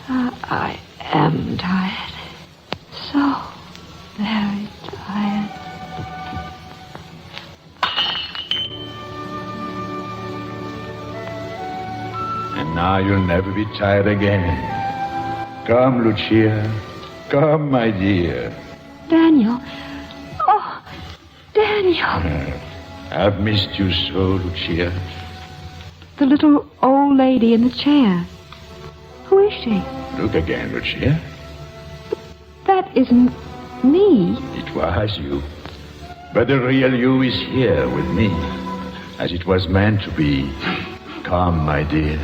I am tired. So very tired. And now you'll never be tired again. Come, Lucia. Come, my dear. Daniel. Oh, Daniel. I've missed you so, Lucia. The little old lady in the chair. Who is she? Look again, Lucia. That isn't me. It was you. But the real you is here with me, as it was meant to be. Come, my dear.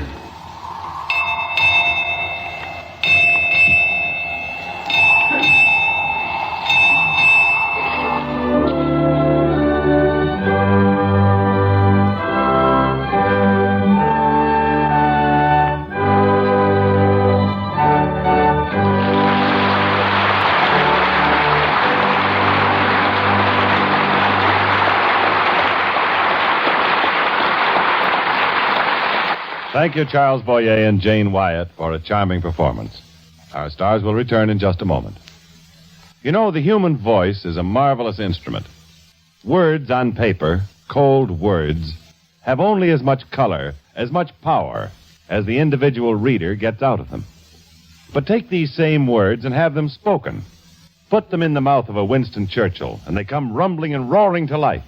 Thank you, Charles Boyer and Jane Wyatt, for a charming performance. Our stars will return in just a moment. You know, the human voice is a marvelous instrument. Words on paper, cold words, have only as much color, as much power, as the individual reader gets out of them. But take these same words and have them spoken. Put them in the mouth of a Winston Churchill, and they come rumbling and roaring to life.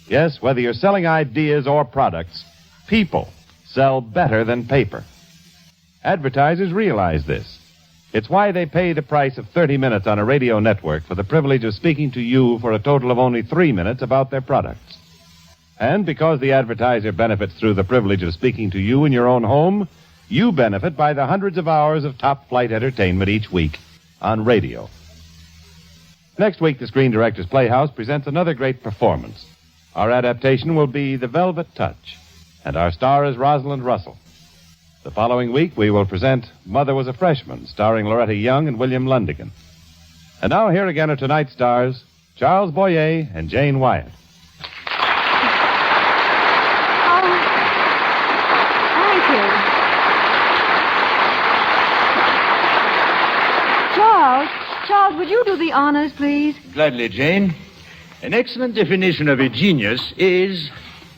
Yes, whether you're selling ideas or products, people sell better than paper. Advertisers realize this. It's why they pay the price of 30 minutes on a radio network for the privilege of speaking to you for a total of only 3 minutes about their products. And because the advertiser benefits through the privilege of speaking to you in your own home, you benefit by the hundreds of hours of top-flight entertainment each week on radio. Next week, the Screen Directors Playhouse presents another great performance. Our adaptation will be The Velvet Touch, and our star is Rosalind Russell. The following week, we will present Mother Was a Freshman, starring Loretta Young and William Lundigan. And now, here again are tonight's stars, Charles Boyer and Jane Wyatt. Thank you. Charles, would you do the honors, please? Gladly, Jane. An excellent definition of a genius is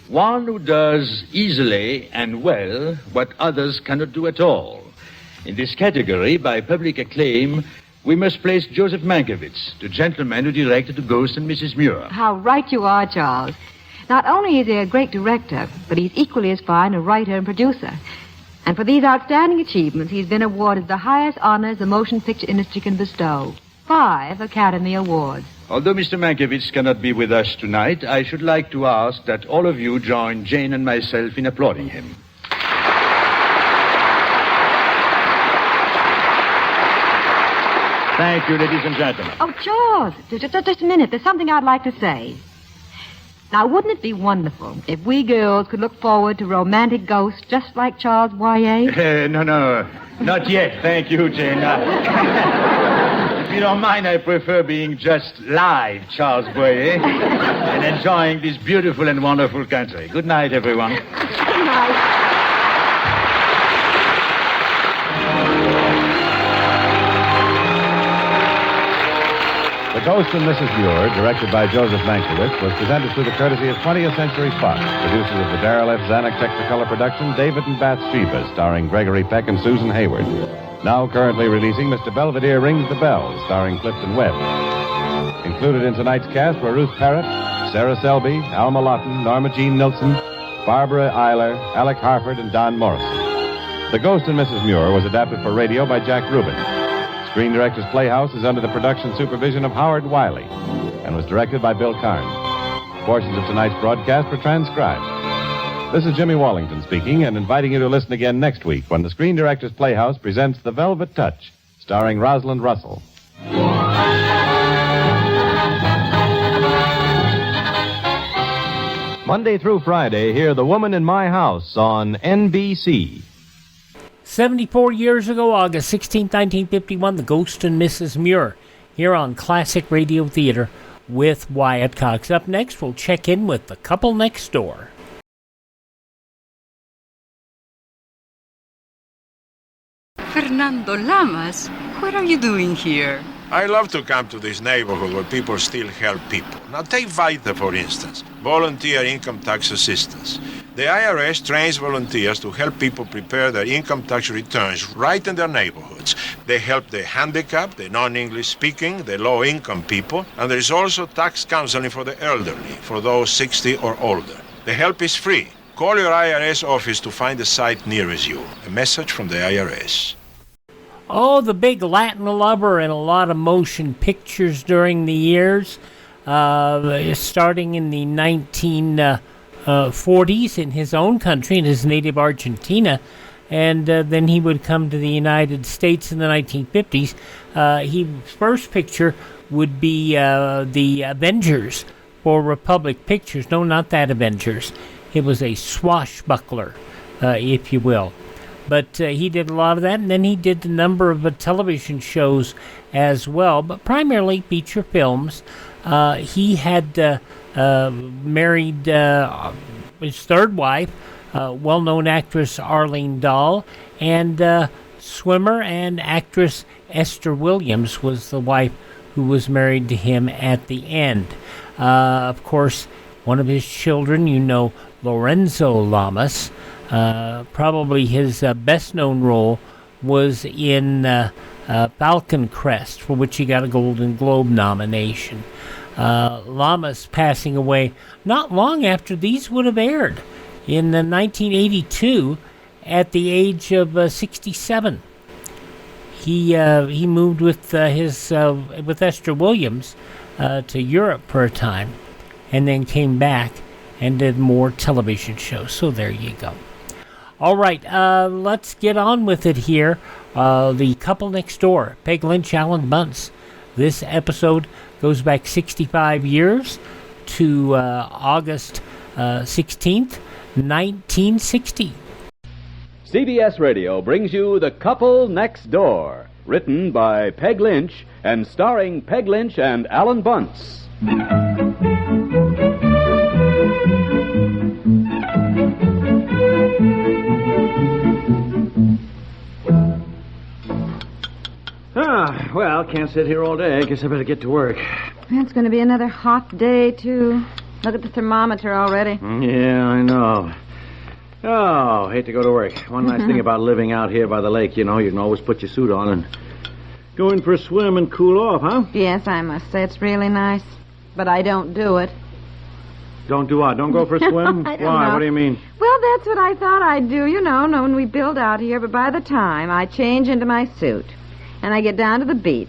one who does easily and well what others cannot do at all. In this category, by public acclaim, we must place Joseph Mankiewicz, the gentleman who directed Ghost and Mrs Muir. How right you are, Charles. Not only is he a great director, but he's equally as fine a writer and producer. And for these outstanding achievements, he's been awarded the highest honors the motion picture industry can bestow. 5 Academy Awards. Although Mr. Mankiewicz cannot be with us tonight, I should like to ask that all of you join Jane and myself in applauding him. Thank you, ladies and gentlemen. Oh, Charles, just a minute. There's something I'd like to say. Now, wouldn't it be wonderful if we girls could look forward to romantic ghosts just like Charles Boyer? No, not yet. Thank you, Jane. If you don't mind, I prefer being just live Charles Boyer and enjoying this beautiful and wonderful country. Good night, everyone. Good night. The Ghost and Mrs Muir, directed by Joseph Mankiewicz, was presented through the courtesy of 20th Century Fox. Producers of the Darrell F. Zanuck Technicolor production, David and Bathsheba, starring Gregory Peck and Susan Hayward. Now currently releasing Mr. Belvedere Rings the Bell, starring Clifton Webb. Included in tonight's cast were Ruth Parrott, Sarah Selby, Alma Lawton, Norma Jean Nilsson, Barbara Eiler, Alec Harford, and Don Morrison. The Ghost and Mrs Muir was adapted for radio by Jack Rubin. Screen Directors Playhouse is under the production supervision of Howard Wiley and was directed by Bill Carnes. Portions of tonight's broadcast were transcribed. This is Jimmy Wallington speaking and inviting you to listen again next week when the Screen Directors Playhouse presents The Velvet Touch, starring Rosalind Russell. Monday through Friday, hear The Woman in My House on NBC. 74 years ago, August 16, 1951, The Ghost and Mrs Muir, here on Classic Radio Theater with Wyatt Cox. Up next, we'll check in with The Couple Next Door. Fernando Lamas, what are you doing here? I love to come to this neighborhood where people still help people. Now take Vita, for instance, volunteer income tax assistance. The IRS trains volunteers to help people prepare their income tax returns right in their neighborhoods. They help the handicapped, the non-English speaking, the low-income people, and there is also tax counseling for the elderly, for those 60 or older. The help is free. Call your IRS office to find a site nearest you. A message from the IRS. Oh, the big Latin lover in a lot of motion pictures during the years, starting in the 1940s in his own country, in his native Argentina, and then he would come to the United States in the 1950s. His first picture would be the Avengers for Republic Pictures. No, not that Avengers. It was a swashbuckler, if you will. But he did a lot of that, and then he did a number of television shows as well, but primarily feature films. He had married his third wife, well-known actress Arlene Dahl, and swimmer and actress Esther Williams was the wife who was married to him at the end. Of course, one of his children, Lorenzo Lamas. Probably his best-known role was in Falcon Crest, for which he got a Golden Globe nomination. Lammas passing away not long after these would have aired in 1982 at the age of 67. He moved with with Esther Williams to Europe for a time, and then came back and did more television shows. So there you go. All right, let's get on with it here. The Couple Next Door, Peg Lynch, Alan Bunce. This episode goes back 65 years to August 16th, 1960. CBS Radio brings you The Couple Next Door, written by Peg Lynch and starring Peg Lynch and Alan Bunce. Well, can't sit here all day. I guess I better get to work. It's going to be another hot day, too. Look at the thermometer already. Yeah, I know. Oh, hate to go to work. One nice thing about living out here by the lake, you can always put your suit on and go in for a swim and cool off, huh? Yes, I must say it's really nice. But I don't do it. Don't do what? Don't go for a swim? I don't Why? know. What do you mean? Well, that's what I thought I'd do, when we build out here. But by the time I change into my suit and I get down to the beach,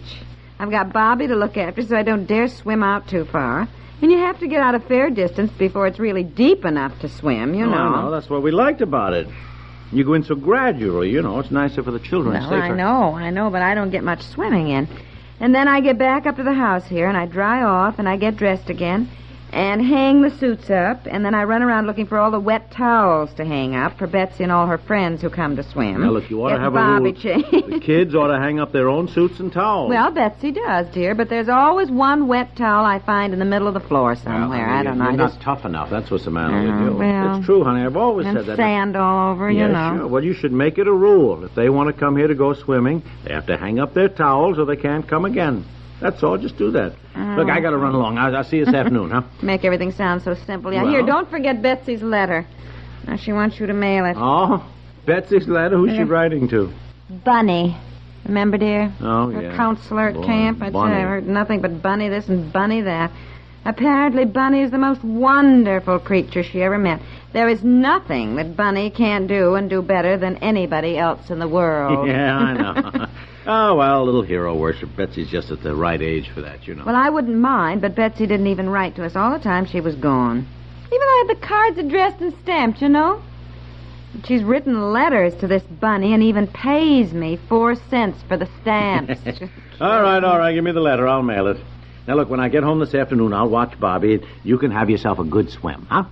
I've got Bobby to look after, so I don't dare swim out too far. And you have to get out a fair distance before it's really deep enough to swim, you know. I know. That's what we liked about it. You go in so gradually, It's nicer for the children. Well, safer. I know, but I don't get much swimming in. And then I get back up to the house here, and I dry off, and I get dressed again, and hang the suits up, and then I run around looking for all the wet towels to hang up for Betsy and all her friends who come to swim. Now, look, you ought to have Bobby a rule. changed. The kids ought to hang up their own suits and towels. Well, Betsy does, dear, but there's always one wet towel I find in the middle of the floor somewhere. Well, I don't know. You're I not just tough enough. That's what's the matter with you. well, It's true, honey. I've always and said that. sand all over, Yeah, you know. sure. Well, you should make it a rule. If they want to come here to go swimming, they have to hang up their towels or they can't come again. That's all. Just do that. Look, I got to run along. I'll see you this afternoon, huh? Make everything sound so simple. Yeah, Well. here, don't forget Betsy's letter. Now, she wants you to mail it. Oh, Betsy's letter? Who's she writing to? Bunny. Remember, dear? Oh, Her yeah. counselor at Boy, camp. I Bunny. heard nothing but Bunny this and Bunny that. Apparently, Bunny is the most wonderful creature she ever met. There is nothing that Bunny can't do and do better than anybody else in the world. Yeah, I know. Oh, well, a little hero worship. Betsy's just at the right age for that, Well, I wouldn't mind, but Betsy didn't even write to us all the time she was gone. Even though I had the cards addressed and stamped, But she's written letters to this Bunny and even pays me 4 cents for the stamps. All right. Give me the letter. I'll mail it. Now, look, when I get home this afternoon, I'll watch Bobby. You can have yourself a good swim, huh?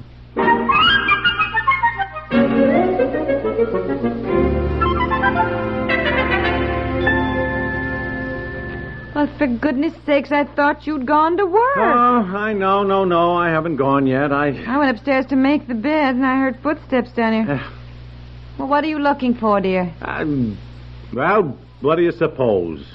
Well, for goodness sakes, I thought you'd gone to work. Oh, I know. No, I haven't gone yet. I went upstairs to make the bed, and I heard footsteps down here. Well, what are you looking for, dear? Well, what do you suppose?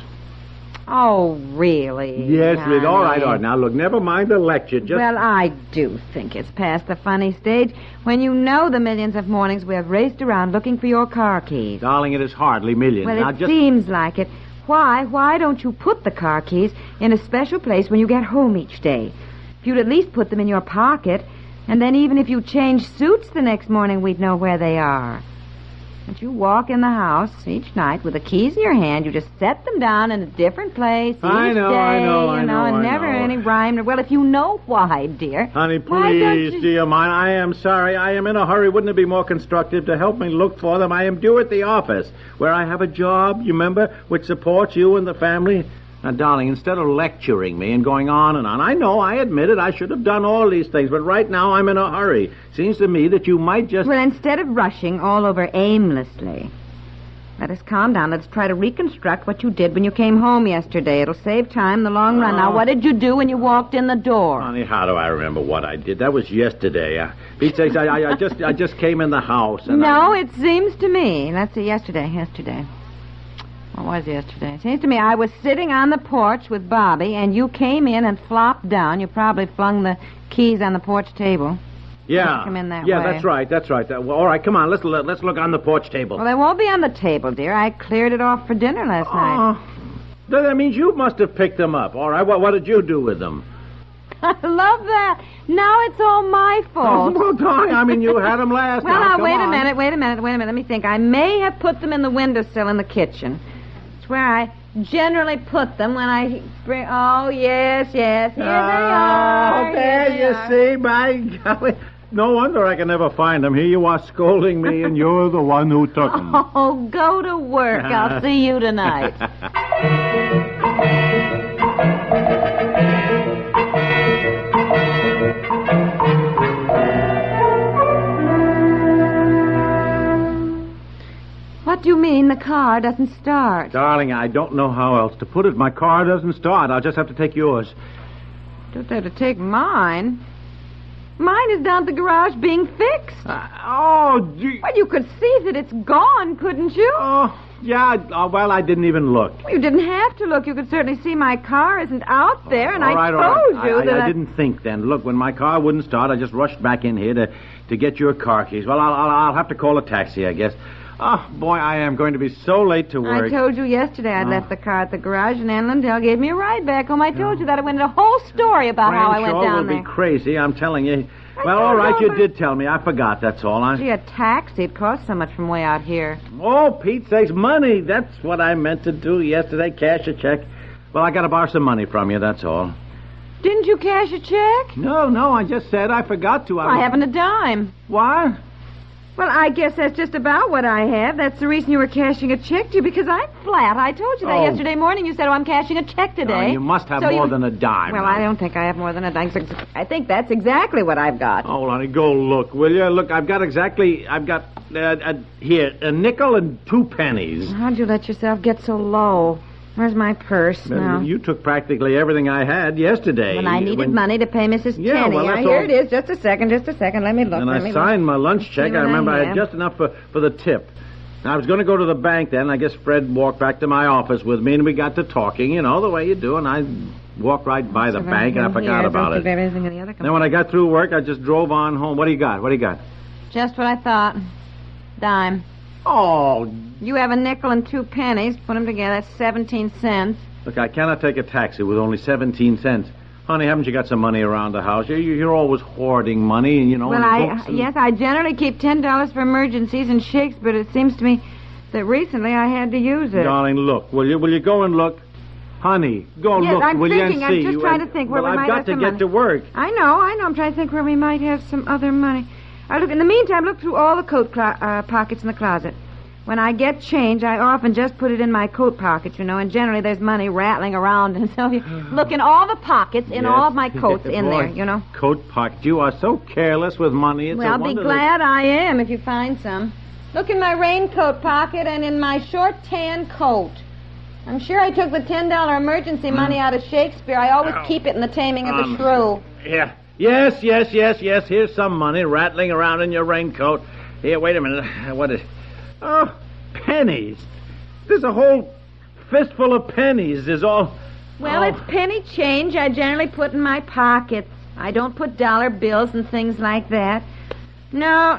Oh, really? Yes, honey? all right. Now, look, never mind the lecture. Just... Well, I do think it's past the funny stage when you know the millions of mornings we have raced around looking for your car keys. Darling, it is hardly millions. Well, now, it seems like it. Why don't you put the car keys in a special place when you get home each day? If you'd at least put them in your pocket, and then even if you change suits the next morning, we'd know where they are. But you walk in the house each night with the keys in your hand. You just set them down in a different place each day. I know, and never any rhyme. Well, if you know why, dear. Honey, why don't please, you... dear mine, I am sorry. I am in a hurry. Wouldn't it be more constructive to help me look for them? I am due at the office, where I have a job, you remember, which supports you and the family. Now, darling, instead of lecturing me and going on and on, I admit it, I should have done all these things, but right now I'm in a hurry. Seems to me that you might just... Well, instead of rushing all over aimlessly, let us calm down. Let's try to reconstruct what you did when you came home yesterday. It'll save time in the long run. Now, what did you do when you walked in the door? Honey, how do I remember what I did? That was yesterday. Pete says I just came in the house. And it seems to me. Let's see, yesterday. What was yesterday? It seems to me I was sitting on the porch with Bobby, and you came in and flopped down. You probably flung the keys on the porch table. Yeah. Come in that yeah, way. that's right. Well, all right, come on, let's look on the porch table. Well, they won't be on the table, dear. I cleared it off for dinner last night. That means you must have picked them up. All right, what did you do with them? I love that. Now it's all my fault. Well, darling, I mean, you had them last Well, night. now, Come wait a on. minute. Let me think. I may have put them in the windowsill in the kitchen. It's where I generally put them when I bring... Oh, yes. Here they are. There Here you see, my golly. No wonder I can never find them. Here you are scolding me, and you're the one who took them. Oh, go to work. I'll see you tonight. What do you mean the car doesn't start? Darling, I don't know how else to put it. My car doesn't start. I'll just have to take yours. Don't have to take mine. Mine is down at the garage being fixed. Gee. Well, you could see that it's gone, couldn't you? Oh, yeah. Well, I didn't even look. Well, you didn't have to look. You could certainly see my car isn't out there, and All I right, told you that I didn't think then. Look, when my car wouldn't start, I just rushed back in here to get your car keys. Well, I'll have to call a taxi, I guess. Oh, boy, I am going to be so late to work. I told you yesterday I'd left the car at the garage, and Ann Lindell gave me a ride back home. I told you that. I went into a whole story about how I went down there. will be crazy, I'm telling you. Well, all right, you did tell me. I forgot, that's all. Gee, a taxi. It costs so much from way out here. Oh, Pete sakes, money. That's what I meant to do yesterday, cash a check. Well, I got to borrow some money from you, that's all. Didn't you cash a check? No, I just said I forgot to. I haven't a dime. What? Well, I guess that's just about what I have. That's the reason you were cashing a check to you, because I'm flat. I told you that yesterday morning. You said, I'm cashing a check today. You must have more than a dime. Well, I don't think I have more than a dime. I think that's exactly what I've got. Oh, honey, go look, will you? Look, I've got here, a nickel and 2 pennies. How'd you let yourself get so low? Where's my purse now? You took practically everything I had yesterday. When I needed money to pay Mrs. Tierney. Well, Here it is. Just a second. Let me look. And I signed my lunch check. I remember I had just enough for the tip. Now, I was going to go to the bank then. I guess Fred walked back to my office with me, and we got to talking, you know, the way you do. And I walked right by the bank, and I forgot about it. Then when I got through work, I just drove on home. What do you got? Just what I thought. Dime. Oh. You have a nickel and 2 pennies. Put them together. That's 17 cents. Look, I cannot take a taxi with only 17 cents. Honey, haven't you got some money around the house? You're always hoarding money, and, you know, Yes, I generally keep $10 for emergencies and shakes, but it seems to me that recently I had to use it. Darling, look. Will you go and look? Honey, go yes, look, I'm will thinking. you, and see? I'm just trying to think where we might have some money. I've got to get to work. I know. I'm trying to think where we might have some other money. In the meantime, look through all the coat pockets in the closet. When I get change, I often just put it in my coat pocket, you know, and generally there's money rattling around. And so you look in all the pockets in all of my coats in there, you know. Coat pocket. You are so careless with money. It's well, be glad I am if you find some. Look in my raincoat pocket and in my short tan coat. I'm sure I took the $10 emergency money out of Shakespeare. I always keep it in the Taming of the Shrew. Yeah. Yes. Here's some money rattling around in your raincoat. Here, wait a minute. What is... Oh, pennies. There's a whole fistful of pennies. There's all... Well, it's penny change I generally put in my pockets. I don't put dollar bills and things like that. No.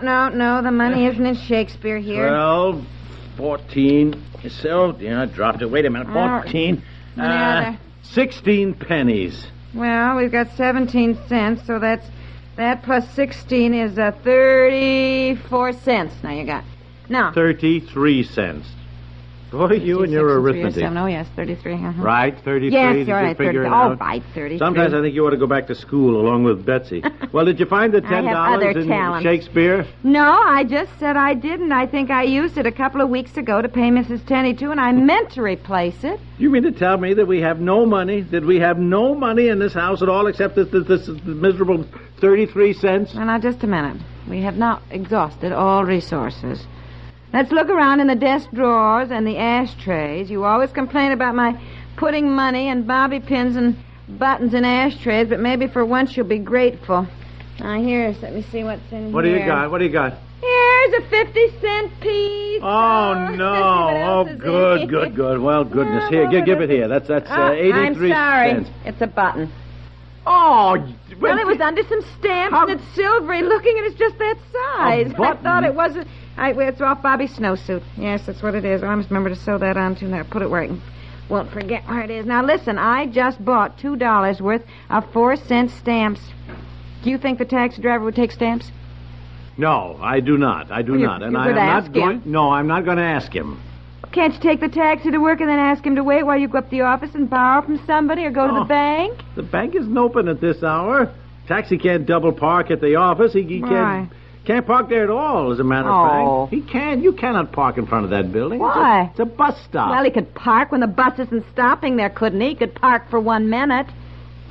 The money isn't in Shakespeare here. 12, 14... So, yeah, I dropped it. Wait a minute. 14. 16 pennies. Well, we've got 17 cents, so that plus 16 is 34 cents. Now you got. Now. 33 cents. Boy, you and your arithmetic. Oh, yes, 33. Right, 33. Yes, you're right, 33. All right, 33. Sometimes I think you ought to go back to school along with Betsy. Well, did you find the $10 in Shakespeare? No, I just said I didn't. I think I used it a couple of weeks ago to pay Mrs. Tierney, too, and I meant to replace it. You mean to tell me that we have no money? That we have no money in this house at all except this miserable 33 cents? Well, now, just a minute. We have not exhausted all resources. Let's look around in the desk drawers and the ashtrays. You always complain about my putting money and bobby pins and buttons in ashtrays, but maybe for once you'll be grateful. Now, let me see what's in here. What do you got? Here's a 50-cent piece. Oh, no. Oh, good. Well, goodness. Here, give it here. That's 83 I'm sorry. cents. It's a button. Oh, well, it was under some stamps, and it's silvery looking, and it's just that size. I thought it wasn't... It's off Bobby's snowsuit. Yes, that's what it is. I must remember to sew that on, too. Now, put it where I can won't forget where it is. Now, listen, I just bought $2 worth of 4-cent stamps. Do you think the taxi driver would take stamps? No, I do not. I do Well, not. And you I could am ask not going... him. No, I'm not going to ask him. Can't you take the taxi to work and then ask him to wait while you go up to the office and borrow from somebody or go to the bank? The bank isn't open at this hour. Taxi can't double park at the office. He Why? can't park there at all, as a matter of fact. He can. You cannot park in front of that building. Why? It's a bus stop. Well, he could park when the bus isn't stopping there, couldn't he? He could park for 1 minute.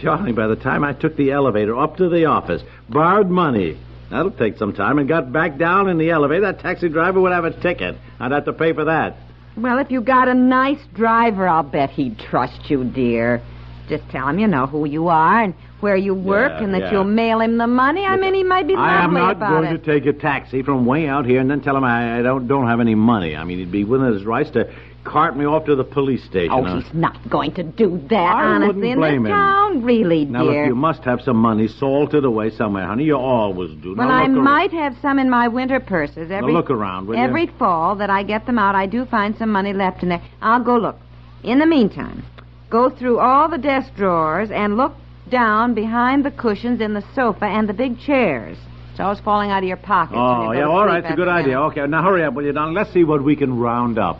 Darling, by the time I took the elevator up to the office, borrowed money, that'll take some time, and got back down in the elevator, that taxi driver would have a ticket. I'd have to pay for that. Well, if you got a nice driver, I'll bet he'd trust you, dear. Just tell him you know who you are and where you work and that you'll mail him the money. I mean, he might be I am lovely not about going it. to take a taxi from way out here and then tell him I don't have any money. I mean, he'd be within his rights to cart me off to the police station. Oh, he's not going to do that, I honestly. wouldn't In blame this him. town, really, Now, dear. look, you must have some money salted away somewhere, honey. You always do. Well, Now, I look might have some in my winter purses. Now, look around, will you? Every fall that I get them out, I do find some money left in there. I'll go look. In the meantime, go through all the desk drawers and look down behind the cushions in the sofa and the big chairs. It's always falling out of your pockets. Oh, yeah, all right. It's a good idea. Okay, now hurry up, will you, darling? Let's see what we can round up.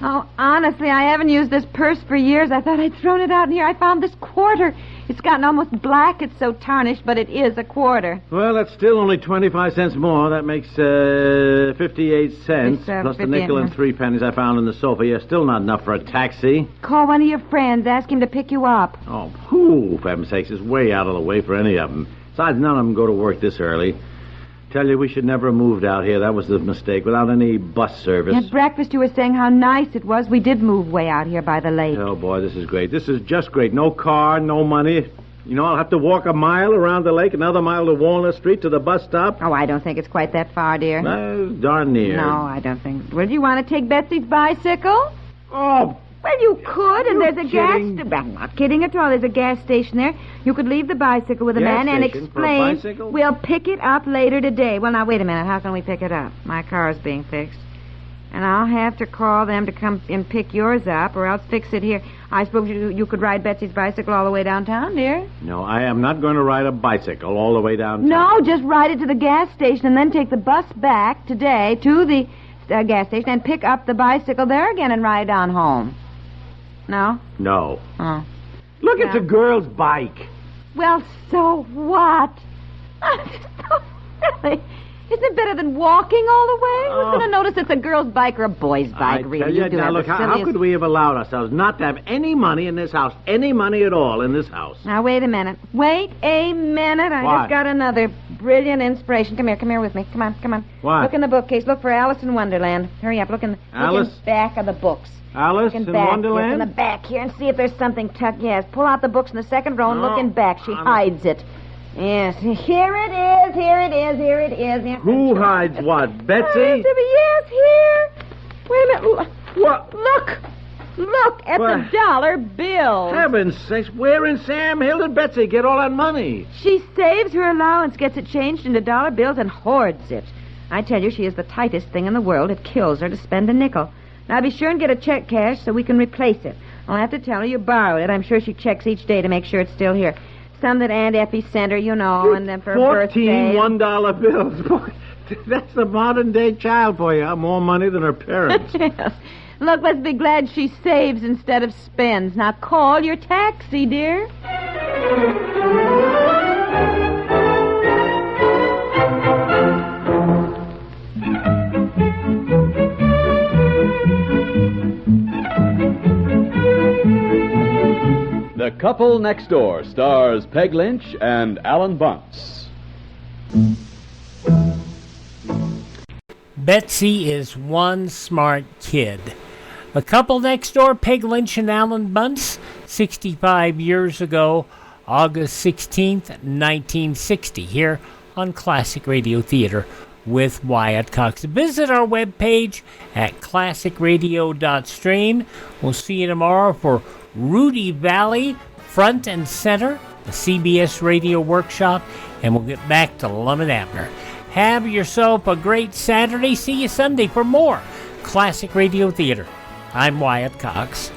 Oh, honestly, I haven't used this purse for years. I thought I'd thrown it out in here. I found this quarter. It's gotten almost black. It's so tarnished, but it is a quarter. Well, that's still only 25 cents more. That makes 58 cents, It's, plus the 50 nickel and and- 3 pennies I found in the sofa. Yeah, still not enough for a taxi. Call one of your friends. Ask him to pick you up. Oh, who, for heaven's sakes, is way out of the way for any of them. Besides, none of them go to work this early. Tell you, we should never have moved out here. That was the mistake, without any bus service. At breakfast, you were saying how nice it was. We did move way out here by the lake. Oh, boy, this is great. This is just great. No car, no money. You know, I'll have to walk a mile around the lake, another mile to Walnut Street to the bus stop. Oh, I don't think it's quite that far, dear. Darn near. No, I don't think. Well, do you want to take Betsy's bicycle? Oh. Well, you could, and there's a kidding? gas... I'm not kidding at all. There's a gas station there. You could leave the bicycle with a Gas man and station for a explain. bicycle? We'll pick it up later today. Well, now, wait a minute. How can we pick it up? My car's being fixed. And I'll have to call them to come and pick yours up, or else fix it here. I suppose you could ride Betsy's bicycle all the way downtown, dear? No, I am not going to ride a bicycle all the way downtown. No, just ride it to the gas station and then take the bus back today to the gas station and pick up the bicycle there again and ride on home. No? No. Oh. Look, it's a girl's bike. Well, so what? Really? Isn't it better than walking all the way? Who's going to notice it's a girl's bike or a boy's bike, really? Tell you, do now, have look, the how silliest- could we have allowed ourselves not to have any money in this house? Any money at all in this house? Now, wait a minute. Wait a minute. I What? just got another brilliant inspiration. Come here with me. Come on. What? Look in the bookcase. Look for Alice in Wonderland. Hurry up. Look in the Alice? back of the books. Alice Look in back. Wonderland? Yes, in the back here and see if there's something tucked. Yes, pull out the books in the second row and look in back. She hides it. Yes, here it is. Yes, Who hides what? Betsy? Yes, here. Wait a minute. What? Look at the dollar bill. Heaven's sakes, where in Sam Hill did Betsy get all that money? She saves her allowance, gets it changed into dollar bills, and hoards it. I tell you, she is the tightest thing in the world. It kills her to spend a nickel. Now, be sure and get a check cash so we can replace it. I'll have to tell her you borrowed it. I'm sure she checks each day to make sure it's still here. Some that Aunt Effie sent her, you know, and then for her 14 birthday. $1 bills. Boy, that's the modern-day child for you. More money than her parents. Yes. Look, let's be glad she saves instead of spends. Now, call your taxi, dear. The Couple Next Door stars Peg Lynch and Alan Bunce. Betsy is one smart kid. The Couple Next Door, Peg Lynch and Alan Bunce, 65 years ago, August 16th, 1960, here on Classic Radio Theater with Wyatt Cox. Visit our webpage at classicradio.stream. We'll see you tomorrow for Rudy Valley Front and Center, the CBS Radio Workshop, and we'll get back to Lum and Abner. Have yourself a great Saturday. See you Sunday for more Classic Radio Theater. I'm Wyatt Cox.